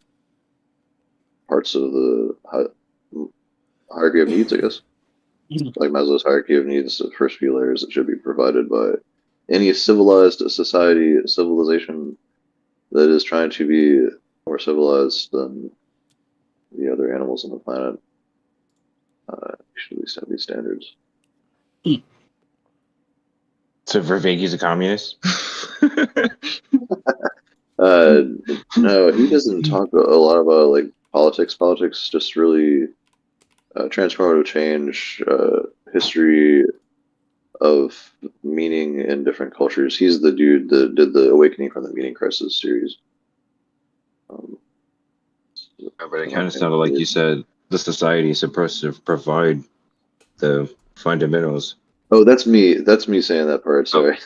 parts of the hierarchy of needs, I guess. like Maslow's hierarchy of needs, the first few layers that should be provided by any civilized civilization that is trying to be more civilized than the other animals on the planet. Should at least have these standards. So Vervaeke's a communist? No, he doesn't talk a lot about like politics. Politics just really transformative change, history of meaning in different cultures. He's the dude that did the Awakening from the Meaning Crisis series. But it kind of sounded like you said the society is supposed to provide the fundamentals. Oh, that's me. That's me saying that part. Sorry,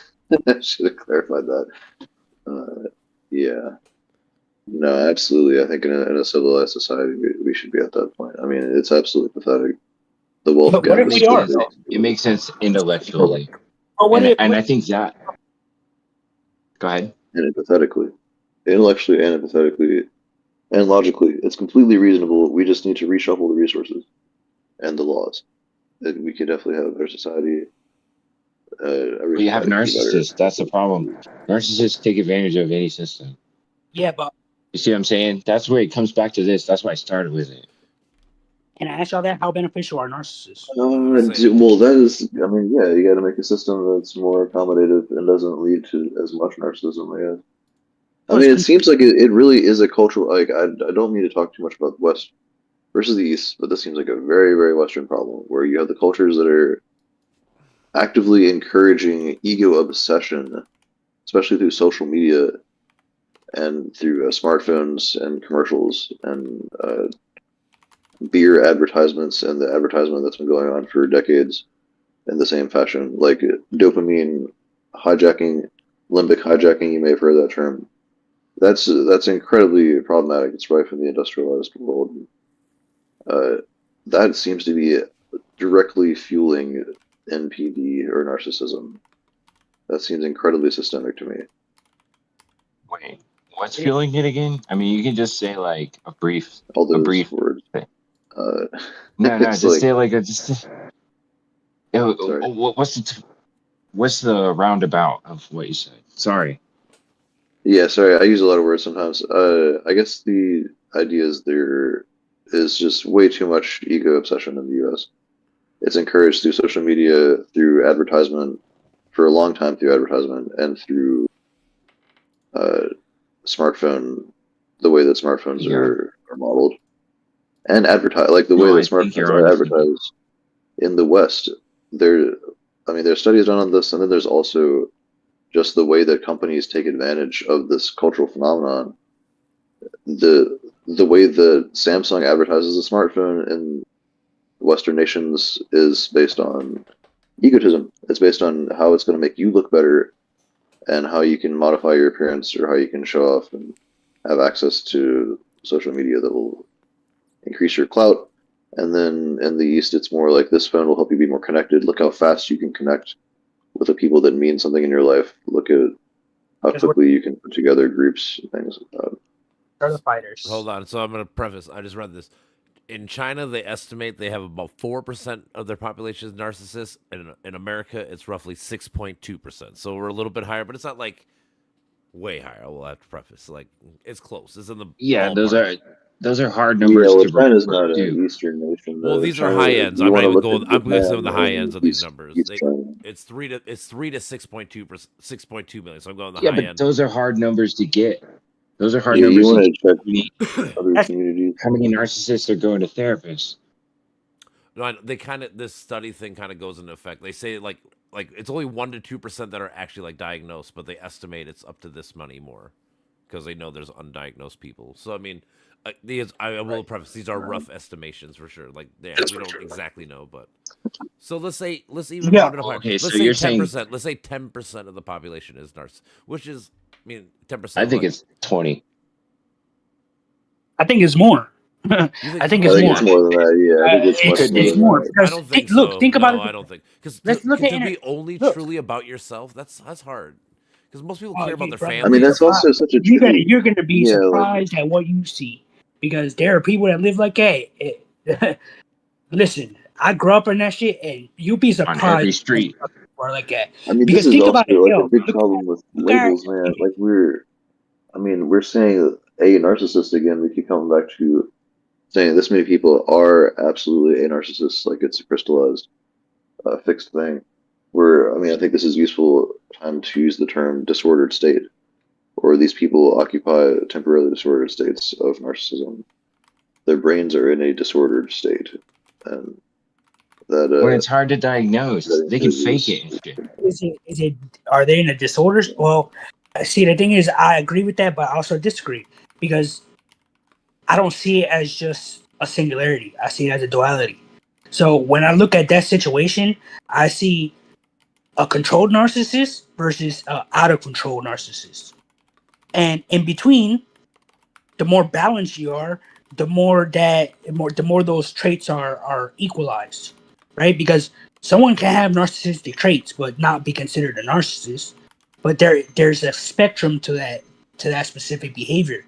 I should have clarified that. Yeah. No, absolutely. I think in a civilized society, we should be at that point. I mean, it's absolutely pathetic. The wealth But what gap if is we are? pathetic. It makes sense intellectually. Or what And I think that. Go ahead. And empathetically, intellectually and empathetically, and logically, it's completely reasonable. We just need to reshuffle the resources and the laws. And we could definitely have a better society. But you have narcissists. That's the problem. Narcissists take advantage of any system. Yeah, but You see what I'm saying? That's where it comes back to this. That's why I started with it. can I ask y'all that? How beneficial are narcissists? Well, that is, I mean, yeah, you got to make a system that's more accommodative and doesn't lead to as much narcissism, I guess. I mean, it seems like it really is a cultural, like, I don't mean to talk too much about the West versus the East, but this seems like a very, very Western problem where you have the cultures that are actively encouraging ego obsession, especially through social media and through smartphones and commercials and beer advertisements and the advertisement that's been going on for decades in the same fashion, like dopamine hijacking, limbic hijacking. You may have heard that term. That's incredibly problematic. It's right from the industrialized world. That seems to be directly fueling NPD or narcissism. That seems incredibly systemic to me. Wait, what's fueling it again? I mean, you can just say like a brief words. No, it's just like, say like what's the roundabout of what you said? Sorry. Yeah, sorry, I use a lot of words sometimes. I guess the idea is there is just way too much ego obsession in the U.S. It's encouraged through social media, through advertisement, for a long time through advertisement, and through smartphone, the way that smartphones are modeled. And advertise, like the way that smartphones are advertised in the West. There's studies done on this, and then there's also just the way that companies take advantage of this cultural phenomenon. The way that Samsung advertises a smartphone in Western nations is based on egotism. It's based on how it's going to make you look better and how you can modify your appearance or how you can show off and have access to social media that will increase your clout. And then in the East, it's more like this phone will help you be more connected. Look how fast you can connect with the people that mean something in your life. Look at how quickly you can put together groups and things like that. Are the fighters? Hold on. So I'm going to preface. I just read this. In China, they estimate they have about 4% of their population is narcissists. And in America, it's roughly 6.2%. So we're a little bit higher, but it's not like way higher. I will have to preface. Like, it's close. It's in the ballpark. Those are hard numbers to China's not an Eastern nation. Well, these are high ends. I'm not even going. I'm going to say the high ends of these numbers. It's 3 to 6.2 million. So I'm going the high end. Yeah, but those are hard numbers to get. Those are hard numbers. You want to check other communities. How many narcissists are going to therapists? No, this study thing kind of goes into effect. They say like it's only 1 to 2% that are actually like diagnosed, but they estimate it's up to this many more because they know there's undiagnosed people. So I mean. I will preface these are rough estimations for sure. Like we don't exactly know, but so let's even round it up. Okay, let's so say you're 10%. saying Let's say 10% of the population is narcissists, which is 10%. I think it's 20. I think it's more. I think it's more. It's more than that. Yeah, I think it's more. I don't think. Think about it. I don't think because to be only truly about yourself. That's hard. Because most people care about their family. I mean, that's also such a. You're going to be surprised at what you see. Because there are people that live like, hey, listen, I grew up in that shit, and you'd be surprised on every street. or like that. I mean, Because this is think also about it, like yo, a big look problem with look at- labels, man. Like we're saying a narcissist again. We keep coming back to saying this many people are absolutely a narcissist. Like it's a crystallized, fixed thing. I think this is useful time to use the term disordered state, or these people occupy temporarily disordered states of narcissism. Their brains are in a disordered state, and that When it's hard to diagnose, they can fake it and shit. is it are they in a disorder? Well, see, the thing is, I agree with that, but I also disagree because I don't see it as just a singularity. I see it as a duality. So when I look at that situation, I see a controlled narcissist versus an out of control narcissist. And in between, the more balanced you are, the more those traits are equalized, right? Because someone can have narcissistic traits but not be considered a narcissist. But there's a spectrum to that specific behavior.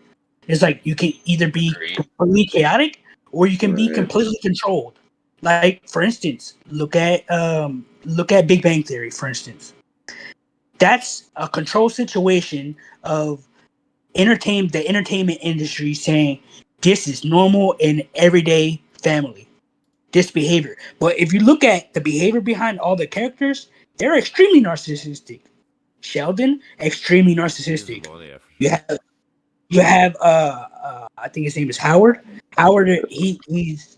It's like you can either be completely chaotic or you can be Right. completely controlled. Like for instance, look at Big Bang Theory, for instance. That's a control situation of the entertainment industry saying this is normal in everyday family, this behavior. But if you look at the behavior behind all the characters, they're extremely narcissistic. Sheldon, extremely narcissistic. You have I think his name is Howard. Howard, he's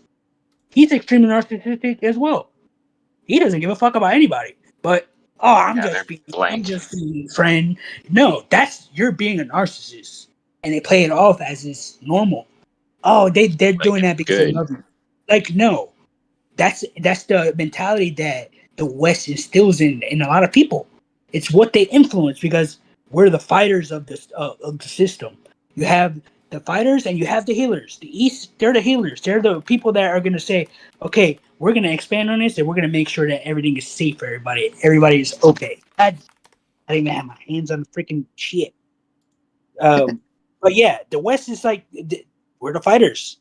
extremely narcissistic as well. He doesn't give a fuck about anybody. But I'm just being a friend. No, you're being a narcissist, and they play it off as it's normal. Oh, they're doing that because they love you. Like no, that's the mentality that the West instills in a lot of people. It's what they influence because we're the fighters of the system. You have the fighters and you have the healers. The East, they're the healers. They're the people that are going to say, okay, we're going to expand on this and we're going to make sure that everything is safe for everybody. Everybody is okay. I didn't even have my hands on the freaking shit. But yeah, the West is like, we're the fighters.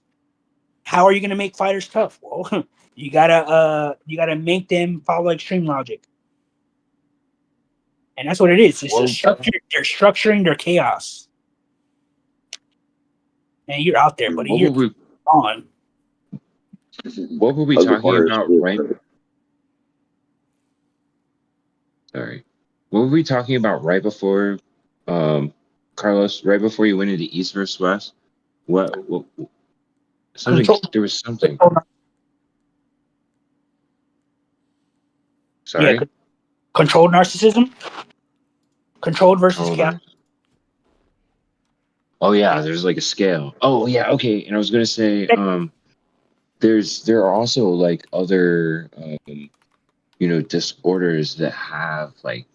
How are you going to make fighters tough? Well, you gotta make them follow extreme logic. And that's what it is. It's they're structuring their chaos. And you're out there, buddy. You're on. What were we talking about right? Sorry. What were we talking about right before, Carlos? Right before you went into East versus West? What something? There was something. Sorry. Yeah, controlled narcissism. Controlled versus chaos. Oh yeah, there's like a scale. Oh yeah, okay. And I was gonna say, there are also like other, disorders that have like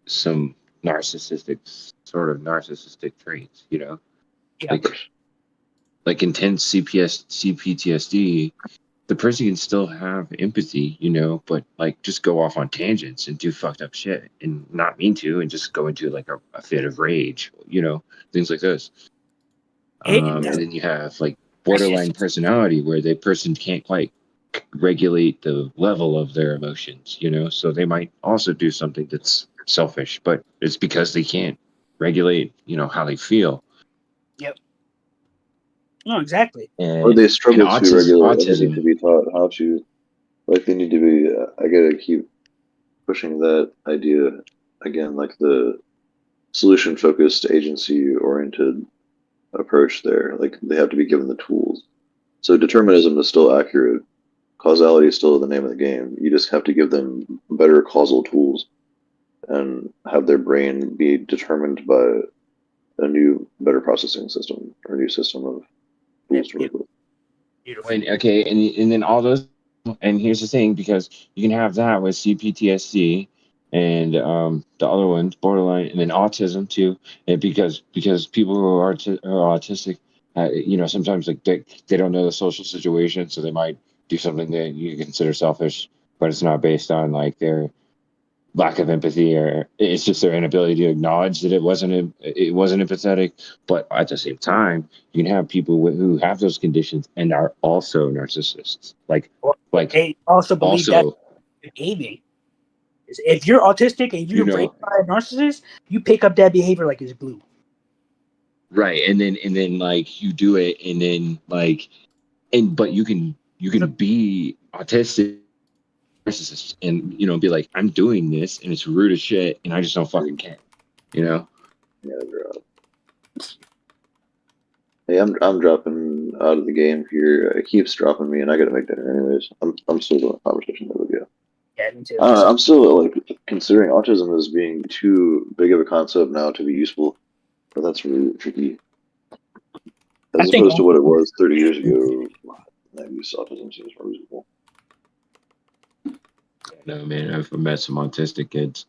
some narcissistic traits. Yeah. Like intense CPTSD. The person can still have empathy, but like just go off on tangents and do fucked up shit and not mean to, and just go into like a fit of rage, things like this. And then you have like borderline personality where the person can't quite regulate the level of their emotions, so they might also do something that's selfish, but it's because they can't regulate, how they feel. Yep. No, exactly. Or they struggle to regulate. They need to be taught how to, like, they need to be. I gotta keep pushing that idea again, like the solution-focused, agency-oriented approach there. Like they have to be given the tools. So determinism is still accurate. Causality is still the name of the game. You just have to give them better causal tools and have their brain be determined by a new, better processing system or a new system of tools to work with. Okay, and then all those, and here's the thing, because you can have that with CPTSD and the other ones, borderline, and then autism too, and because people who are autistic, sometimes like they don't know the social situation, so they might do something that you consider selfish, but it's not based on like their lack of empathy, or it's just their inability to acknowledge that it wasn't empathetic. But at the same time, you can have people who have those conditions and are also narcissists. Like Like, they also believe that behaving. If you're autistic and you're raised by a narcissist, you pick up that behavior like it's glue. Right, and then like you do it, and then like, but you can be autistic narcissist, and be like, I'm doing this, and it's rude as shit, and I just don't fucking care, Yeah, hey, I'm dropping out of the game here. It keeps dropping me, and I gotta make dinner anyways. I'm still doing a conversation that would go. Yeah, me too. I'm still like considering autism as being too big of a concept now to be useful, but that's really tricky. As opposed to what it was 30 years ago, maybe autism seems more reasonable. No, man, I've met some autistic kids.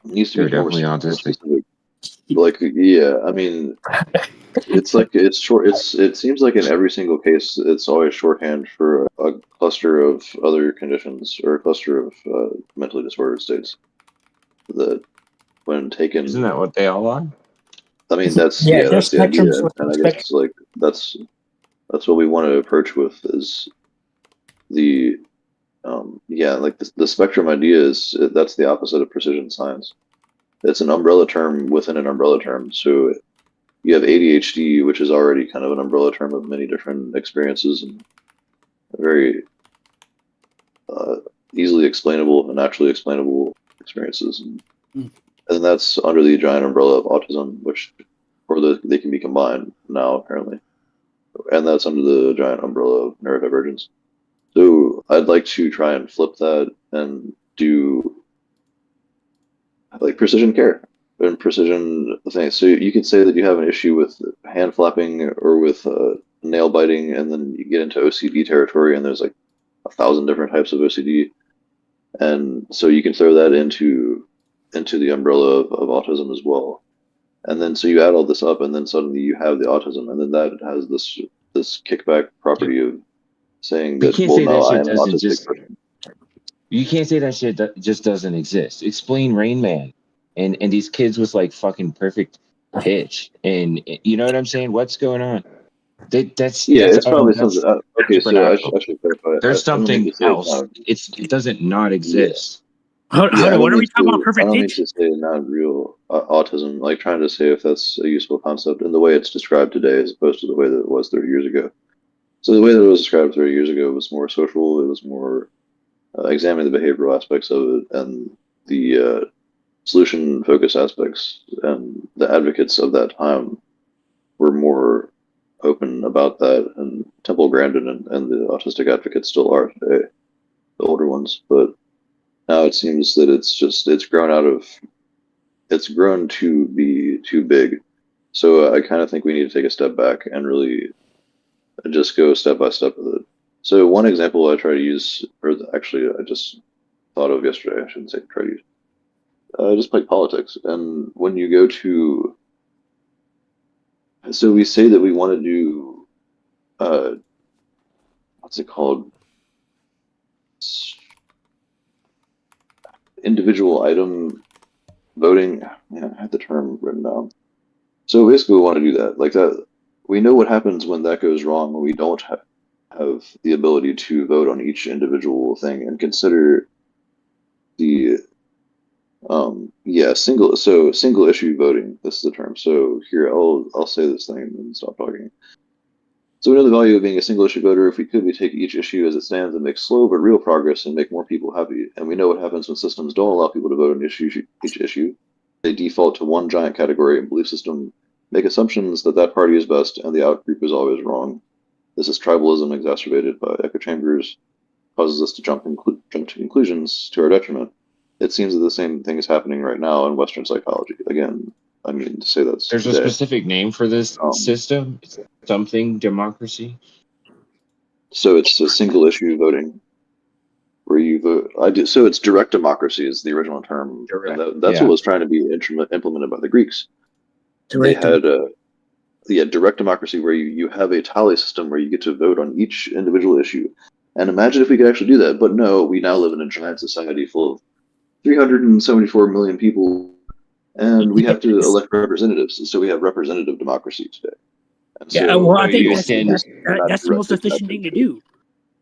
Needs to be definitely autistic. Like, yeah, I mean, it's like it's short. It seems like in every single case, it's always shorthand for a cluster of other conditions or a cluster of mentally disordered states. That, when taken, isn't that what they all are? I mean, that's the idea, and I guess like that's what we want to approach with is the like the spectrum idea is that's the opposite of precision science. It's an umbrella term within an umbrella term. So you have ADHD, which is already kind of an umbrella term of many different experiences and very easily explainable and naturally explainable experiences, and that's under the giant umbrella of autism, they can be combined now apparently, and that's under the giant umbrella of neurodivergence. So I'd like to try and flip that and do like precision care and precision things. So you could say that you have an issue with hand flapping or with nail biting, and then you get into OCD territory, and there's like 1,000 different types of OCD, and so you can throw that into the umbrella of autism as well. And then so you add all this up, and then suddenly you have the autism, and then that has this kickback property of saying that, well, no, I am an autistic person. You can't say that shit that just doesn't exist. Explain Rain Man and these kids with like fucking perfect pitch, and you know what I'm saying? What's going on? That's probably something. Okay, so I should clarify. There's something else. It doesn't not exist. What are we talking about? Perfect I don't pitch? need to say not real autism. Like trying to say if that's a useful concept in the way it's described today, as opposed to the way that it was 30 years ago. So the way that it was described 30 years ago was more social. It was more examining the behavioral aspects of it and the solution-focused aspects. And the advocates of that time were more open about that. And Temple Grandin and the autistic advocates still are today, the older ones. But now it seems that it's grown to be too big. So I kind of think we need to take a step back and really just go step by step with it. So one example I try to use, or actually I just thought of yesterday, I shouldn't say try to use, just like politics. And when you go to, so we say that we want to do, what's it called? Individual item voting. Man, I had the term written down. So basically we want to do that. Like that, we know what happens when that goes wrong, when we don't have the ability to vote on each individual thing and consider the single issue voting. This is the term. So here I'll say this thing and stop talking. So we know the value of being a single issue voter. If we could, we take each issue as it stands and make slow but real progress and make more people happy. And we know what happens when systems don't allow people to vote on each issue. They default to one giant category and belief system, make assumptions that party is best, and the outgroup is always wrong. This is tribalism exacerbated by echo chambers, causes us to jump to conclusions to our detriment. It seems that the same thing is happening right now in Western psychology. Again, I mean to say that there's a specific name for this system. It's something democracy. So it's a single issue voting, where you vote. So it's direct democracy is the original term. That's what was trying to be implemented by the Greeks. They had direct democracy, where you have a tally system where you get to vote on each individual issue. And imagine if we could actually do that. But no, we now live in a giant society full of 374 million people, and we have to elect representatives. So we have representative democracy today. And Yeah, so well, I think you that's send- that's the most efficient thing to do.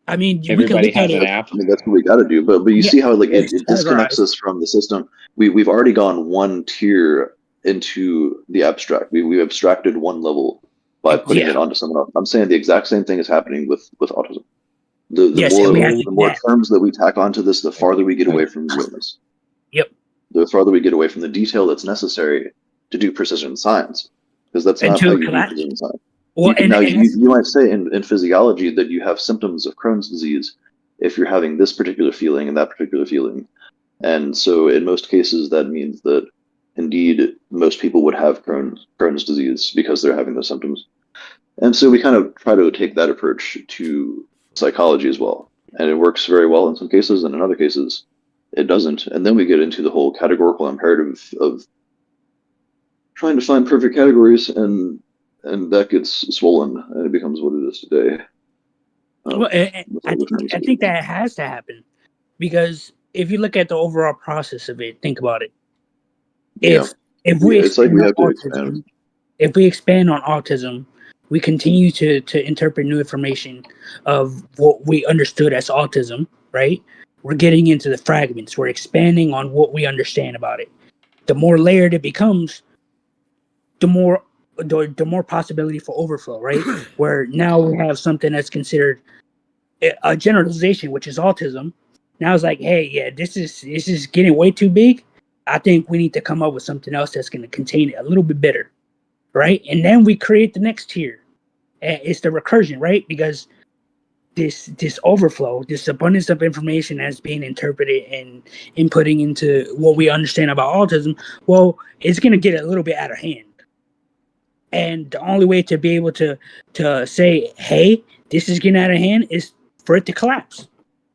I mean, we can Everybody look at has an it. app. I mean, that's what we got to do. But you Yeah, see how like it's it disconnects categorized. us from the system. We've already gone one tier into the abstract. We abstracted one level by putting Yeah. it onto someone else. I'm saying the exact same thing is happening with autism. The Yes, and we have to do more that. terms that we tack onto this, the farther we get away from realness. Yep. The farther we get away from the detail that's necessary to do precision science, because that's And not to how you do collapse. precision science. Well, You might say in physiology that you have symptoms of Crohn's disease if you're having this particular feeling and that particular feeling. And so in most cases, that means that indeed most people would have Crohn's disease because they're having those symptoms. And so we kind of try to take that approach to psychology as well. And it works very well in some cases, and in other cases, it doesn't. And then we get into the whole categorical imperative of trying to find perfect categories, and that gets swollen, and it becomes what it is today. well, I think that has to happen, because if you look at the overall process of it, think about it. If we it's like we have to autism, expand. if we expand on autism, we continue to interpret new information of what we understood as autism, right? We're getting into the fragments. We're expanding on what we understand about it. The more layered it becomes, the more possibility for overflow, right? Where now we have something that's considered a generalization, which is autism. Now it's like, hey, yeah, this is getting way too big. I think we need to come up with something else that's going to contain it a little bit better, right? And then we create the next tier. It's the recursion, right? Because this overflow, this abundance of information that's being interpreted and inputting into what we understand about autism, well, it's going to get a little bit out of hand. And the only way to be able to say, hey, this is getting out of hand, is for it to collapse.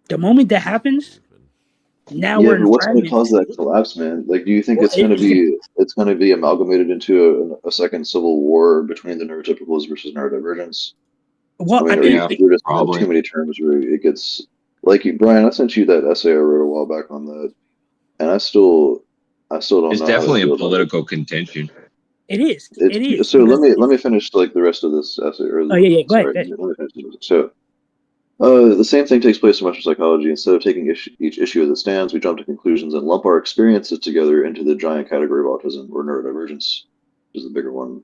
The moment that happens, now we're in what's going to fragments. cause that collapse, man? Like, do you think Well, it's going to be amalgamated into a second civil war between the neurotypicals versus neurodivergents? Well, I mean, we're just going to have too many terms where it gets like Brian. I sent you that essay I wrote a while back on that, and I still don't know. It's definitely a political contention. It is. It is. So let me finish like the rest of this essay. Oh yeah. Go ahead. Let me finish this. So the same thing takes place in Western psychology. Instead of taking each issue as it stands, we jump to conclusions and lump our experiences together into the giant category of autism or neurodivergence, which is the bigger one.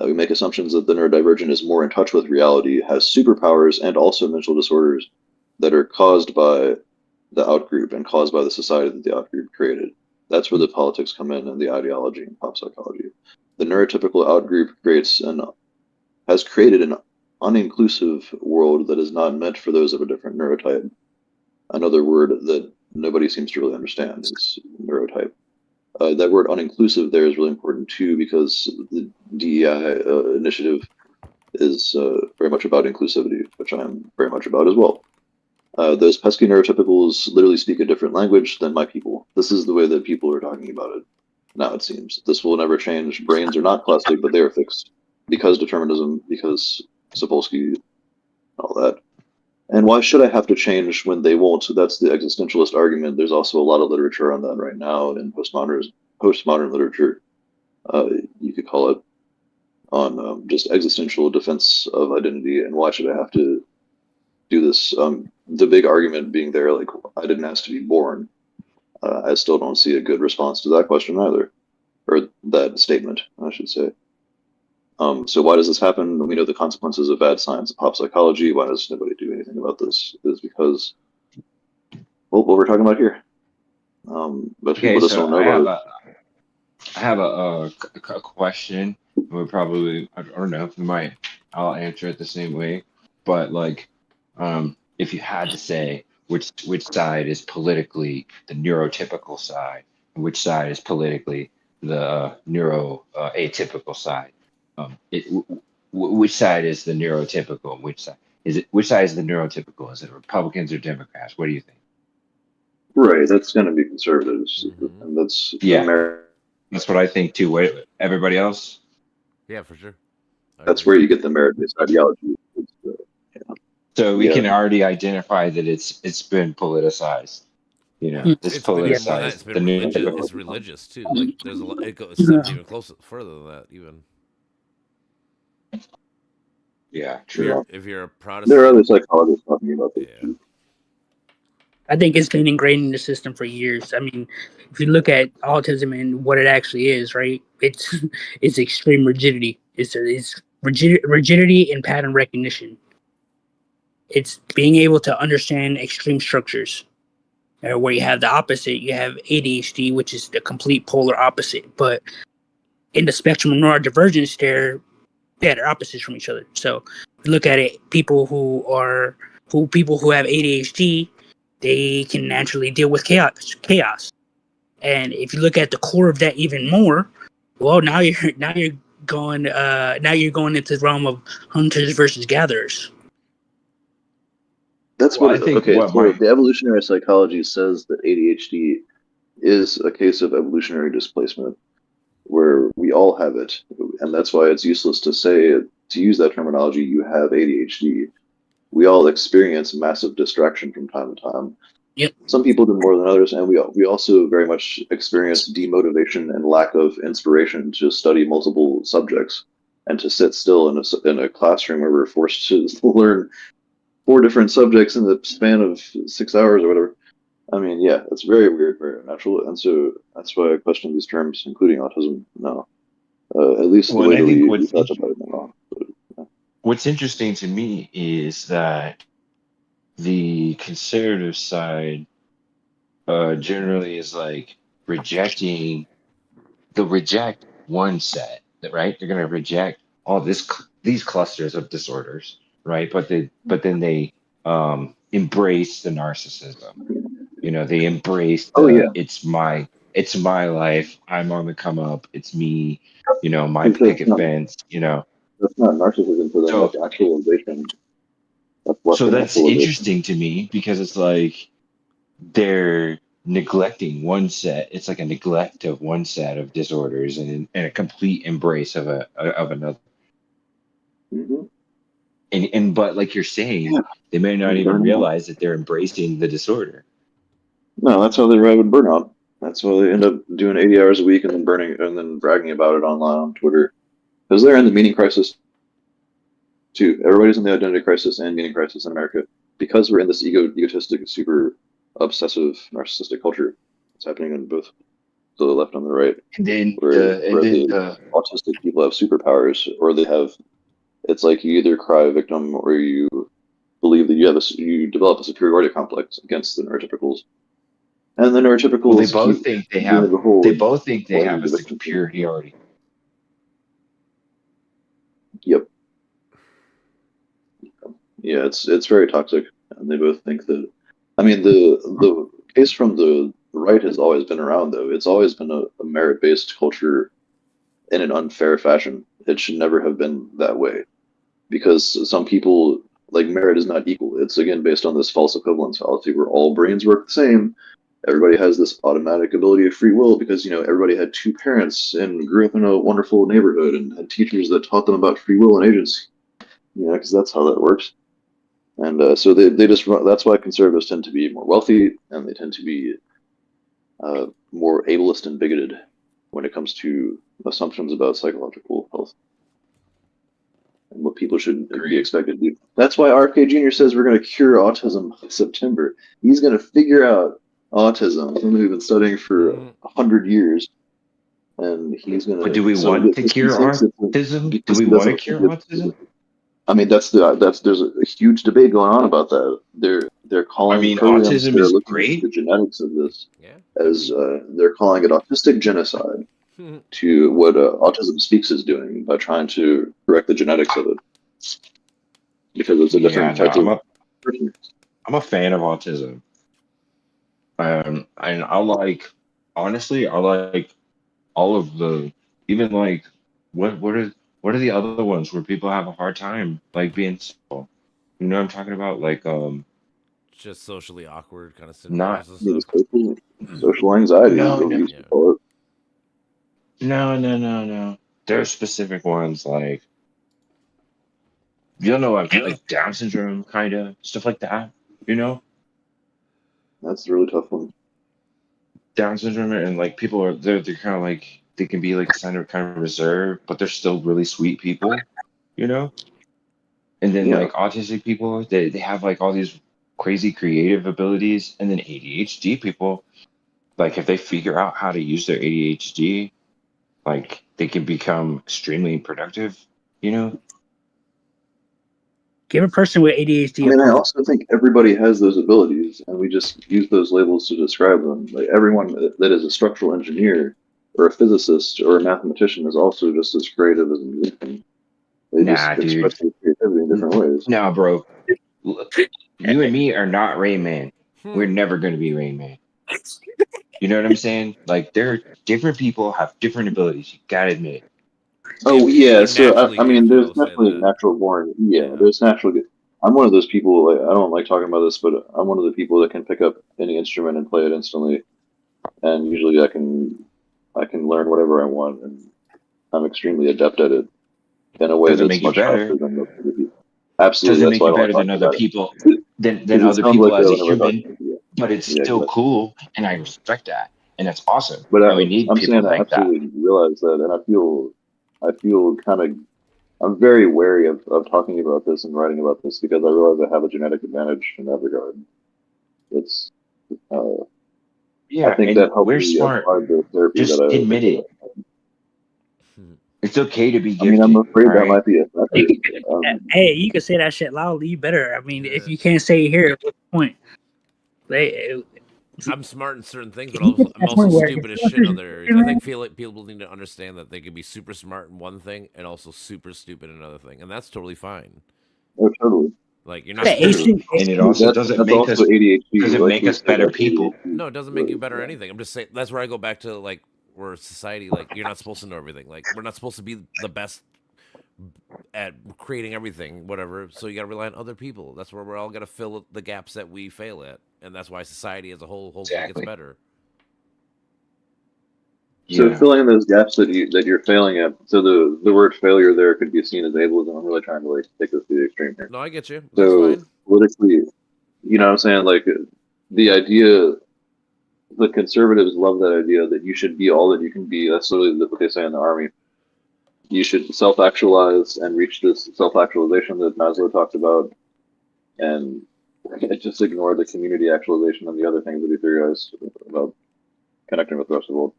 We make assumptions that the neurodivergent is more in touch with reality, has superpowers, and also mental disorders that are caused by the outgroup and caused by the society that the outgroup created. That's where the politics come in and the ideology in pop psychology. The neurotypical outgroup has created an uninclusive world that is not meant for those of a different neurotype. Another word that nobody seems to really understand is neurotype. That word uninclusive there is really important too, because the DEI initiative is very much about inclusivity, which I'm very much about as well. Those pesky neurotypicals literally speak a different language than my people. This is the way that people are talking about it now, it seems. This will never change. Brains are not plastic, but they are fixed. Because determinism, because Sapolsky, all that. And why should I have to change when they won't? So that's the existentialist argument. There's also a lot of literature on that right now in postmodern literature. You could call it on just existential defense of identity. And why should I have to do this? The big argument being there, like, I didn't ask to be born. I still don't see a good response to that question either, or that statement, I should say. So why does this happen? We know the consequences of bad science and pop psychology. Why does nobody do anything about this? Is because, well, what we're talking about here. But people just don't know about it. I have a question. We probably, I don't know, I'll answer it the same way. But like, if you had to say which side is politically the neurotypical side, and which side is politically the atypical side, which side is the neurotypical? Which side is the neurotypical? Is it Republicans or Democrats? What do you think? Right, that's going to be conservatives, and that's that's what I think too. What, everybody else? Yeah, for sure. That's where you get the merit-based ideology. So we can already identify that it's been politicized. You know, it's politicized. It's religious too. Like there's a lot. It goes even closer, further than that even. Yeah, If true. you're a There Protestant, are other psychologists talking about this. yeah. I think it's been ingrained in the system for years. I mean, if you look at autism and what it actually is, right? It's extreme rigidity. It's rigidity and pattern recognition. It's being able to understand extreme structures. Where you have the opposite, you have ADHD, which is the complete polar opposite. But in the spectrum of neurodivergence, they're opposites from each other. So look at it, people who have ADHD, they can naturally deal with chaos. And if you look at the core of that even more, well, now you're going into the realm of hunters versus gatherers. That's Well, what. I think Okay, what so my the evolutionary psychology says that ADHD is a case of evolutionary displacement, where we all have it, and that's why it's useless to use that terminology. You have ADHD. We all experience massive distraction from time to time. Yep. Some people do more than others, and we also very much experience demotivation and lack of inspiration to study multiple subjects and to sit still in a classroom where we're forced to learn 4 different subjects in the span of 6 hours or whatever. I mean, yeah, it's very weird, very unnatural, and so that's why I question these terms, including autism. No, at least the well, way and I that think we talk about it now. what's interesting to me is that the conservative side generally is like rejecting. They'll reject one set, right? They're going to reject all these clusters of disorders, right? But then they embrace the narcissism. You know, they embrace Oh yeah, it's my life. I'm on the come up. It's me. You know, my because picket fence. You know, that's not narcissism for them. so That's actualization. That's Western that's actualization. interesting to me because it's like they're neglecting one set. It's like a neglect of one set of disorders and a complete embrace of another. Mm-hmm. And but like you're saying, Yeah, they may not and even burn out. realize that they're embracing the disorder. No, that's how they arrive at burnout. That's why they end up doing 80 hours a week and then burning and then bragging about it online on Twitter. Because they're in the meaning crisis too. Everybody's in the identity crisis and meaning crisis in America because we're in this egotistic, super obsessive, narcissistic culture. It's happening on both the left and the right, And then where the autistic people have superpowers, or they have. It's like you either cry victim or you believe that you develop a superiority complex against the neurotypicals, and the neurotypicals well, they both keep think they doing have the whole. they both think they have a the victim thing. superiority. Yep. Yeah, it's very toxic, and they both think that. I mean, the case from the right has always been around, though. It's always been a merit-based culture in an unfair fashion. It should never have been that way, because some people like merit is not equal. It's again based on this false equivalence fallacy where all brains work the same. Everybody has this automatic ability of free will because everybody had 2 parents and grew up in a wonderful neighborhood and had teachers that taught them about free will and agency. Because that's how that works. And so they just that's why conservatives tend to be more wealthy and they tend to be more ableist and bigoted when it comes to assumptions about psychological health and what people should be expected to do. That's why RFK Jr. says we're going to cure autism in September. He's going to figure out autism, something we've been studying for 100 years, and he's going to. But do we want to cure autism? Do we want to cure autism? I mean, there's a huge debate going on about that. They're calling programs that are looking at the genetics of this as they're calling it autistic genocide to what Autism Speaks is doing by trying to correct the genetics of it because it's a different type of person. I'm a fan of autism. And honestly, I like all of the, even like what are the other ones where people have a hard time like being social? You know what I'm talking about? Like just socially awkward kind of syndromes and stuff. Social anxiety. No. There are specific ones like like Down syndrome, kind of stuff like that. That's a really tough one. Down syndrome and like people are they're kind of like they can be like kind of reserved, but they're still really sweet people. And then Yeah. like autistic people, they have like all these crazy creative abilities. And then ADHD people, like if they figure out how to use their ADHD, like they can become extremely productive, you know? Give a person with I ADHD a mean, I puzzle. also think everybody has those abilities, and we just use those labels to describe them. Like everyone that is a structural engineer or a physicist or a mathematician is also just as creative as a musician. They Nah, just express dude. their creativity in different ways. Nah, bro. Look, you and me are not Rain Man. We're Hmm. never going to be Rain Man. You know what I'm saying? Like, different people have different abilities. You gotta admit it. Oh Yeah, yeah, you so naturally I do, mean, Phil. there's Say definitely that. natural born. Yeah, Yeah. there's naturally. I'm one of those people. Like, I don't like talking about this, but I'm one of the people that can pick up any instrument and play it instantly, and usually I can learn whatever I want, and I'm extremely adept at it in a way Doesn't that's make you much faster better. than most other people. Absolutely, Doesn't that's make why I you don't like better than talking other about it people. Than because it other sounds like people that as a whenever I talk. human. Yeah, But it's yeah, still exactly. cool, and I respect that, and that's awesome. But And we need I'm people saying I like that. absolutely realize that, and I feel kind of I'm very wary of talking about this and writing about this because I realize I have a genetic advantage in that regard. It's I Yeah, think and that helped we're me smart. apply the therapy Just admit that it. It's okay to be I mean, I'm gifted. afraid All that right. might be effective. Hey, you can say that shit loudly. You better. I mean, if Yeah. you can't say it here, what's the point? They, I'm smart in certain things, but you get to I'm that also point where stupid as shit in other areas. I think feel like people need to understand that they can be super smart in one thing and also super stupid in another thing, and that's totally fine. Oh, totally. Like you're the not True. supposed. And it also That's also ADHD. doesn't Like make we us said, better that's people. ADHD. No, it doesn't make you better or Yeah. anything. I'm just saying that's where I go back to like we're a society. Like you're not supposed to know everything. Like we're not supposed to be the best at creating everything, whatever. So you got to rely on other people. That's where we're all got to fill the gaps that we fail at, and that's why society as a whole hopefully gets Exactly. better. So Yeah. filling in those gaps that you're failing at. So the word failure there could be seen as ableism. I'm really trying to like take this to the extreme here. No, I get you. That's So fine. politically, you know what I'm saying? Like the idea, the conservatives love that idea that you should be all that you can be. That's literally what they say in the army. You should self-actualize and reach this self-actualization that Maslow talked about, and just ignore the community actualization and the other things that he theorized about connecting with the rest of the world.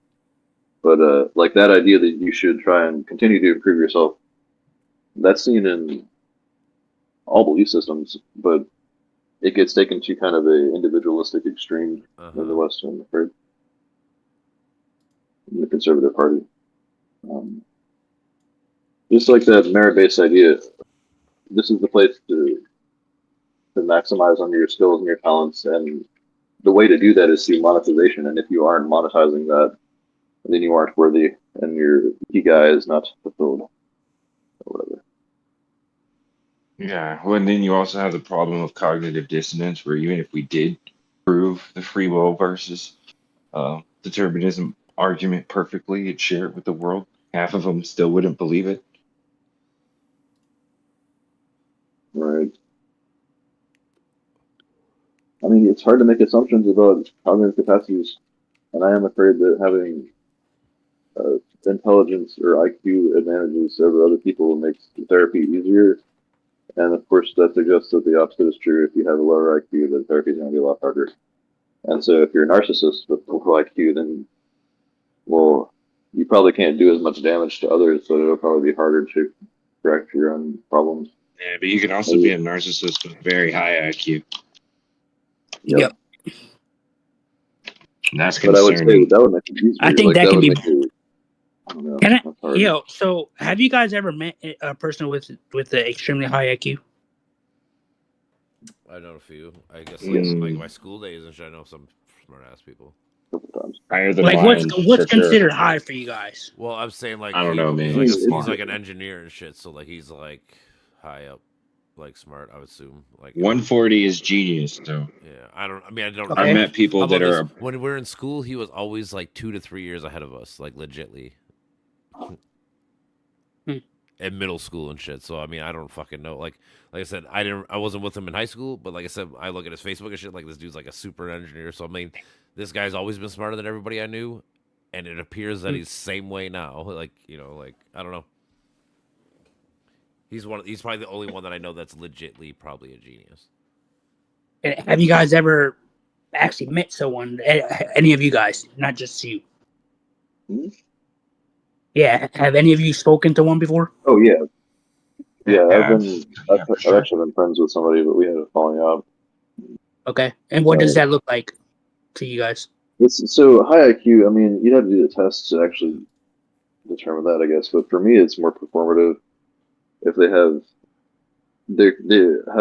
But like that idea that you should try and continue to improve yourself, that's seen in all belief systems, but it gets taken to kind of a individualistic extreme in the West, I'm afraid, in the conservative party. Just like that merit-based idea, this is the place to maximize on your skills and your talents, and the way to do that is through monetization. And if you aren't monetizing that, then you aren't worthy, and your ikigai is not fulfilled, or whatever. Yeah. Well, and then you also have the problem of cognitive dissonance, where even if we did prove the free will versus determinism argument perfectly and share it with the world, half of them still wouldn't believe it. Right. I mean, it's hard to make assumptions about cognitive capacities, and I am afraid that having intelligence or IQ advantages over other people makes therapy easier. And of course, that suggests that the opposite is true. If you have a lower IQ, then therapy is going to be a lot harder. And so, if you're a narcissist with low IQ, then well, you probably can't do as much damage to others, but it'll probably be harder to correct your own problems. Yeah, but you can also Maybe. be a narcissist with very high IQ. Yep. And that's But I would say concerning. that would make it easier. I think like, that can would be. make it, I don't know. Can I, That's hard. yo, so have you guys ever met a person with the extremely high IQ? I know a few. I guess Yes. like my school days and shit. I know some smart ass people. A couple times. Higher than Like mine, what's for sure. considered high for you guys? Well, I'm saying like I don't know, man. he's He's like smart. an engineer and shit. So like he's like high up, like smart. I would assume like 140 is genius, though. Yeah, I don't. I mean, I don't. Okay. I've met people How about that this? are. When we were in school, he was always like 2 to 3 years ahead of us, like legitly. In middle school and shit. So I mean, I don't fucking know. Like I said, I wasn't with him in high school, but like I said, I look at his Facebook and shit. Like this dude's like a super engineer. So I mean, this guy's always been smarter than everybody I knew, and it appears that he's same way now. Like like I don't know. He's probably the only one that I know that's legitly probably a genius. Have you guys ever actually met someone? Any of you guys, not just you? Hmm? Yeah. Have any of you spoken to one before? Oh yeah, yeah. Yeah, for I've sure. actually been friends with somebody, but we had a falling out. Okay. And what does that look like to you guys? It's so high IQ. I mean, you'd have to do the tests to actually determine that, I guess. But for me, it's more performative. If they have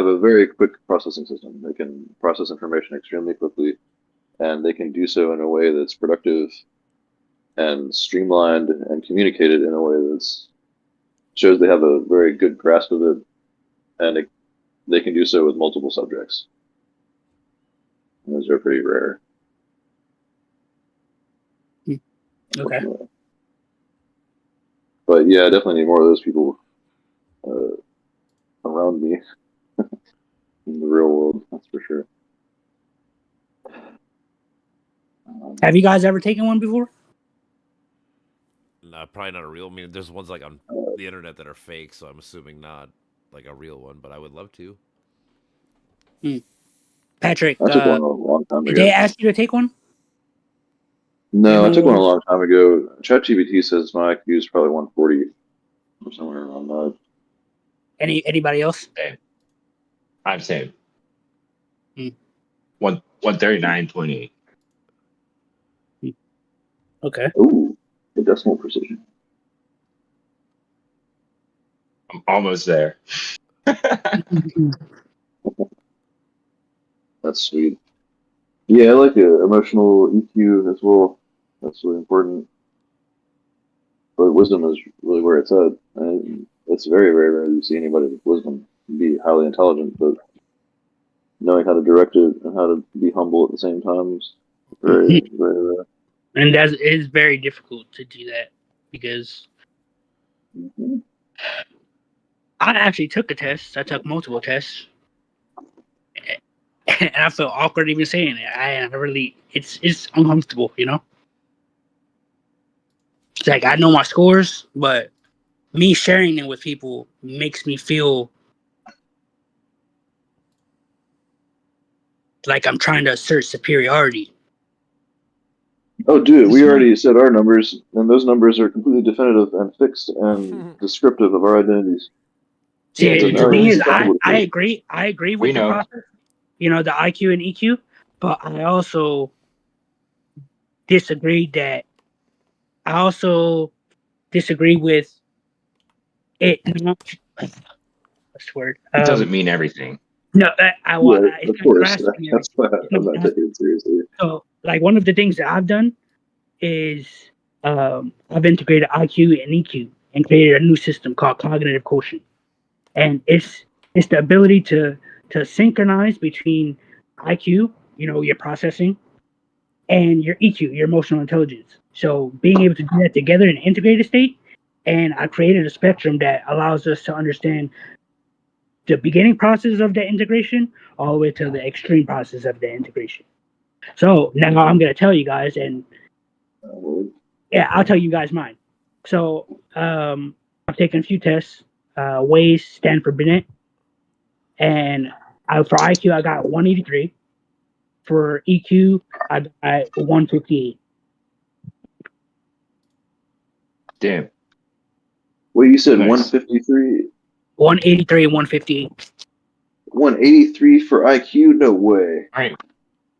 a very quick processing system. They can process information extremely quickly, and they can do so in a way that's productive and streamlined and communicated in a way that shows they have a very good grasp of it, and they can do so with multiple subjects. And those are pretty rare. Okay. But yeah, I definitely need more of those people around me in the real world. That's for sure. Have you guys ever taken one before? No, probably not a real. I mean, there's ones like on the internet that are fake, so I'm assuming not like a real one. But I would love to. Patrick, I took one a long time did ago. they ask you to take one? No, I took one a long time ago. ChatGPT says my IQ is probably 140 or somewhere around that. Anybody else? I'm same. Hmm. 139.8. Okay. Ooh, the decimal precision. I'm almost there. That's sweet. Yeah, I like emotional EQ as well. That's really important. But wisdom is really where it's at. And it's very, very rare to see anybody with wisdom be highly intelligent, but knowing how to direct it and how to be humble at the same time is very, very rare. And that is very difficult to do that because Mm-hmm. I actually took a test. I took multiple tests, and I felt awkward even saying it. I really, it's uncomfortable, you know. It's like I know my scores, but me sharing them with people makes me feel like I'm trying to assert superiority. Oh, dude, we already said our numbers, and those numbers are completely definitive and fixed and descriptive of our identities. See, Yeah, the thing is, no. I agree with the process, you know, the IQ and EQ, but I also disagree with it. What's the word? It doesn't mean everything. No, Of course. That's why I'm not taking it seriously. So, like, one of the things that I've done is I've integrated IQ and EQ and created a new system called cognitive quotient, and it's the ability to synchronize between IQ, you know, your processing, and your EQ, your emotional intelligence. So being able to do that together in an integrated state, and I created a spectrum that allows us to understand the beginning process of the integration all the way to the extreme process of the integration. So now I'm going to tell you guys, and yeah, I'll tell you guys mine. So I've taken a few tests, Waze, Stanford, Binet, and for IQ I got 183. For EQ I got 158. Damn. Well, you said Nice. 153? 183 and 158. 183 for IQ? No way. All right.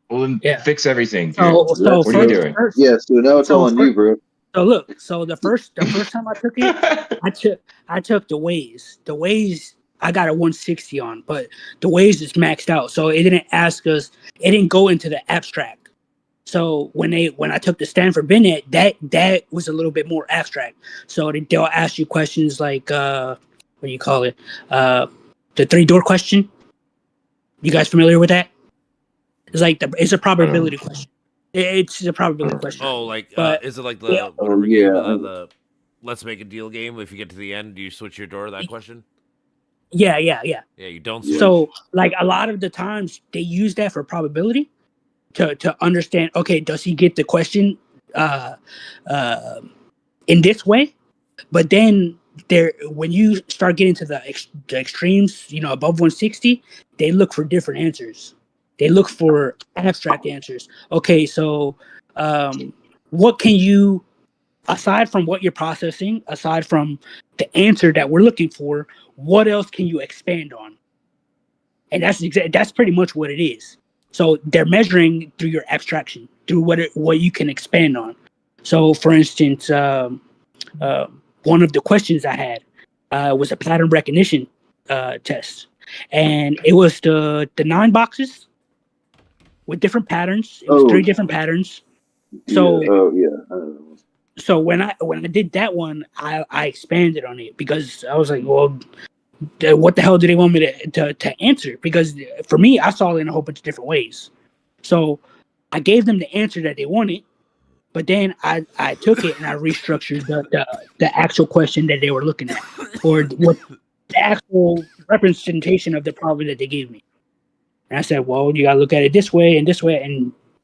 Well, then Yeah. fix everything. Dude. So what are you doing? Yeah, so now it's on you, bro. So look, so the first time I took it, I took the Waze. The Waze I got a 160 on, but the Waze is maxed out, so it didn't ask us. It didn't go into the abstract. So when I took the Stanford Binet, that was a little bit more abstract. So they'll ask you questions like what do you call it? The 3-door question. You guys familiar with that? It's like it's a probability question. It's a probability question. Oh, like But- is it like the yeah. whatever Yeah. game, the Let's Make a Deal game? If you get to the end, do you switch your door? That question. Yeah. Yeah, you don't switch. So like a lot of the times they use that for probability to understand, okay, does he get the question in this way? But then when you start getting to the extremes, above 160, they look for different answers. They look for abstract answers. Okay, so what can you, aside from what you're processing, aside from the answer that we're looking for, what else can you expand on? And that's pretty much what it is. So they're measuring through your abstraction, through what you can expand on. So, for instance, one of the questions I had was a pattern recognition test, and it was the 9 boxes with different patterns. It was 3 different patterns. So, so when I did that one, I expanded on it because I was like, well, what the hell do they want me to answer? Because for me, I saw it in a whole bunch of different ways. So I gave them the answer that they wanted, but then I took it and I restructured the actual question that they were looking at, or what the actual representation of the problem that they gave me. And I said, well, you gotta look at it this way, and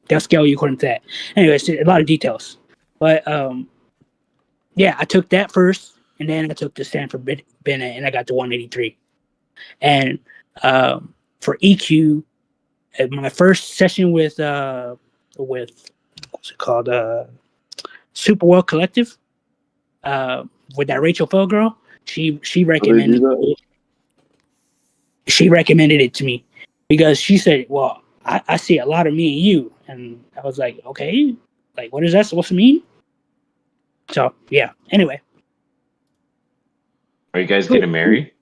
they'll scale you according to that. Anyway, it's a lot of details. But yeah, I took that first, and then I took the Stanford Binet, and I got to 183. And for EQ, my first session with what's it called, Superwell Collective, with that Rachel Fell girl, she recommended it to me because she said, well, I see a lot of me and you, and I was like, okay, like what is that supposed to mean? So yeah. Anyway, are you guys getting married?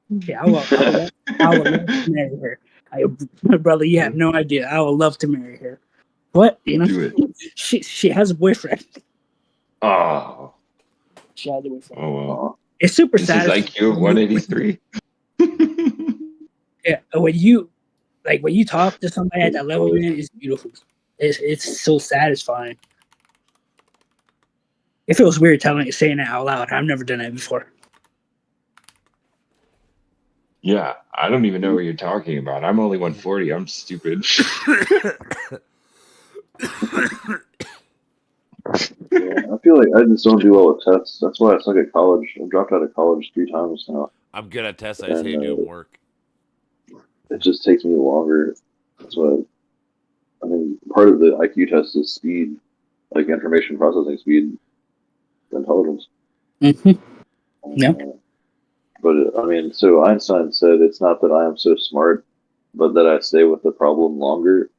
Yeah, I would love to marry her. Brother, you have no idea. I would love to marry her. But she has a boyfriend. Oh. She has a boyfriend. Oh wow. It's super sad. This is IQ 183. Yeah, when you talk to somebody at that level, man, it's beautiful. It's so satisfying. It feels weird saying that out loud. I've never done that before. Yeah, I don't even know what you're talking about. I'm only 140. I'm stupid. Yeah, I feel like I just don't do well with tests. That's why I suck at college. I've dropped out of college 3 times now. I'm good at tests. I just hate doing work. It just takes me longer. That's what I mean. Part of the IQ test is speed, like information processing speed, intelligence. Mm-hmm. Yeah. But I mean, so Einstein said it's not that I am so smart, but that I stay with the problem longer.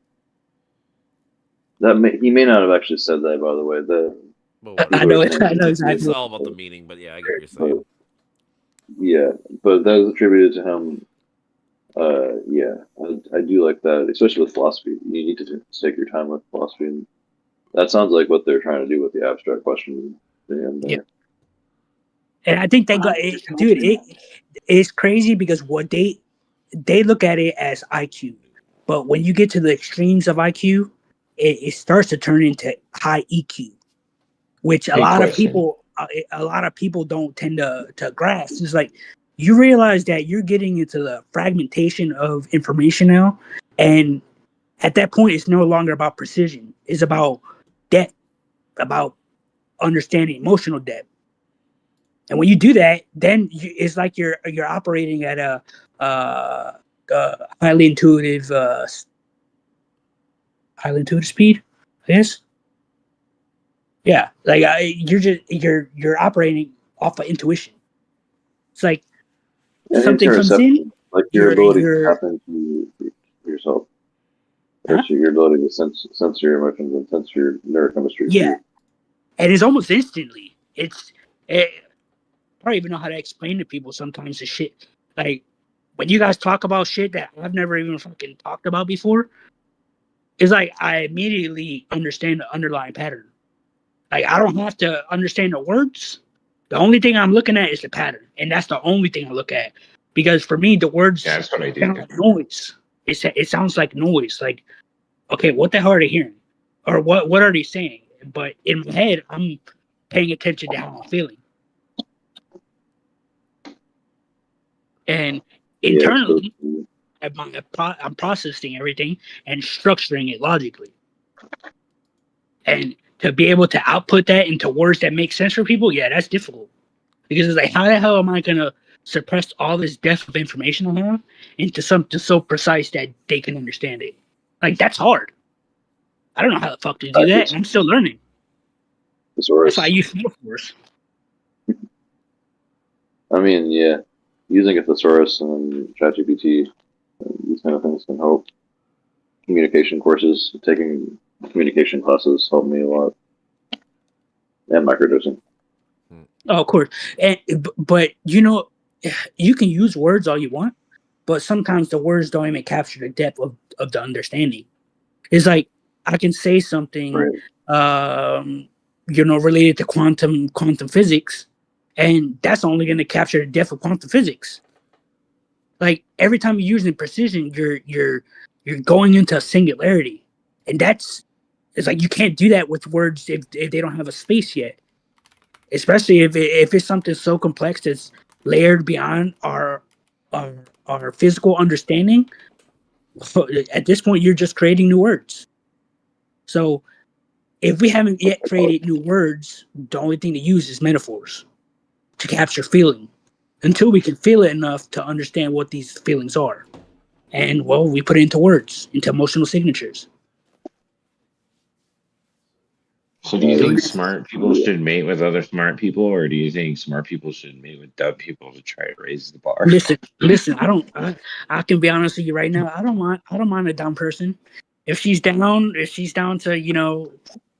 He may not have actually said that, by the way. I know exactly. It's all about the meaning, but yeah, I get what you're saying. Yeah, but that is attributed to him. Yeah, I do like that, especially with philosophy. You need to take your time with philosophy, and that sounds like what they're trying to do with the abstract question. Yeah. And I think they got it, dude. It's crazy because what they look at it as IQ, but when you get to the extremes of IQ, it starts to turn into high EQ, which a lot of people don't tend to grasp. It's like you realize that you're getting into the fragmentation of information now, and at that point, it's no longer about precision. It's about depth, about understanding emotional depth. And when you do that, then it's like you're operating at a highly intuitive speed, I guess. Yeah, like you're operating off of intuition. It's like something comes in, like your ability to tap into yourself. Huh? Your ability to sense your emotions and sense your neurochemistry. Yeah, and it's almost instantly. I don't even know how to explain to people sometimes the shit. Like, when you guys talk about shit that I've never even fucking talked about before, it's like I immediately understand the underlying pattern. Like, I don't have to understand the words. The only thing I'm looking at is the pattern. And that's the only thing I look at. Because for me, the words that's what I do. sound like noise. It sounds like noise. Like, okay, what the hell are they hearing? Or what are they saying? But in my head, I'm paying attention to how I'm feeling. And internally, I'm processing everything and structuring it logically. And to be able to output that into words that make sense for people, yeah, that's difficult. Because it's like, how the hell am I gonna suppress all this depth of information I have into something so precise that they can understand it? Like, that's hard. I don't know how the fuck to do that, and I'm still learning. Thesaurus. That's why I use metaphors. I mean, yeah, using a thesaurus and ChatGPT, these kind of things can help. Communication courses, taking communication classes helped me a lot, and microdosing. Oh, of course. But you can use words all you want, but sometimes the words don't even capture the depth of the understanding. It's like I can say something, Right. Related to quantum physics, and that's only going to capture the depth of quantum physics. Like every time you're using precision, you're going into a singularity, and it's like you can't do that with words if they don't have a space yet. Especially if it's something so complex that's layered beyond our physical understanding. At this point, you're just creating new words. So if we haven't yet created new words, the only thing to use is metaphors to capture feeling until we can feel it enough to understand what these feelings are. And well, we put it into words, into emotional signatures. So do you think smart people should mate with other smart people, or do you think smart people should mate with dumb people to try to raise the bar? Listen. I can be honest with you right now. I don't mind a dumb person. If she's down to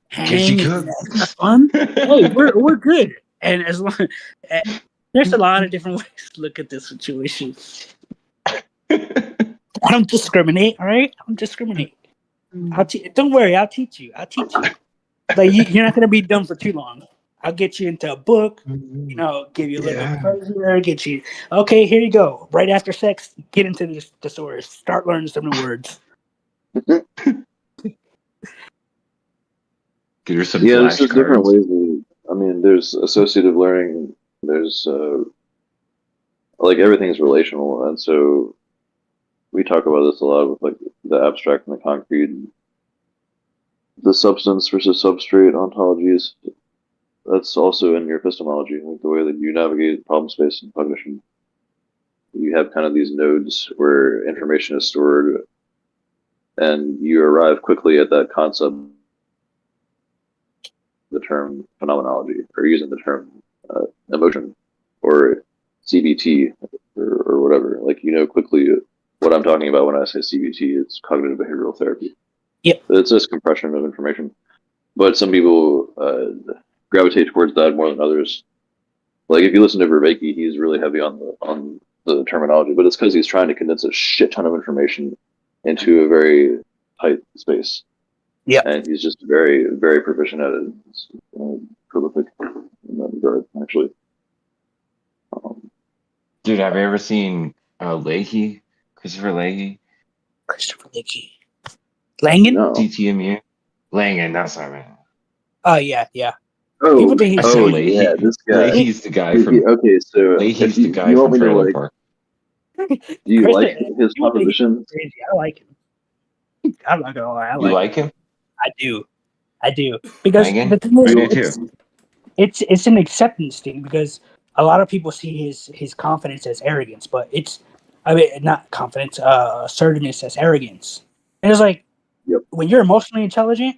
hang and have fun, hey, we're good. And as long there's a lot of different ways to look at this situation. I don't discriminate, all right? I don't discriminate. Don't worry, I'll teach you. Like you're not gonna be dumb for too long. I'll get you into a book, give you a little bit pleasure, get you okay, here you go. Right after sex, get into this thesaurus. Start learning some new words. Give her some there's just different cards. ways. There's associative learning. There's like everything's relational, and so we talk about this a lot with like the abstract and the concrete, the substance versus substrate ontologies. That's also in your epistemology, like the way that you navigate problem space and cognition. You have kind of these nodes where information is stored, and you arrive quickly at that concept, the term phenomenology, or using the term emotion, or CBT, or whatever. Like, quickly what I'm talking about when I say CBT. It's cognitive behavioral therapy. Yep. It's just compression of information. But some people gravitate towards that more than others. Like if you listen to Vervaeke, he's really heavy on the terminology, but it's because he's trying to condense a shit ton of information into a very tight space. Yeah. And he's just very, very proficient at it. It's prolific in that regard, actually. Dude, have you ever seen Leahy? Christopher Leahy? Christopher Leahy. Langan? No. CTMU? Langan, that's what I meant. Oh, yeah. Oh, Leahy. Yeah, this guy. Leahy's the guy from... Okay, so... Leahy's the guy from Trailer Park. Do you like his proposition? I like him. I'm not gonna lie. You like him? I do. Because Langan? the thing is, I do too. It's an acceptance thing, because a lot of people see his confidence as arrogance, but not confidence, assertiveness as arrogance. And it's like, when you're emotionally intelligent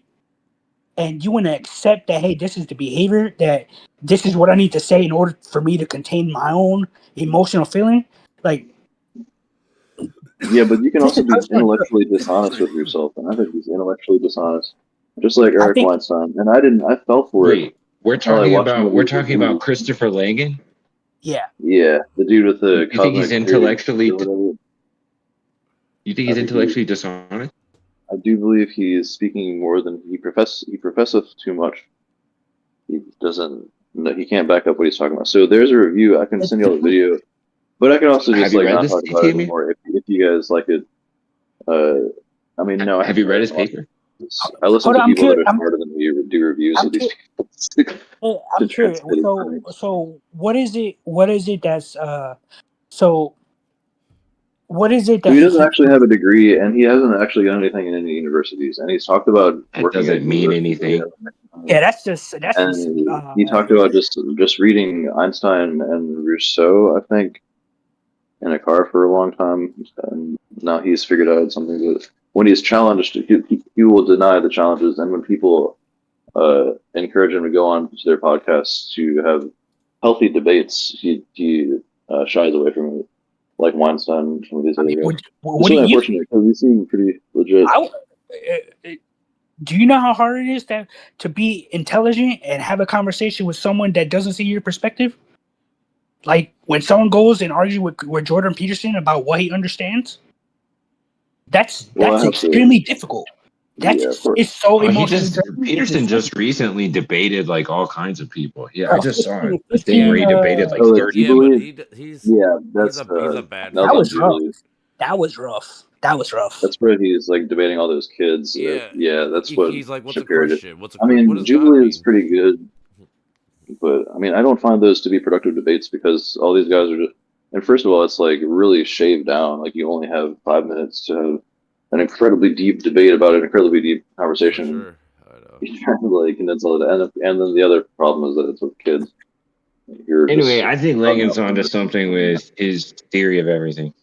and you want to accept that, hey, this is the behavior, that this is what I need to say in order for me to contain my own emotional feeling, like. Yeah, but you can also be intellectually dishonest with yourself, and I think he's intellectually dishonest, just like Eric Weinstein. And I fell for it. We're talking about Christopher Langan. Yeah, the dude with the. You think he's intellectually? You think he's intellectually dishonest? I do believe he is speaking more than he professes too much. He doesn't. No, he can't back up what he's talking about. So there's a review. I can send you all the video, but I can also just not talk about it anymore if you guys like it. No. Have you read his paper? I listen to people that are smarter than me do reviews of these people. I'm curious. So what is it that's so? What is it that he doesn't actually have a degree, and he hasn't actually done anything in any universities, and he's talked about working. Doesn't mean anything. Yeah, that's just And he talked about just reading Einstein and Rousseau, I think, in a car for a long time, and now he's figured out something that when he's challenged, he will deny the challenges, and when people encourage him to go on to their podcasts to have healthy debates, he shies away from it, like Weinstein and some of these other guys. It's really unfortunate because he seemed pretty legit. Do you know how hard it is to be intelligent and have a conversation with someone that doesn't see your perspective? Like when someone goes and argues with Jordan Peterson about what he understands, that's extremely difficult. It's so emotional. Peterson just recently debated like all kinds of people. Yeah, I just saw it. The thing where he debated like 30 people. He's a bad. That was rough. That was rough. That's where he's like debating all those kids. Yeah, that's what he's like. What's a Christian? I mean, Jubilee is pretty good, but I mean, I don't find those to be productive debates because all these guys are just. And first of all, it's like really shaved down. Like you only have 5 minutes to have an incredibly deep debate about an incredibly deep conversation. Sure. I know. You're trying to like condense all of that, and then the other problem is that it's with kids. Anyway, I think Langan's onto something with his theory of everything.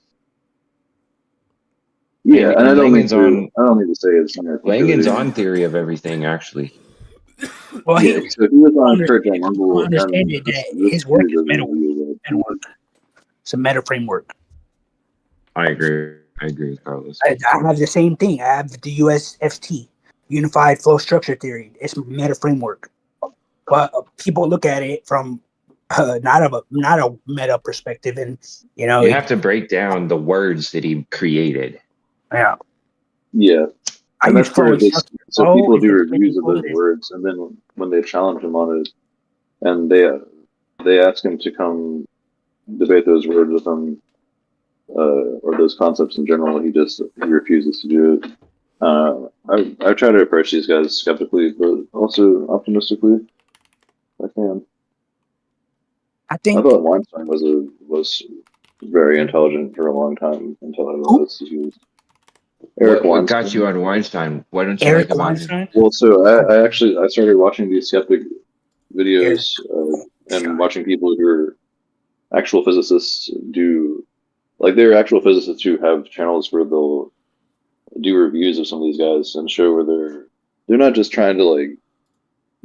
Yeah, and I don't need to say it's Langan's on theory of everything, actually. Well, so he was on Kurt Angle. Understand that his work is meta work. It's a meta framework. I agree with Carlos. I have the same thing. I have the USFT, Unified Flow Structure Theory. It's meta framework, but people look at it from not a meta perspective, and you have to break down the words that he created. Yeah. And that's where so people do reviews of those words, and then when they challenge him on it, and they ask him to come debate those words with them, or those concepts in general, he refuses to do it. I try to approach these guys skeptically, but also optimistically. I can. I thought Weinstein was very intelligent for a long time until I realized he was. Eric Weinstein. What got you on Weinstein? Why don't you Eric like Weinstein? Well, so I started watching these skeptic videos and watching people who are actual physicists do, like they're actual physicists who have channels where they'll do reviews of some of these guys and show where they're not just trying to like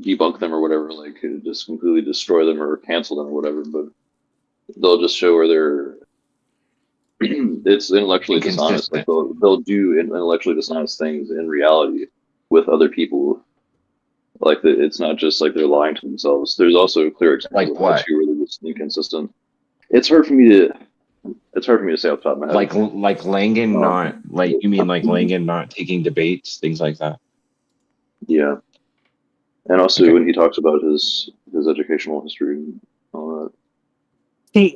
debunk them or whatever, like just completely destroy them or cancel them or whatever, but they'll just show where they're it's intellectually dishonest. Like they'll do intellectually dishonest things in reality with other people. Like it's not just like they're lying to themselves. There's also clear examples of that too, where they're just inconsistent. It's hard for me to say off the top of my head. Like Langan not like you mean like Langan not taking debates, things like that. Yeah, and also when he talks about his educational history and all that.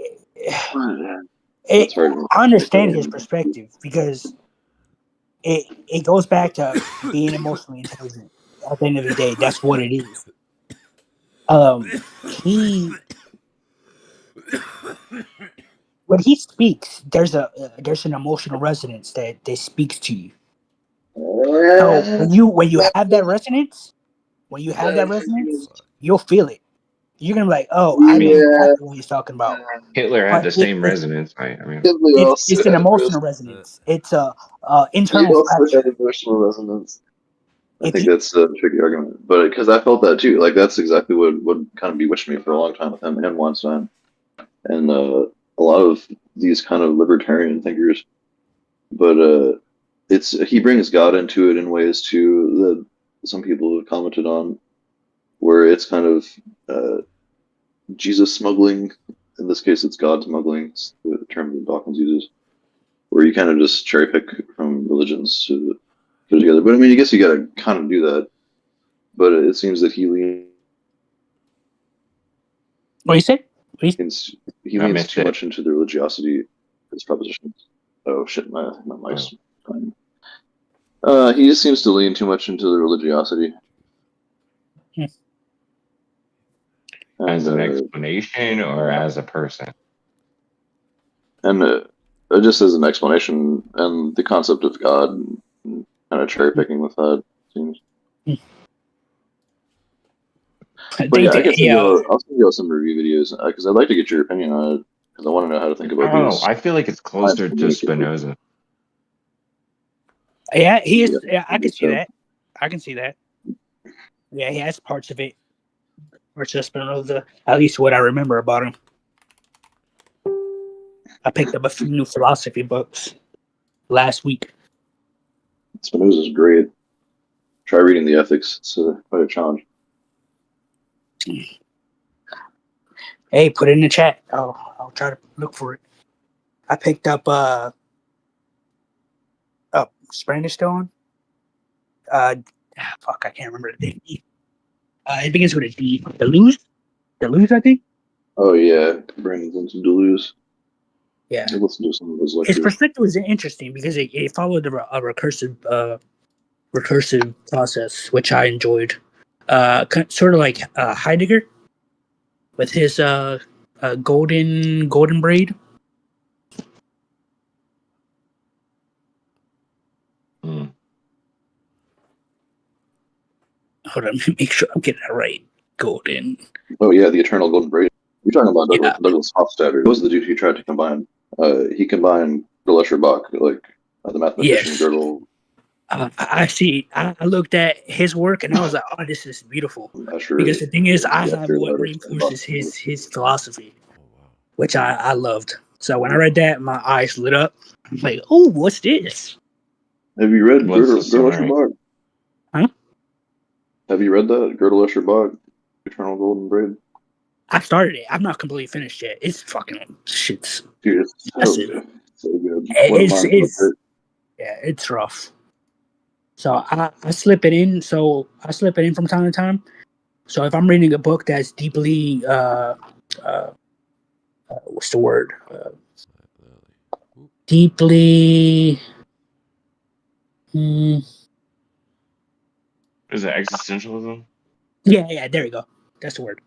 I understand his perspective because it goes back to being emotionally intelligent. At the end of the day, that's what it is. When he speaks, there's an emotional resonance that speaks to you. So when you have that resonance, you'll feel it. You're gonna be like, oh, I know what he's talking about. Hitler had the same resonance. I mean, it's an emotional resonance. It's a internal. Emotional resonance. I think that's a tricky argument, but because I felt that too. Like that's exactly what kind of bewitched me for a long time with him and Weinstein, and a lot of these kind of libertarian thinkers. But he brings God into it in ways too that some people have commented on, where it's kind of Jesus smuggling. In this case, it's God smuggling. It's the term that Dawkins uses, where you kind of just cherry pick from religions to put it together. But I mean, I guess you got to kind of do that. But it seems that he leans. What you say? He leans too much into the religiosity of his propositions. Oh shit, my mic's fine. He just seems to lean too much into the religiosity. As an explanation or as a person? And just as an explanation, and the concept of God, and kind of cherry picking with that seems. But yeah, I'll send you some review videos because I'd like to get your opinion on it because I want to know how to think I about don't know. these. I feel like it's closer to Spinoza. Yeah, he is. Yeah, Yeah, I can see so. that. I can see that. Yeah, he has parts of it. Or just Spinoza. At least what I remember about him. I picked up a few new philosophy books last week. Spinoza's great. Try reading the Ethics. It's quite a challenge. Hey, put it in the chat. I'll try to look for it. I picked up Spanish Stone. Fuck, I can't remember the name. It begins with a D. Deleuze, I think. Oh yeah, Brandon's into Deleuze. Yeah. I listened to some of his His lectures. perspective was interesting because it followed a recursive process, which I enjoyed. Sort of like Heidegger with his golden braid. Hmm. Hold on, let me make sure I'm getting that right. Golden. Oh yeah, the Eternal Golden Braid. You're talking about Yeah. Douglas Hofstadter. He was the dude who tried to combine. He combined Gödel Escher-Bach, the mathematician Yes. Gödel. I see. I looked at his work and I was like, "Oh, this is beautiful." Escher, Because the thing is, I yeah, have sure, what that is reinforces Bach. his philosophy, Oh, wow. which I loved. So when I read that, my eyes lit up. I'm like, "Oh, what's this?" Have you read What's Gödel the summary? Escher-Bach? Huh? Have you read that Gödel Escher-Bach, Eternal Golden Braid? I started it. I'm not completely finished yet. It's fucking shit's. Dude, it's Massive. so good. It's rough. So I slip it in. So I slip it in from time to time. So if I'm reading a book that's deeply what's the word? Deeply. Is it existentialism? Yeah, there you go. That's the word.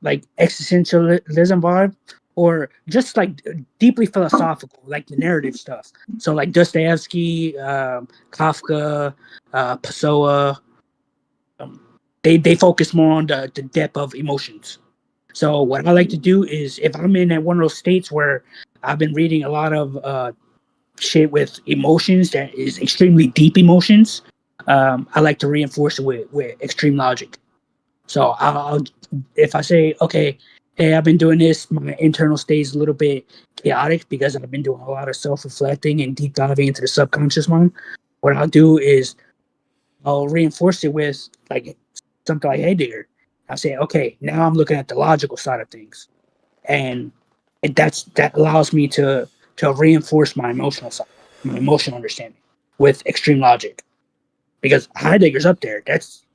Like existentialism vibe, or just like deeply philosophical, like the narrative stuff. So like Dostoevsky, Kafka, Pessoa. They focus more on the depth of emotions. So what I like to do is if I'm in one of those states where I've been reading a lot of shit with emotions that is extremely deep emotions, I like to reinforce it with extreme logic. So I'll if I say, okay, hey, I've been doing this, my internal state is a little bit chaotic because I've been doing a lot of self-reflecting and deep diving into the subconscious mind. What I'll do is I'll reinforce it with like something like Heidegger. I say, okay, now I'm looking at the logical side of things, and that allows me to reinforce my emotional side, my emotional understanding with extreme logic, because Heidegger's up there.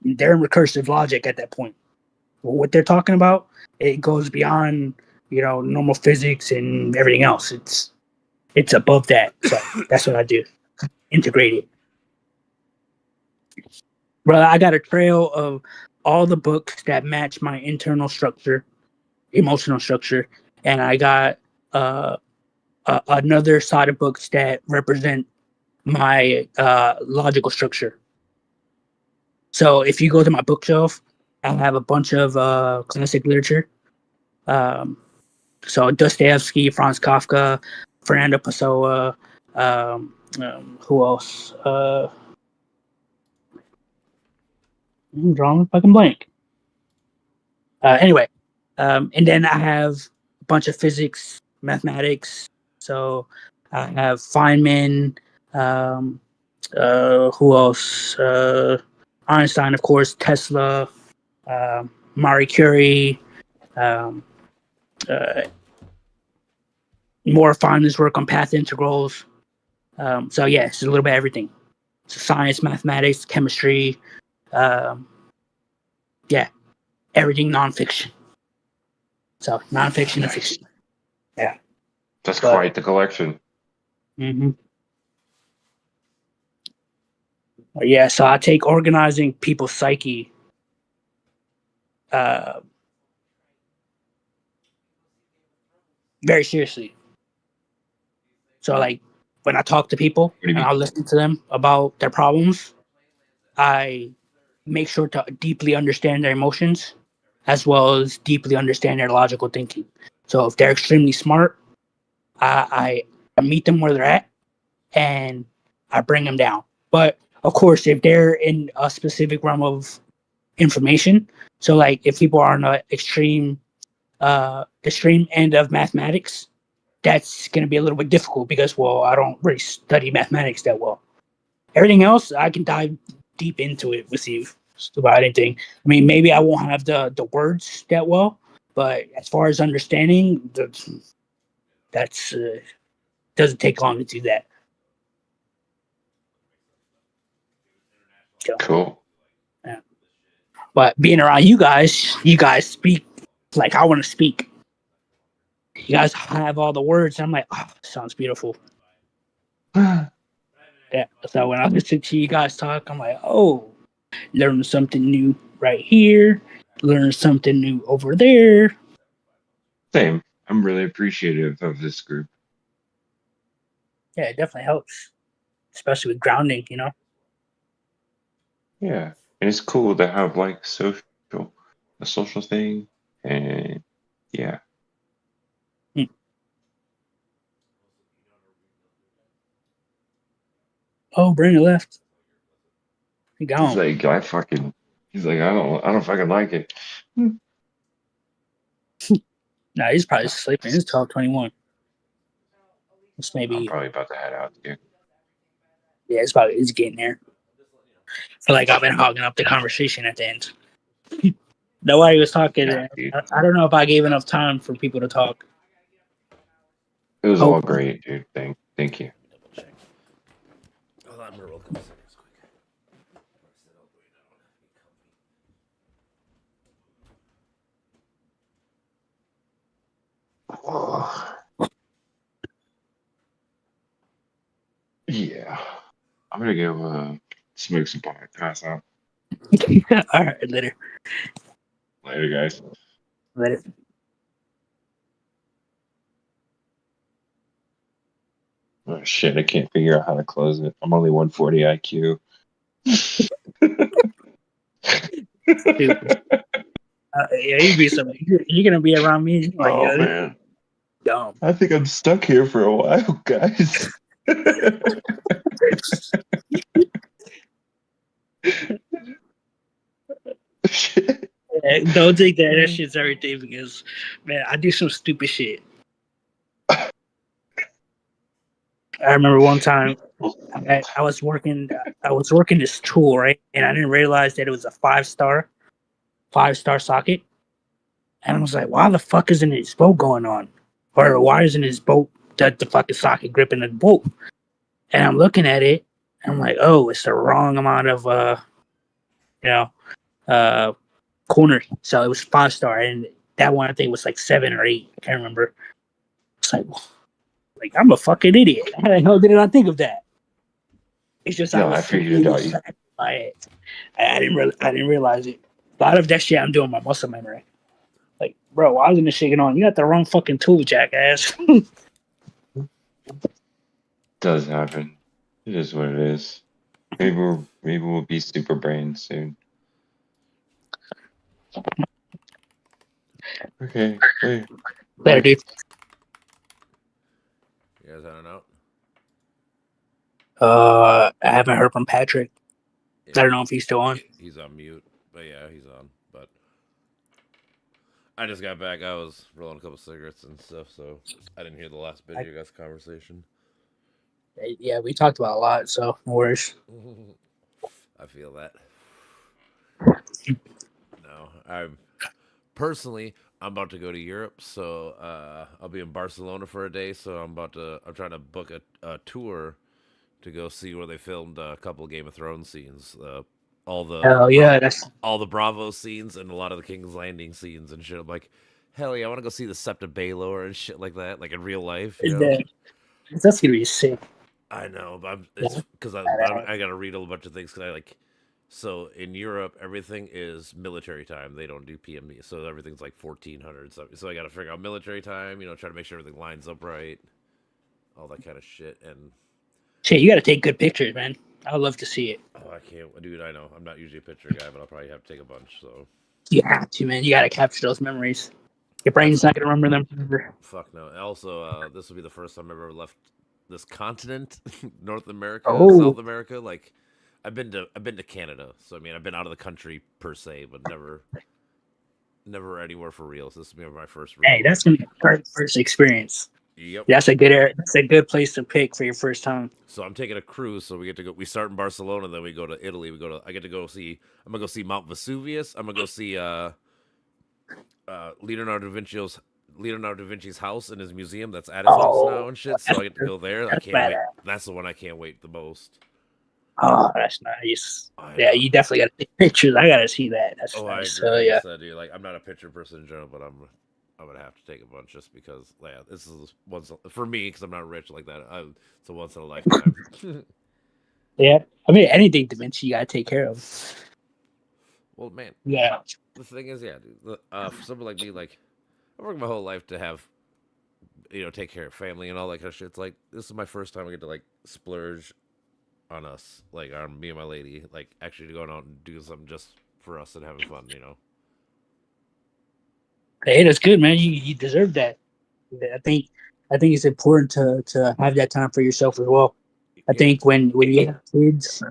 They're in recursive logic at that point. What they're talking about, it goes beyond normal physics and everything else. It's above that. So that's what I do. Integrate it. Brother, I got a trail of all the books that match my internal structure, emotional structure, and I got another side of books that represent my logical structure. So if you go to my bookshelf, I have a bunch of classic literature. So Dostoevsky, Franz Kafka, Fernando Pessoa, who else? I'm drawing a fucking blank. Anyway, and then I have a bunch of physics, mathematics. So I have Feynman. Who else? Einstein, of course. Tesla. Marie Curie. More Feynman's work on path integrals. So yeah, it's a little bit of everything. So science, mathematics, chemistry. Yeah, everything nonfiction. So nonfiction and fiction. Yeah. That's quite the collection. Mm-hmm. Yeah, so I take organizing people's psyche very seriously. So like when I talk to people and I'll listen to them about their problems, I make sure to deeply understand their emotions as well as deeply understand their logical thinking. So if they're extremely smart, I meet them where they're at and I bring them down. But of course, if they're in a specific realm of information, so like if people are on the extreme end of mathematics, that's going to be a little bit difficult because, well, I don't really study mathematics that well. Everything else, I can dive deep into it with you about anything. I mean, maybe I won't have the words that well, but as far as understanding, that's doesn't take long to do that. So, Cool. yeah. But being around you guys speak like I want to speak. You guys have all the words. And I'm like, oh, sounds beautiful. Yeah. So when I listen to you guys talk, I'm like, oh, learn something new right here, learn something new over there. Same. I'm really appreciative of this group. Yeah, it definitely helps, especially with grounding, you know? Yeah. And it's cool to have like a social thing. And yeah. Oh, Brandon left. He gone. He's like, I don't fucking like it. Nah, he's probably sleeping. It's 12:21. It's maybe. I'm probably about to head out here. Yeah, it's getting there. I feel like I've been hogging up the conversation at the end. Nobody was talking. Yeah, I don't know if I gave enough time for people to talk. it was all great, dude. Thank you. Hold on, I'm gonna roll a couple seconds quick. Yeah. I'm gonna go smoke some pot, pass out. All right, later. Later, guys. Later. Oh shit, I can't figure out how to close it. I'm only 140 IQ. Yeah, you're gonna be around me. Like, oh man, dumb. I think I'm stuck here for a while, guys. Don't think that shit's everything because, man, I do some stupid shit. I remember one time I was working this tool, right, and I didn't realize that it was a 5-star socket, and I was like, why the fuck isn't his bolt going on, or why isn't his bolt the fucking socket gripping the bolt? And I'm looking at it, and I'm like, oh, it's the wrong amount of corner. So it was 5-star, and that one I think was like 7 or 8. I can't remember. It's like I'm a fucking idiot. How the hell did I not think of that? It's just I figured it out. I didn't realize it. A lot of that shit I'm doing my muscle memory. Like, bro, why isn't this shit on? You got the wrong fucking tool, jackass. Does happen. It is what it is. Maybe we'll be super brains soon. Okay. Hey. Later, dude. You guys heading out? I haven't heard from Patrick. Yeah. I don't know if he's still on. He's on mute, but yeah, he's on. But I just got back. I was rolling a couple cigarettes and stuff, so I didn't hear the last bit of your guys' conversation. Yeah, we talked about a lot, so no worries. I feel that. No, I'm about to go to Europe, so I'll be in Barcelona for a day. So I'm trying to book a tour to go see where they filmed a couple of Game of Thrones scenes. All the Bravo scenes and a lot of the King's Landing scenes and shit. I'm like, hell yeah, I want to go see the Sept of Baelor and shit like that, like in real life. That's gonna be sick. I know, but it's because I got to read a bunch of things because So in Europe, everything is military time. They don't do PME, so everything's like 1400. So I got to figure out military time. Try to make sure everything lines up right, all that kind of shit. And shit, you got to take good pictures, man. I'd love to see it. Oh, I can't, dude. I know I'm not usually a picture guy, but I'll probably have to take a bunch. So You have to, man. You got to capture those memories. Your brain's not gonna remember them forever. fuck no. Also, this will be the first time I've ever left this continent, North America, Oh, South America. Like, I've been to Canada, so I mean, I've been out of the country per se, but never anywhere for real. So this will be my first real. hey, that's gonna be a first experience. Yep. That's a good area. That's a good place to pick for your first time. So I'm taking a cruise. So we get to go. We start in Barcelona, then we go to Italy. I get to go see. I'm gonna go see Mount Vesuvius. I'm gonna go see Leonardo da Vinci's house in his museum that's at his house now and shit. So I get to go there. I That's can't wait. badass. That's the one I can't wait the most. Oh, that's nice. I Yeah, know. you definitely got to take pictures. I gotta see that. That's Oh, nice. I agree. So yeah, Like I said, dude, like I'm not a picture person in general, but I'm gonna have to take a bunch just because. Yeah, this is once for me because I'm not rich like that. It's a once in a lifetime. yeah. I mean, anything Da Vinci, you gotta take care of. Well, man, Yeah. the thing is, yeah, dude. For someone like me, like I worked my whole life to have, take care of family and all that kind of shit. It's like this is my first time I get to like splurge on us, like on me and my lady, like actually going out and doing something just for us and having fun. Hey, that's good, man. You deserve that. I think it's important to have that time for yourself as well. I Yeah. think when you have kids,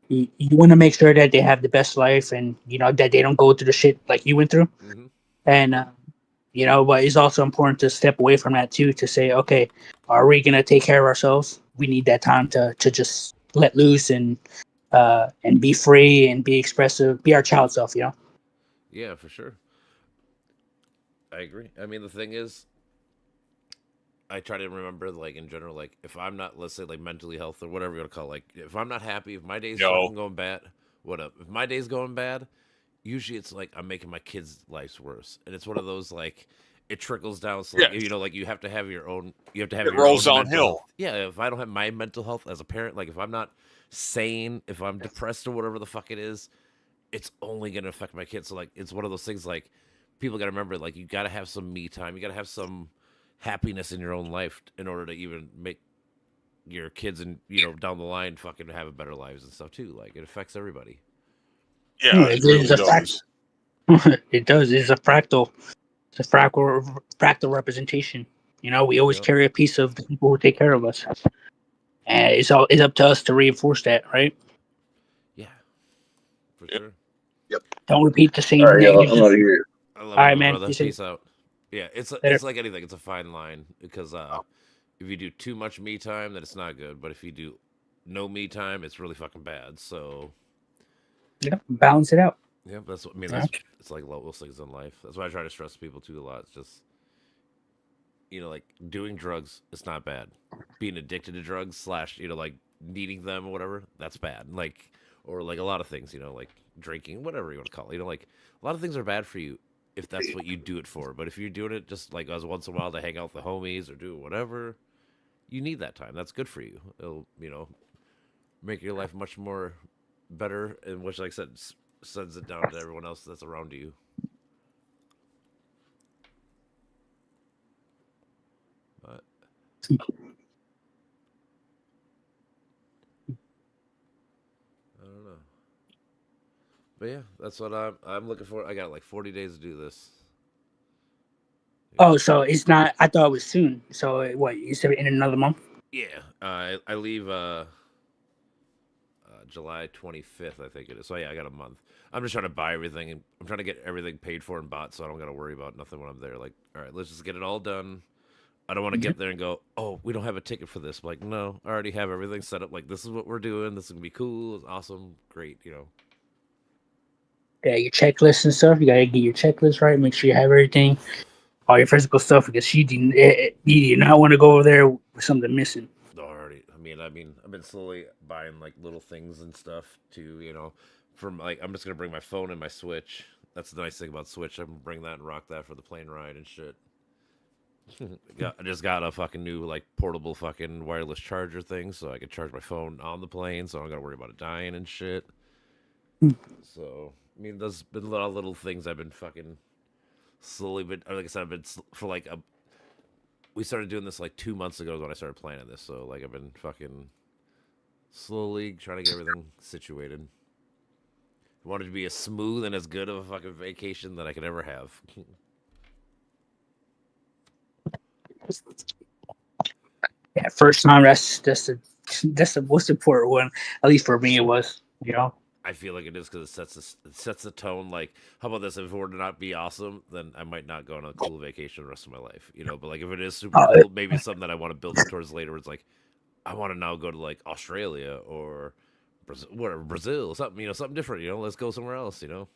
you want to make sure that they have the best life, and that they don't go through the shit like you went through. Mm-hmm. And but it's also important to step away from that too, to say, okay, are we gonna take care of ourselves? We need that time to just let loose and be free and be expressive, be our child self. Yeah, for sure. I agree. I mean, the thing is, I try to remember, like in general, like if I'm not, let's say, like mentally health or whatever you want to call it, like if I'm not happy, if my day's Yo. fucking going bad, what up? If my day's going bad, usually it's like I'm making my kids' lives worse, and it's one of those like it trickles down. So like, Yeah. like you have to have your own. You have to have It your rolls own mental downhill. health. Yeah, if I don't have my mental health as a parent, like if I'm not sane, if I'm depressed or whatever the fuck it is, it's only gonna affect my kids. So like it's one of those things like people gotta remember, like you gotta have some me time, you gotta have some happiness in your own life in order to even make your kids and down the line fucking have a better lives and stuff too. Like it affects everybody. Yeah, it really does. It does. It's a fractal. It's a fractal representation. We always Yep. carry a piece of the people who take care of us, and it's up to us to reinforce that, right? Yeah, for Yep. sure. Don't repeat the same All right, y'all, negative. I'm out of here. I love All it, right, my man. brother. You say- Peace out. Yeah, it's Later. like anything. It's a fine line because if you do too much me time, then it's not good. But if you do no me time, it's really fucking bad. So Yeah, balance it out. yeah, that's what I mean. Yeah. That's it's like those things in life. That's why I try to stress people too a lot. It's just like doing drugs, it's not bad. Being addicted to drugs / like needing them or whatever, that's bad. Like or like a lot of things, like drinking, whatever you want to call it. Like a lot of things are bad for you if that's what you do it for. But if you're doing it just like as once in a while to hang out with the homies or do whatever, you need that time. That's good for you. It'll make your life much more better, and which, like I said, sends it down to everyone else that's around you. But I don't know. But yeah, that's what I'm looking for. I got like 40 days to do this. Oh, so it's not. I thought it was soon. So what? You said in another month? Yeah, I leave July 25th, I think it is. So yeah, I got a month. I'm just trying to buy everything, and I'm trying to get everything paid for and bought, so I don't got to worry about nothing when I'm there. Like, all right, let's just get it all done. I don't want to get there and go, oh, we don't have a ticket for this. Like, no, I already have everything set up. Like, this is what we're doing. This is gonna be cool. It's awesome, great. Yeah, your checklist and stuff. You gotta get your checklist right. Make sure you have everything, all your physical stuff, because you do not want to go over there with something missing. Already, I mean, I've been slowly buying like little things and stuff too. From like, I'm just gonna bring my phone and my Switch. That's the nice thing about Switch. I'm gonna bring that and rock that for the plane ride and shit. I just got a fucking new like portable fucking wireless charger thing, so I can charge my phone on the plane, so I don't gotta worry about it dying and shit. So I mean, there's been a lot of little things I've been fucking slowly, but like I said, I've been for like we started doing this like 2 months ago when I started planning this, so like I've been fucking Slowly trying to get everything situated. I wanted to be as smooth and as good of a fucking vacation that I could ever have. Yeah, first time. That's the most important one. At least for me, it was. You know. I feel like it is because it sets the tone. Like, how about this? If it were to not be awesome, then I might not go on a cool vacation the rest of my life. You know, but like if it is super cool, maybe it's something that I want to build up towards later. Where it's like, I want to now go to like Australia or Brazil, something, you know, something different. You know, let's go somewhere else. You know.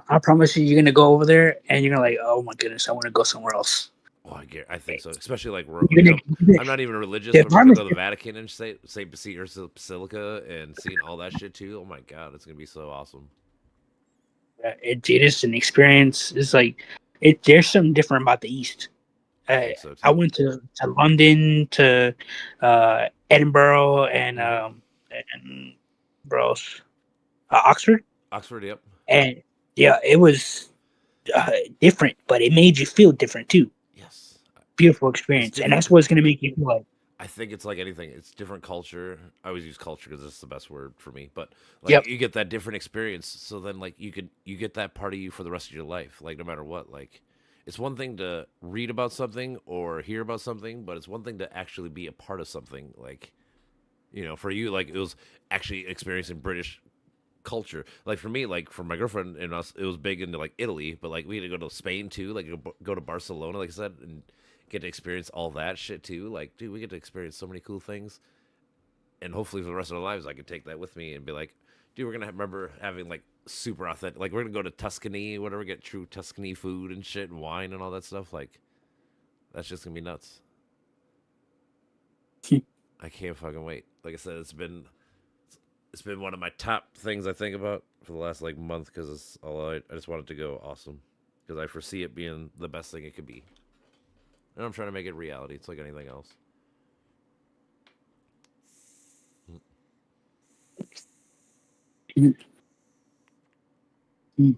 I promise you, you're gonna go over there and you're gonna like, oh my goodness, I want to go somewhere else. Oh, I think so. Especially like I'm not even religious, the but I'm gonna go to the Vatican and see Ursula Basilica and seeing all that shit too. Oh my god, it's gonna be so awesome. It is an experience. It's like there's something different about the East. I think so too. I went to London, to Edinburgh, and Oxford. Oxford, yep. And yeah, it was different, but it made you feel different too. Yes. Beautiful experience, and that's what's gonna make you feel like. I think it's like anything. It's different culture. I always use culture because it's the best word for me. But like you get that different experience, so then like you get that part of you for the rest of your life. Like no matter what, like it's one thing to read about something or hear about something, but it's one thing to actually be a part of something. Like, you know, for you, like it was actually experiencing British culture. Like for me, like for my girlfriend and us, it was big into like Italy, but like we had to go to Spain too, like go to Barcelona, like I said, and get to experience all that shit too. Like, dude, we get to experience so many cool things, and hopefully for the rest of our lives, I can take that with me and be like, dude, we're gonna remember having like super authentic. Like we're gonna go to Tuscany, whatever, get true Tuscany food and shit and wine and all that stuff. Like, that's just gonna be nuts. I can't fucking wait. Like I said, it's been one of my top things I think about for the last like month because it's all I just want it to go awesome because I foresee it being the best thing it could be. And I'm trying to make it reality. It's like anything else. I don't know.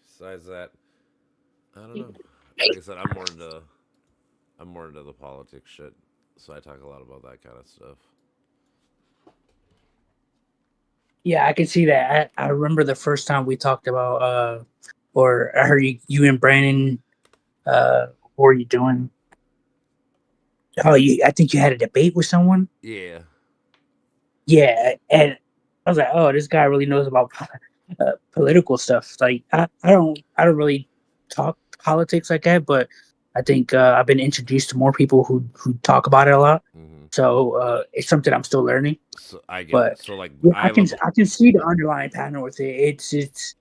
Besides that, I don't know. Like I said, I'm more into the politics shit, so I talk a lot about that kind of stuff. Yeah, I can see that. I remember the first time we talked about, or I heard you and Brandon, what were you doing? Oh, I think you had a debate with someone. Yeah. Yeah, and I was like, oh, this guy really knows about political stuff. Like, I don't really talk politics like that, but I think I've been introduced to more people who talk about it a lot. Mm-hmm. So it's something I'm still learning. So I get but it. So like, yeah, I can see the underlying pattern with it. It's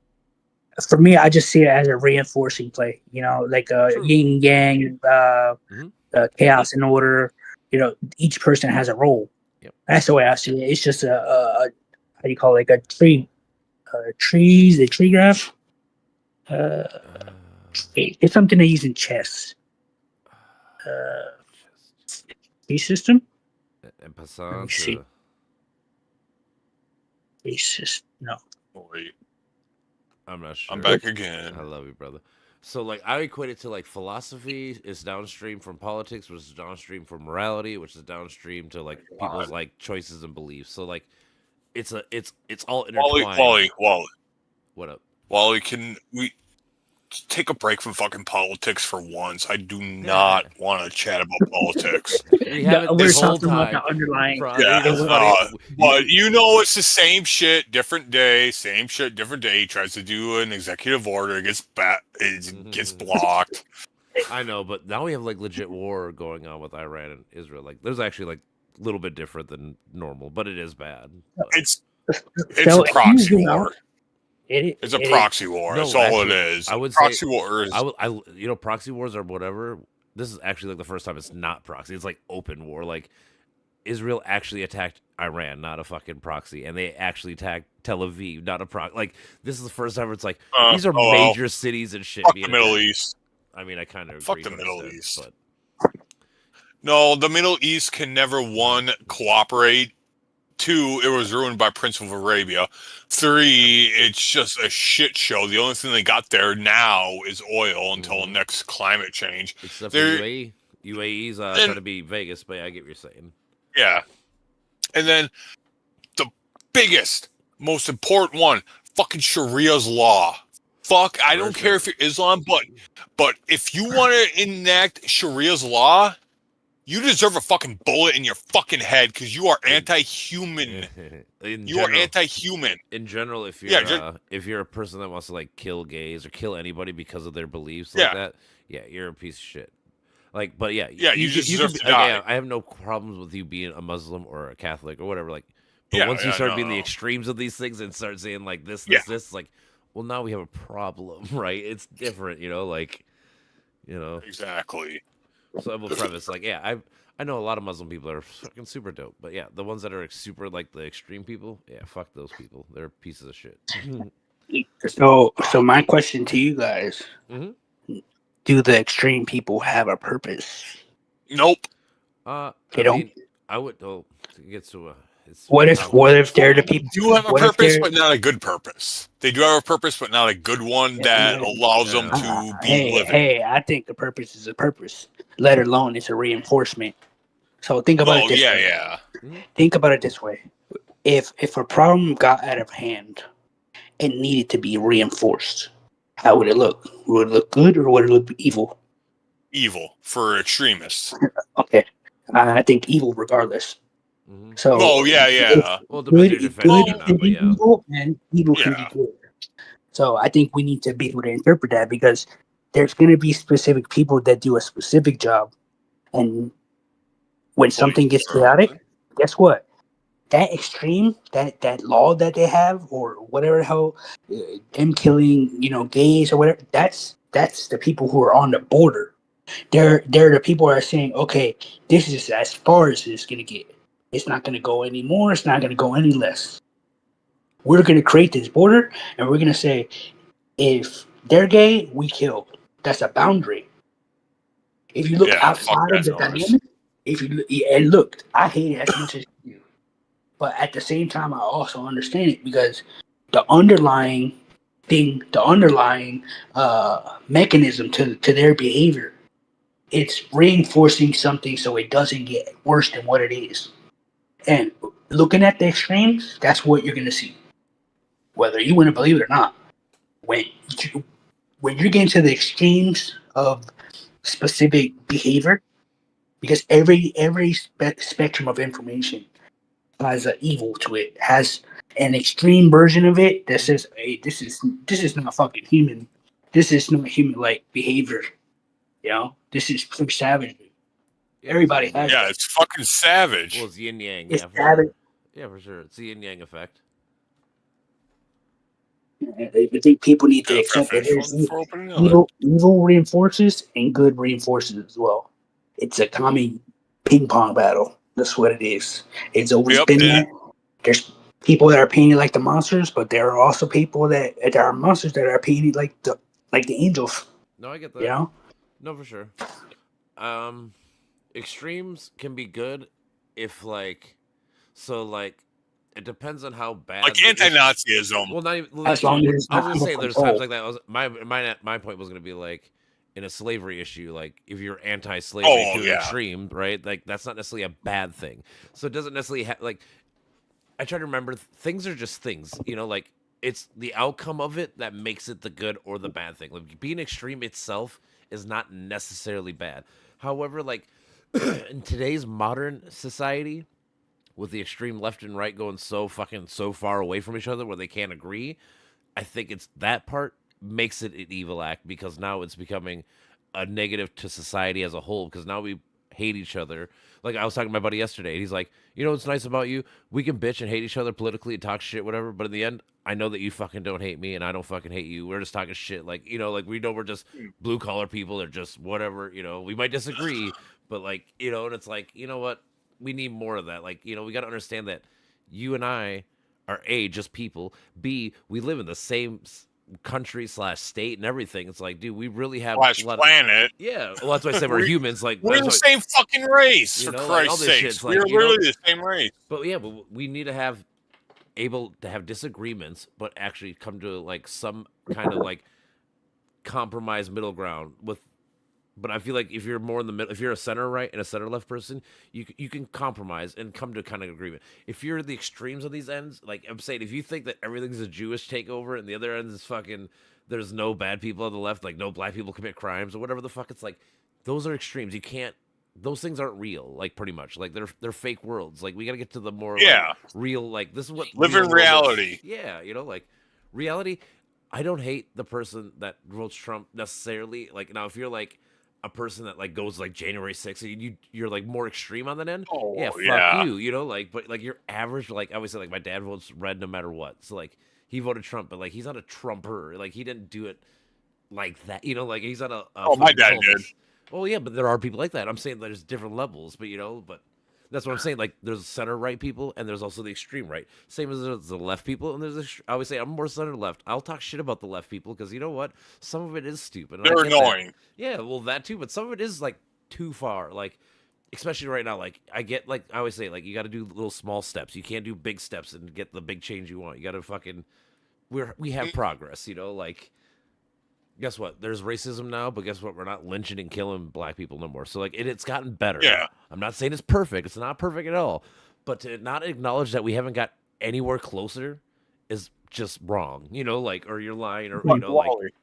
for me, I just see it as a reinforcing play. You know, like yin yang, chaos and order. You know, each person has a role. Yep. That's the way I see it. It's just a how do you call it, like a tree, the tree graph. It's something they use in chess. Tree system. And Let me see. Tree system. No. Wait. I'm not sure. I'm back again. I love you, brother. So like I equate it to like philosophy is downstream from politics, which is downstream from morality, which is downstream to like people's like choices and beliefs. So like it's all intertwined. Wally. What up? Wally, can we take a break from fucking politics for once? I do not want to chat about politics. We haven't this whole time. About the underlying. But you know, it's the same shit, different day. Same shit, different day. He tries to do an executive order, it gets blocked. I know, but now we have like legit war going on with Iran and Israel. Like, there's actually like a little bit different than normal, but it is bad. But. It's a proxy war. It's a proxy war. That's all it is. I would proxy say war is. Proxy wars or whatever. This is actually like the first time it's not proxy. It's like open war. Like Israel actually attacked Iran, not a fucking proxy, and they actually attacked Tel Aviv, not a proxy. Like this is the first time where it's like these are major cities and shit. Fuck the Middle East. I mean, I kind of fuck the Middle East. But no, the Middle East can never cooperate 2, it was ruined by Prince of Arabia. 3, it's just a shit show. The only thing they got there now is oil until next climate change. Except for They're- UAE. UAE's trying to be Vegas, but I get what you're saying. Yeah. And then the biggest, most important one, fucking Sharia's law. Fuck, I don't care if you're Islam, but if you want to enact Sharia's law, you deserve a fucking bullet in your fucking head because you are anti-human. You are anti-human. In general, if you're if you're a person that wants to like kill gays or kill anybody because of their beliefs like that, yeah, you're a piece of shit. Like, but yeah, you just can deserve be, to die. yeah, I have no problems with you being a Muslim or a Catholic or whatever. Like, but once you start being the extremes of these things and start saying like this, like, well, now we have a problem, right? It's different, like, exactly. So I will preface, like, yeah, I know a lot of Muslim people are fucking super dope, but yeah, the ones that are super like the extreme people, yeah, fuck those people. They're pieces of shit. So my question to you guys: do the extreme people have a purpose? Nope. They don't. I would. Oh, it gets to a. What if they're the people? They do have a purpose, but not a good purpose. They do have a purpose, but not a good one that allows them to be living. Hey, I think the purpose is a purpose, let alone it's a reinforcement. So think about it this way. Yeah. Think about it this way: if a problem got out of hand and needed to be reinforced, how would it look? Would it look good or would it look evil? Evil for extremists. Okay, I think evil regardless. So, yeah. Well, good can be evil, and evil can be good. So I think we need to be able to interpret that because there's going to be specific people that do a specific job, and when something gets chaotic, guess what? That extreme, that law that they have, or whatever the hell, them killing, gays or whatever. That's the people who are on the border. They're the people who are saying, okay, this is as far as it's going to get. It's not going to go any more. It's not going to go any less. We're going to create this border, and we're going to say, if they're gay, we kill. That's a boundary. If you look outside of the dynamic, and look, I hate it as much as you do. But at the same time, I also understand it because the underlying thing, the underlying mechanism to their behavior, it's reinforcing something so it doesn't get worse than what it is. And looking at the extremes, that's what you're going to see. Whether you want to believe it or not. When you're getting to the extremes of specific behavior, because every spectrum of information has an evil to it, has an extreme version of it that says, hey, this is not fucking human. This is not human-like behavior. This is pure savagery. Everybody has that. It's fucking savage. Well, it's yin yang. It's savage. Yeah, for sure. It's the yin yang effect. I think people need to accept that there's evil reinforces and good reinforces as well. It's a common ping pong battle. That's what it is. It's always been that. There's people that are painted like the monsters, but there are also people that are monsters that are painted like the angels. No, I get that. No, for sure. Extremes can be good if it depends on how bad. Like anti-Nazism. Well, not even. As long as I was gonna say there's times like that. My point was gonna be like in a slavery issue, like if you're anti-slavery to the extreme, right? Like that's not necessarily a bad thing. So it doesn't necessarily I try to remember things are just things, like it's the outcome of it that makes it the good or the bad thing. Like being extreme itself is not necessarily bad. However, like in today's modern society, with the extreme left and right going so far away from each other where they can't agree, I think it's that part makes it an evil act because now it's becoming a negative to society as a whole because now we hate each other. Like I was talking to my buddy yesterday, and he's like, what's nice about you? We can bitch and hate each other politically and talk shit, whatever, but in the end, I know that you fucking don't hate me and I don't fucking hate you. We're just talking shit. Like, like we know we're just blue collar people or just whatever, we might disagree, but like, and it's like, you know what? We need more of that. Like, we got to understand that you and I are A, just people. B, we live in the same country / state and everything. It's like, dude, we really have Slash a lot planet. yeah. Well, that's why I say we're We- humans. Like We're that's the why- same fucking race, You for know, like, all Christ's this sakes. shit's We like, are you know- literally the same race. But yeah, but we need to have able to have disagreements, but actually come to like some kind of like compromise middle ground with. But I feel like if you're more in the middle, if you're a center right and a center left person, you can compromise and come to kind of agreement. If you're the extremes of these ends, like I'm saying, if you think that everything's a Jewish takeover and the other end is fucking, there's no bad people on the left, like no black people commit crimes or whatever the fuck, it's like those are extremes. You can't. Those things aren't real, like pretty much. Like they're fake worlds. Like we gotta get to the more like, real. Like this is what Live real in world is. reality. Yeah, you know, like reality. I don't hate the person that votes Trump necessarily. Like now, if you're like a person that like goes like January 6th, and you're like more extreme on that end. Oh, Yeah, fuck yeah. you. You know, like but like your average. Like I always say, like my dad votes red no matter what. So like he voted Trump, but like he's not a Trumper. Like he didn't do it like that. You know, like he's not a Oh, my dad fucking did. Oh yeah, but there are people like that. I'm saying there's different levels, but you know, but that's what I'm saying. Like there's center right people, and there's also the extreme right. Same as there's the left people, and there's I always say I'm more center left. I'll talk shit about the left people because you know what? Some of it is stupid. and I They're get that. annoying. Yeah, well that too, but some of it is like too far. Like especially right now, like I get like I always say, like you got to do little small steps. You can't do big steps and get the big change you want. You got to fucking we have progress. You know, like. Guess what? There's racism now, but guess what? We're not lynching and killing black people no more. So like it's gotten better. Yeah. I'm not saying it's perfect. It's not perfect at all. But to not acknowledge that we haven't got anywhere closer is just wrong. You know, like or you're lying or you know, like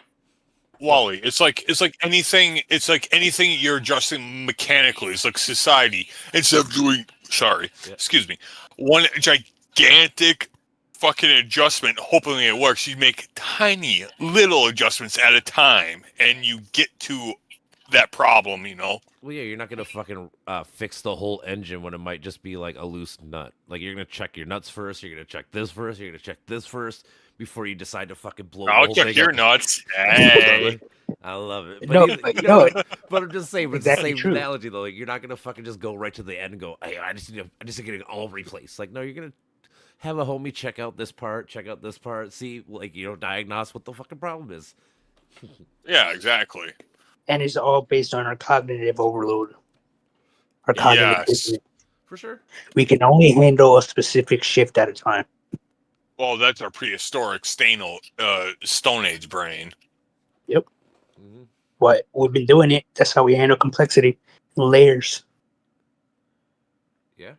Wally, it's like anything. It's like anything you're adjusting mechanically. It's like society instead of doing. Sorry, Yeah. excuse me. One gigantic fucking adjustment, hoping it works. You make tiny little adjustments at a time, and you get to that problem. You know. well, yeah, you're not gonna fucking fix the whole engine when it might just be like a loose nut. Like you're gonna check your nuts first. You're gonna check this first. You're gonna check this first before you decide to fucking blow. the I'll whole check thing your up. nuts. Hey. I love it. No, you but know, no, but I'm just saying, but exactly it's the true. same analogy though. Like you're not gonna fucking just go right to the end and go, hey, I just need to get it all replaced. Like no, you're gonna have a homie check out this part, see like you know, diagnose what the fucking problem is. Yeah, exactly. and it's all based on our cognitive overload. Our cognitive Yes. dissonance. For sure. We can only handle a specific shift at a time. Well, that's our prehistoric Stone Age brain. hmm What we've been doing it. That's how we handle complexity. Layers. Yeah.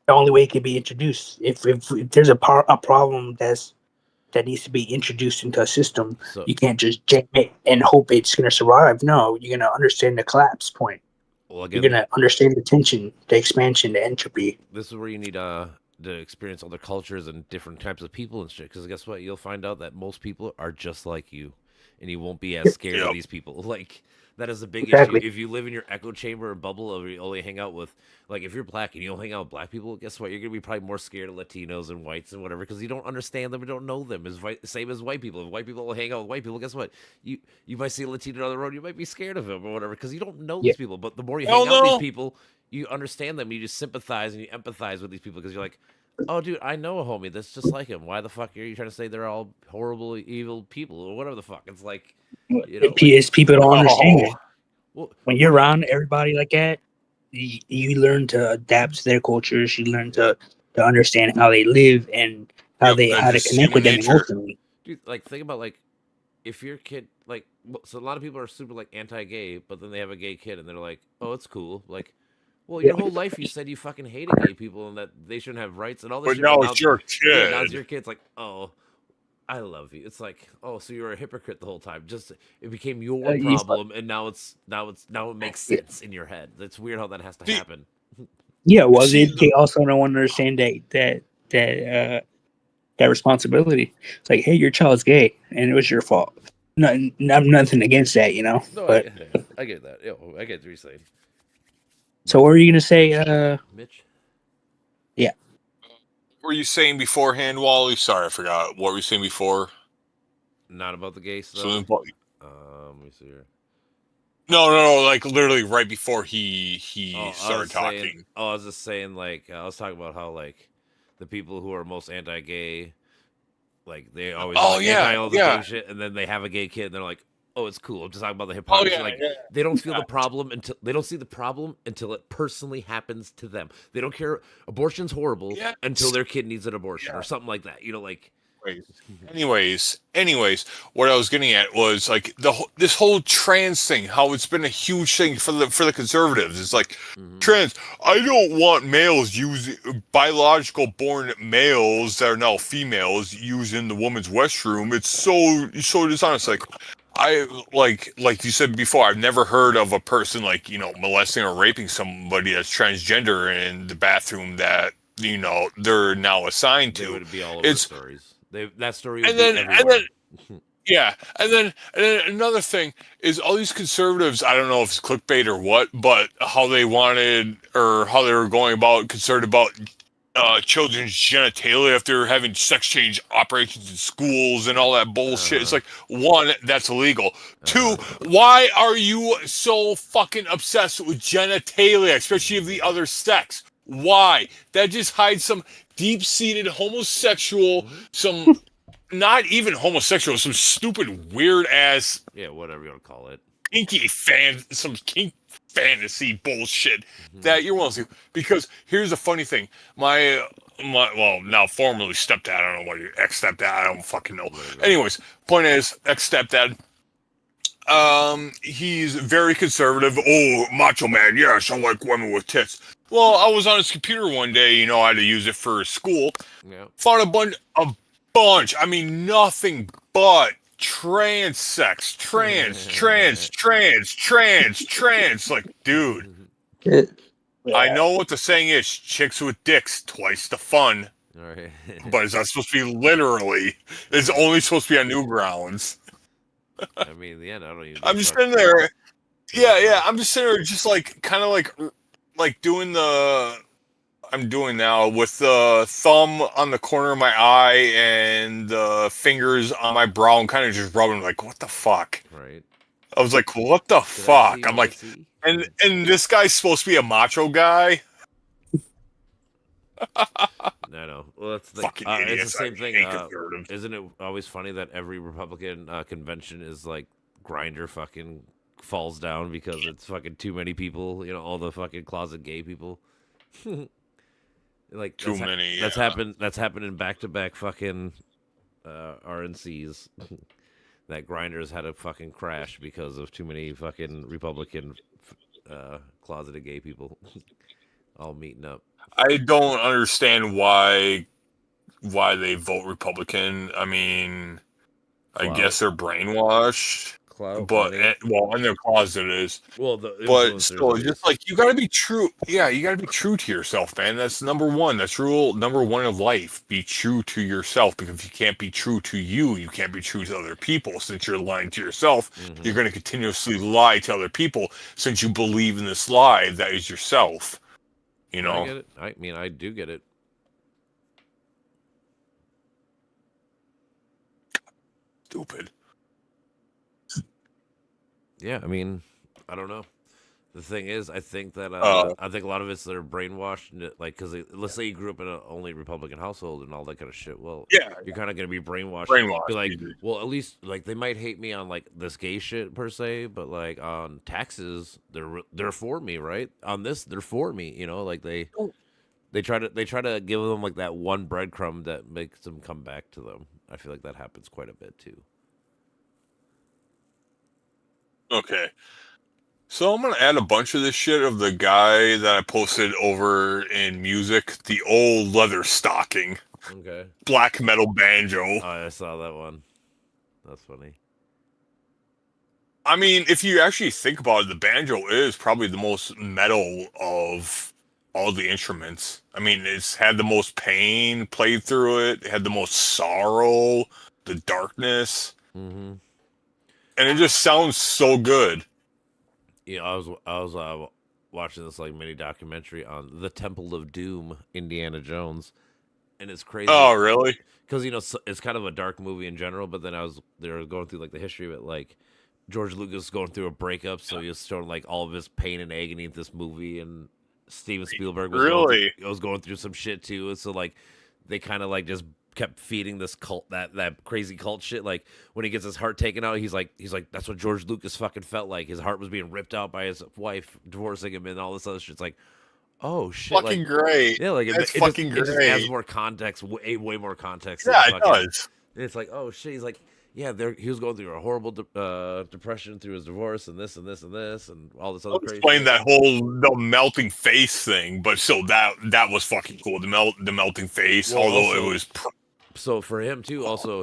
The only way it can be introduced. If there's a problem that needs to be introduced into a system, So you can't just jam it and hope it's going to survive. No, you're going to understand the collapse point. well You're again, going to understand the tension, the expansion, the entropy. this is where you need to experience other cultures and different types of people and shit. Because guess what? You'll find out that most people are just like you, and you won't be as scared of Yep. these people. Like that is a big Exactly. issue. If you live in your echo chamber or bubble, or you only hang out with like if you're black and you don't hang out with black people, guess what? You're gonna be probably more scared of Latinos and whites and whatever because you don't understand them and don't know them. Is same as white people. If white people will hang out with white people, guess what? You might see a Latino on the road, you might be scared of him or whatever because you don't know Yeah. these people. But the more you Hell hang out with no. these people, you understand them. You just sympathize and you empathize with these people because you're like, oh, dude, I know a homie that's just like him. Why the fuck are you trying to say they're all horrible, evil people or whatever the fuck? It's like, you know, It's people don't understand Oh. it. well, When you're around everybody like that, you learn to adapt to their cultures. You learn to understand how they live and how Yep, how to that's connect with them human nature. emotionally. dude, like think about like if your kid like so a lot of people are super like anti-gay, but then they have a gay kid and they're like, oh, it's cool. Like, well, your Yeah. whole life you said you fucking hated gay people and that they shouldn't have rights and all this But shit. now but it's your yeah, now kid. it's your kid. It's like, oh, I love you. It's like, oh, so you were a hypocrite the whole time. Just it became your You- problem, and now it makes sense in your head. It's weird how that has to See- happen. Yeah, well, See, they also don't understand that responsibility. It's like, hey, your child's gay, and it was your fault. Nothing against that, you know. No, But I get that. Yo, I get what you're saying. so, what were you gonna say? Mitch? What were you saying beforehand, Wally? Sorry, I forgot. What were you saying before? Not about the gay stuff. Something about- Let me see here. No. Like literally right before he I started was saying- talking. I was just saying, like, I was talking about how, like, the people who are most anti-gay Like they always Oh, like, yeah, anti all the yeah. gay shit, and then they have a gay kid, and they're like, "Oh, it's cool. I'm just talking about the Oh hypocrisy." yeah, Like yeah. they don't feel the problem until they don't see the problem until it personally happens to them. They don't care. Abortion's horrible Yes. until their kid needs an abortion Yeah. or something like that. You know, like Anyways, what I was getting at was like this whole trans thing, how it's been a huge thing for the conservatives. It's like trans. I don't want males using biological born males that are now females using the woman's restroom. It's so dishonest. Like like you said before, I've never heard of a person like molesting or raping somebody that's transgender in the bathroom that they're now assigned they to. would be all over It's stories. That story would and be then everywhere. yeah, and then another thing is all these conservatives. I don't know if it's clickbait or what, but how they wanted or how they were going about concerned about children's genitalia if they're having sex change operations in schools and all that bullshit. It's like, one, that's illegal. Two, why are you so fucking obsessed with genitalia, especially of the other sex? Why? That just hides some deep-seated homosexual, some not even homosexual, some stupid weird ass Yeah, whatever you want to call it. some kink fantasy bullshit that you're willing to. Because here's the funny thing, my well, now formerly stepdad, I don't know what your ex-stepdad, I don't fucking know. Anyways, point is, ex-stepdad, he's very conservative. Oh, macho man, yes, I like women with tits. Well, I was on his computer one day, I had to use it for school. Yeah. Found a bunch, I mean, nothing but trans sex. Trans. Like, dude, I know what the saying is, chicks with dicks, twice the fun. All right. But it's not supposed to be literally. It's only supposed to be on Newgrounds. I mean, yeah, I don't even. I'm just sitting there. Yeah. I'm just sitting there, just like kind of like doing the. I'm doing now with the thumb on the corner of my eye and the fingers on my brow and kind of just rubbing like, what the fuck? Right. I was like, what the fuck? I'm like, and this guy's supposed to be a macho guy. No. Well, that's the Fucking it's idiots. the same I thing. hate conservatives. Isn't it always funny that every Republican convention is like Grindr fucking falls down because it's fucking too many people? All the fucking closet gay people. Like Too many. That's happened. That's happened in back-to-back fucking RNCs. That Grindr's had a fucking crash because of too many fucking Republican closeted gay people all meeting up. I don't understand why they vote Republican. I mean, I guess they're brainwashed. But in their closet is. Well, but still, just like you got to be true. Yeah, you got to be true to yourself, man. That's number one. That's rule number one of life. Be true to yourself, because if you can't be true to you, you can't be true to other people. Since you're lying to yourself, you're going to continuously lie to other people. Since you believe in this lie that is yourself. I get it. I mean, I do get it. Stupid. Yeah, I mean, I don't know. The thing is, I think that I think a lot of it's they're brainwashed, like because let's say you grew up in an only Republican household and all that kind of shit. Well, yeah, you're kind of gonna be brainwashed. Be like, well, at least like they might hate me on like this gay shit per se, but like on taxes, they're for me, right? On this, they're for me. Like they try to give them like that one breadcrumb that makes them come back to them. I feel like that happens quite a bit too. Okay. So I'm going to add a bunch of this shit of the guy that I posted over in music, the old leather stocking. Okay. Black metal banjo. Oh, I saw that one. That's funny. I mean, if you actually think about it, the banjo is probably the most metal of all the instruments. I mean, it's had the most pain played through it. It had the most sorrow, the darkness. Mm-hmm. And it just sounds so good. Yeah, I was watching this like mini documentary on the Temple of Doom, Indiana Jones, and it's crazy. Oh, really? Because it's kind of a dark movie in general. But then they were going through like the history of it, like George Lucas going through a breakup, so he was showing like all of his pain and agony in this movie, and Steven Spielberg was going through some shit too. And so like they kind of like just kept feeding this cult, that crazy cult shit. Like when he gets his heart taken out, he's like, that's what George Lucas fucking felt like. His heart was being ripped out by his wife divorcing him and all this other shit. It's like, oh shit, Fucking like, great. yeah, like That's it fucking just, great. It just adds more context, way more context. Yeah, it does. And it's like, oh shit, he's like, yeah, he was going through a horrible depression through his divorce and this and this and this and all this other crazy. Explain that the melting face thing, but still that was fucking cool. The melting face, Well, although also, it was. So for him too, also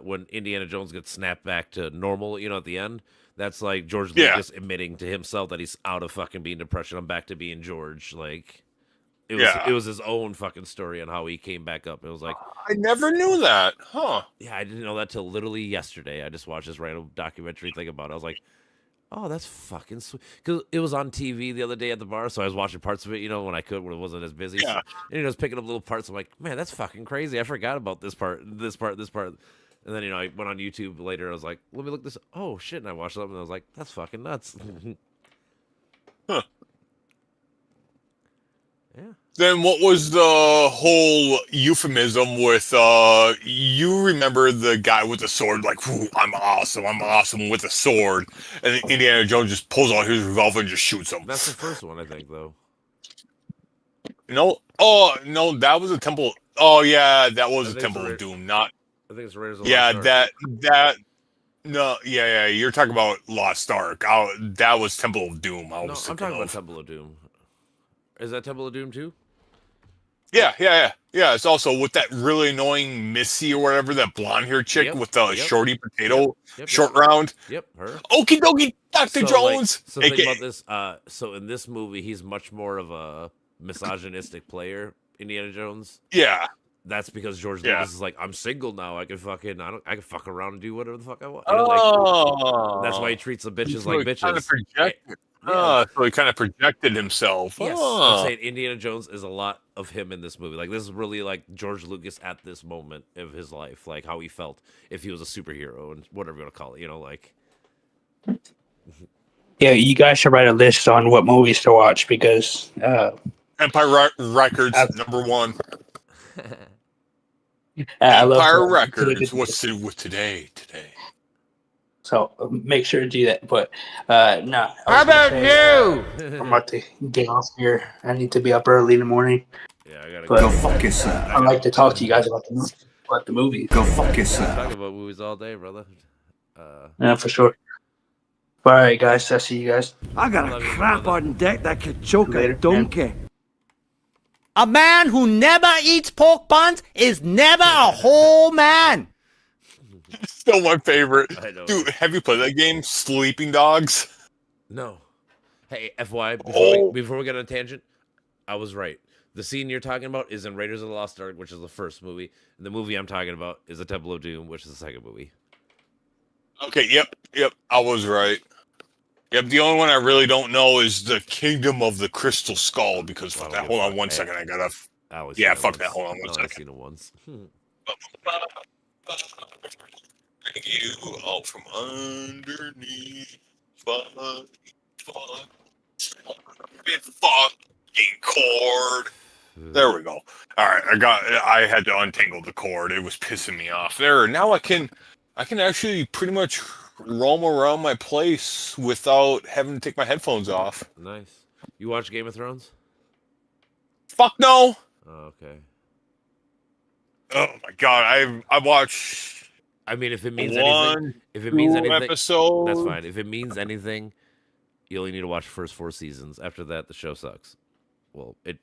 when Indiana Jones gets snapped back to normal, at the end, that's like George Lucas admitting to himself that he's out of fucking being depression. I'm back to being George. Like it was his own fucking story on how he came back up. It was like, I never knew that, huh? Yeah, I didn't know that till literally yesterday. I just watched this random documentary thing about it. I was like, oh, that's fucking sweet. Because it was on TV the other day at the bar, so I was watching parts of it, when I could, when it wasn't as busy. Yeah. And I was picking up little parts. I'm like, man, that's fucking crazy. I forgot about this part. And then, I went on YouTube later. I was like, let me look this. Oh, shit. And I watched something, and I was like, that's fucking nuts. Huh. Yeah. Then what was the whole euphemism with, you remember the guy with the sword, like, I'm awesome with a sword. And then Indiana Jones just pulls out his revolver and just shoots him. That's the first one, I think, though. No? Oh, no, that was a Temple. Oh, yeah, that was a Temple of Doom, not. I think it's Raiders of the Lost Ark. that. No, yeah, you're talking about Lost Ark. That was Temple of Doom. I'm talking about Temple of Doom. Is that Temple of Doom too? Yeah. It's also with that really annoying Missy or whatever, that blonde hair chick with the shorty potato, short round. Yep, her. Okie dokie, Dr. Jones. So think about this. So in this movie, he's much more of a misogynistic player, Indiana Jones. Yeah. That's because George Lucas is like, I'm single now. I can fuck around and do whatever the fuck I want. That's why he treats the bitches like bitches. So he kind of projected himself. Yes, I'm saying Indiana Jones is a lot of him in this movie. Like, this is really like George Lucas at this moment of his life, like how he felt if he was a superhero and whatever you want to call it. Like. Yeah, you guys should write a list on what movies to watch because Empire Records #1. Empire Records. What's to do with today? So make sure to do that. But no. How about you? I'm about to get off here. I need to be up early in the morning. Yeah, I gotta go fuck yourself. I'd like to talk to you guys about the movies. Go fuck yourself. Talk about movies all day, brother. Yeah, for sure. All right, guys. I'll see you guys. I got a crap on deck that could choke Later, a donkey. A man who never eats pork buns is never a whole man. Still my favorite. I know. Dude, have you played that game, Sleeping Dogs? No. Hey, FY, before we get on a tangent, I was right. The scene you're talking about is in Raiders of the Lost Ark, which is the first movie. And the movie I'm talking about is The Temple of Doom, which is the second movie. Okay, yep, I was right. Yep, the only one I really don't know is the Kingdom of the Crystal Skull, because fuck that. Hold on one second, I gotta... Yeah, fuck that, hold on one second. I've seen it once. Bring you out from underneath. Fucking cord. There we go. Alright, I had to untangle the cord. It was pissing me off. There, now I can actually pretty much roam around my place without having to take my headphones off. Nice. You watch Game of Thrones? Fuck no! Oh, okay. Oh my god, I watch. I mean, if it means anything, episode. That's fine. If it means anything, you only need to watch the first 4 seasons. After that, the show sucks. Well, it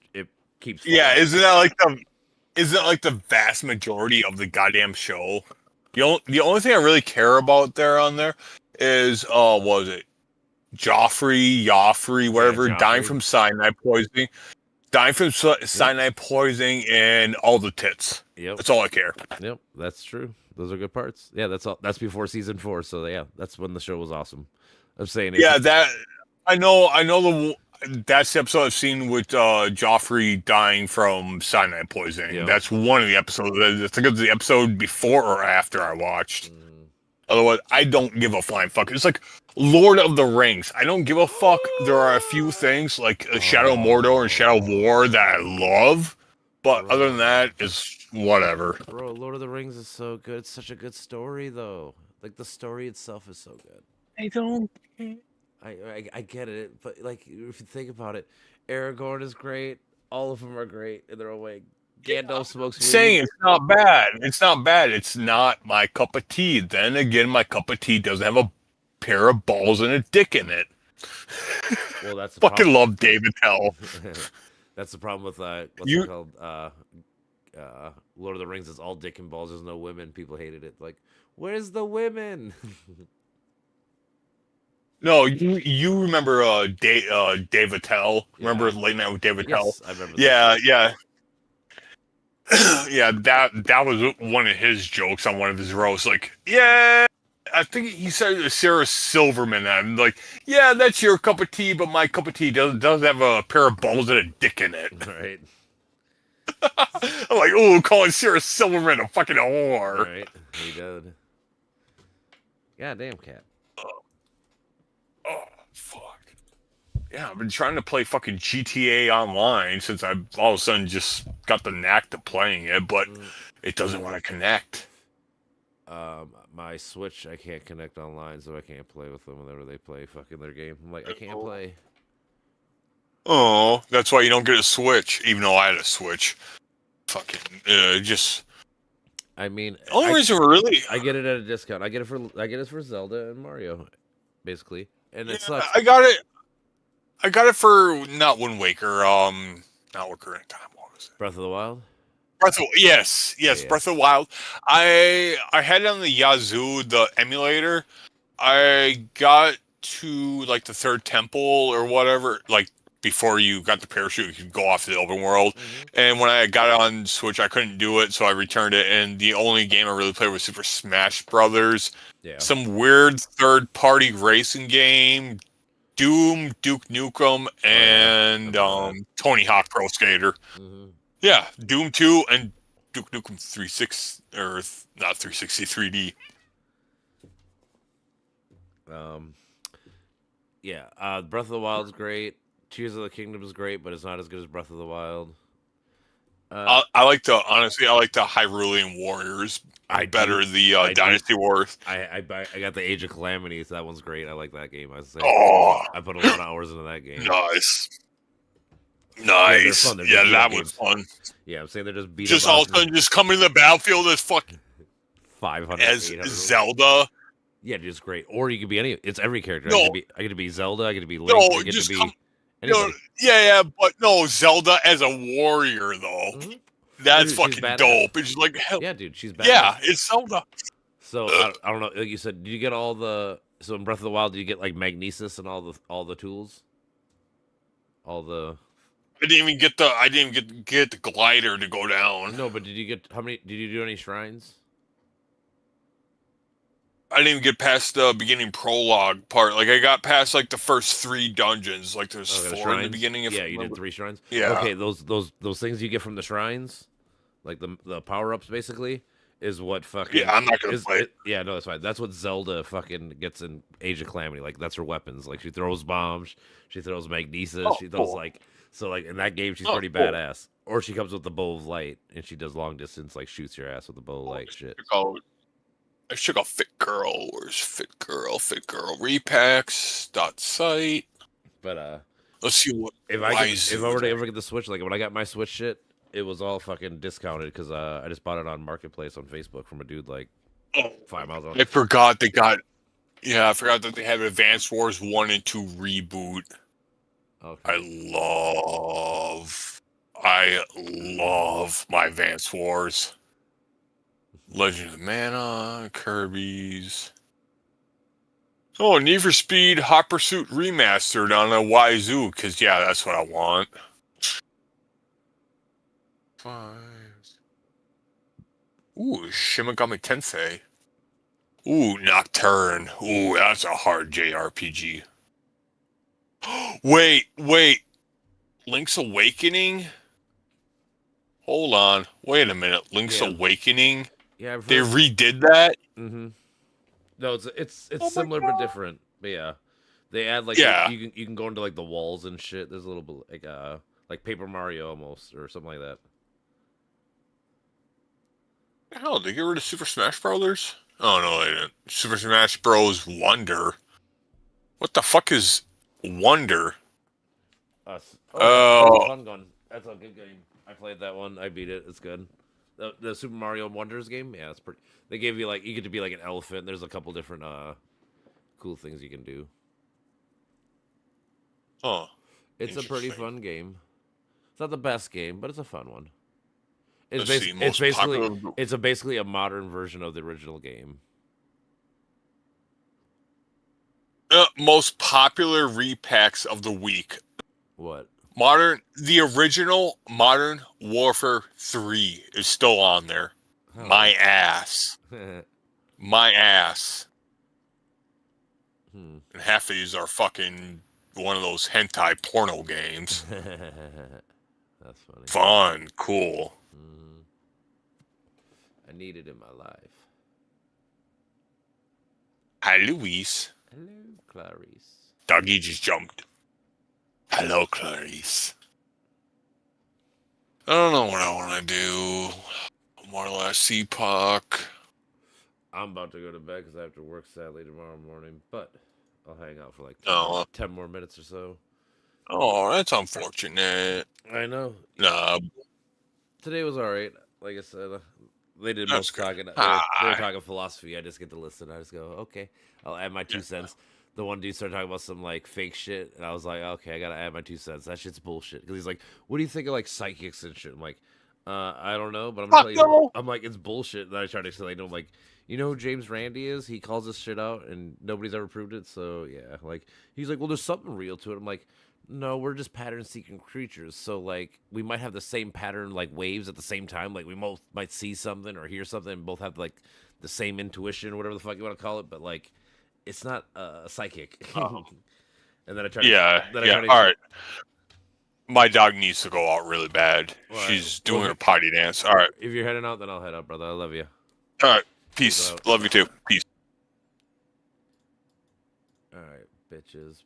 keeps. Falling. Yeah, isn't that like the vast majority of the goddamn show? The only thing I really care about on there is was it Joffrey, whatever, dying from cyanide poisoning. Dying from cyanide poisoning and all the tits. Yep. That's all I care. Yep, that's true. Those are good parts. Yeah, that's all. That's before season 4. So yeah, that's when the show was awesome. I'm saying. Yeah, that I know. That's the episode I've seen with Joffrey dying from cyanide poisoning. Yep. That's one of the episodes. I think it was the episode before or after I watched. Otherwise, I don't give a flying fuck. It's like Lord of the Rings. I don't give a fuck. There are a few things like Shadow of Mordor and Shadow of War that I love, But other than that, it's whatever. Bro, Lord of the Rings is so good. It's such a good story, though. Like, the story itself is so good. I don't. I get it, but, like, if you think about it, Aragorn is great. All of them are great in their own way. Gandalf smokes weed. Saying it's not bad. It's not bad. It's not my cup of tea. Then again, my cup of tea doesn't have a pair of balls and a dick in it. Well, that's the fucking problem. love David Tell. That's the problem with what's You- it called? Lord of the Rings is all dick and balls. There's no women. People hated it. Like, where's the women? No, you remember David Tell? Remember Yeah. Late Night with David Tell? Yes, I remember. Yeah, yeah. Yeah, that was one of his jokes on one of his roasts. Like, yeah, I think he said Sarah Silverman. I'm like, yeah, that's your cup of tea, but my cup of tea does have a pair of balls and a dick in it. Right. I'm like, oh, calling Sarah Silverman a fucking whore. Right. He did. God damn, cat. Oh, fuck. Yeah, I've been trying to play fucking GTA Online since I all of a sudden just got the knack to playing it, but it doesn't want to connect. My Switch, I can't connect online, so I can't play with them whenever they play fucking their game. I'm like, I can't play. Oh, that's why you don't get a Switch, even though I had a Switch. Fucking, just... I mean, Only reason we're really... I get it at a discount. I get it for Zelda and Mario, basically. And it sucks. I got it for not Wind Waker, not Wind Waker. God, what was it? Breath of the Wild? Yes, Yeah. Breath of the Wild. I had it on the Yazoo, the emulator. I got to like the third temple or whatever, like before you got the parachute, you could go off to the open world. And when I got it on Switch, I couldn't do it, so I returned it. And the only game I really played was Super Smash Brothers. Yeah. Some weird third-party racing game, Doom, Duke Nukem, and Tony Hawk Pro Skater. Mm-hmm. Yeah, Doom 2 and Duke Nukem 360 or not 360 3D. Yeah, Breath of the Wild's great. Tears of the Kingdom is great, but it's not as good as Breath of the Wild. I like the Hyrulean Warriors better. The Dynasty Wars. I got the Age of Calamity, so that one's great. I like that game. I put a lot of hours into that game. Nice. fun. They're Yeah, just that video was fun. Yeah, I'm saying they're just beating Just all of a sudden, just coming to the battlefield as fucking 500 as 800. Zelda. Yeah, just great. Or you could be any. It's every character. No. I get to be Zelda. I get to be Link. No, I get just to be come. anybody. Yeah, but no, Zelda as a warrior though. Mhm. That's She's fucking badass. dope. It's like hell. Yeah, dude, she's badass. Yeah, it's Zelda. So I don't know. Like you said, did you get all the? So in Breath of the Wild, did you get like Magnesis and all the tools? All the. I didn't even get the glider to go down. No, but did you get how many? Did you do any shrines? I didn't even get past the beginning prologue part. Like I got past like the first 3 dungeons. Like there's Okay, 4 in the beginning. If Yeah, I you did remember. 3 shrines. Yeah. Okay, those things you get from the shrines, like the power ups, basically, is what fucking. Yeah, I'm not gonna play it. Yeah, no, that's fine. That's what Zelda fucking gets in Age of Calamity. Like that's her weapons. Like she throws bombs, she throws magnesis, she throws cool. like so. Like in that game, she's Oh, pretty cool. badass. Or she comes with the bow of light, and she does long distance, like shoots your ass with the bow of light shit. I should go Fit Girl. Where's Fit Girl? Fit Girl Repacks.site. But Let's see what. if I were to ever get the Switch, like when I got my Switch shit, it was all fucking discounted because I just bought it on Marketplace on Facebook from a dude like 5 miles away. I forgot they got. Yeah, I forgot that they had Advance Wars 1 and 2 reboot. Okay. I love my Advance Wars. Legend of Mana, Kirby's. Oh, Need for Speed Hot Pursuit Remastered on a Wazoo, because, yeah, that's what I want. 5. Ooh, Shin Megami Tensei. Ooh, Nocturne. Ooh, that's a hard JRPG. Wait. Link's Awakening? Hold on. Wait a minute. Link's Yeah. Awakening? Yeah, I've They heard- redid that? Mm-hmm. No, it's my similar God. but different. But yeah, they add like Yeah. you can go into like the walls and shit. There's a little bit like Paper Mario almost or something like that. the hell? Did they get rid of Super Smash Brothers? Oh no, they didn't. Super Smash Bros. Wonder. What the fuck is Wonder? That's Oh. a fun gun. That's a good game. I played that one. I beat it. It's good. The Super Mario Wonders game, yeah, it's pretty. They gave you you get to be like an elephant. There's a couple different cool things you can do. Oh. It's a pretty fun game. It's not the best game, but it's a fun one. It's, Let's see, most popular- it's basically a modern version of the original game. Most popular repacks of the week. What? The original Modern Warfare 3 is still on there. Oh. My ass. My ass. And half of these are fucking one of those hentai porno games. That's funny. Fun, cool. I need it in my life. Hi, Luis. Hello, Clarice. Doggy just jumped. Hello, Clarice. I don't know what I want to do. More or less CPOC. I'm about to go to bed because I have to work sadly tomorrow morning, but I'll hang out for like 10 more minutes or so. Oh, that's unfortunate. I know. Nah. Today was alright. Like I said, they did most talking. They were talking philosophy. I just get to listen. I just go, okay. I'll add my 2 cents. The one dude started talking about some like fake shit, and I was like, okay, I gotta add my 2 cents. That shit's bullshit. Because he's like, what do you think of like psychics and shit? I'm like, I don't know, but I'm gonna tell you. I'm like, it's bullshit. And I tried to explain to him, like, you know who James Randi is? He calls this shit out, and nobody's ever proved it. So yeah, like he's like, well, there's something real to it. I'm like, no, we're just pattern-seeking creatures. So like, we might have the same pattern like waves at the same time. Like we both might see something or hear something, and both have like the same intuition or whatever the fuck you want to call it. But like, it's not psychic. And then I tried. All right. My dog needs to go out really bad. All She's right. doing her potty dance. All right. If you're heading out, then I'll head out, brother. I love you. All right. Peace. Love you too. Peace. All right, bitches.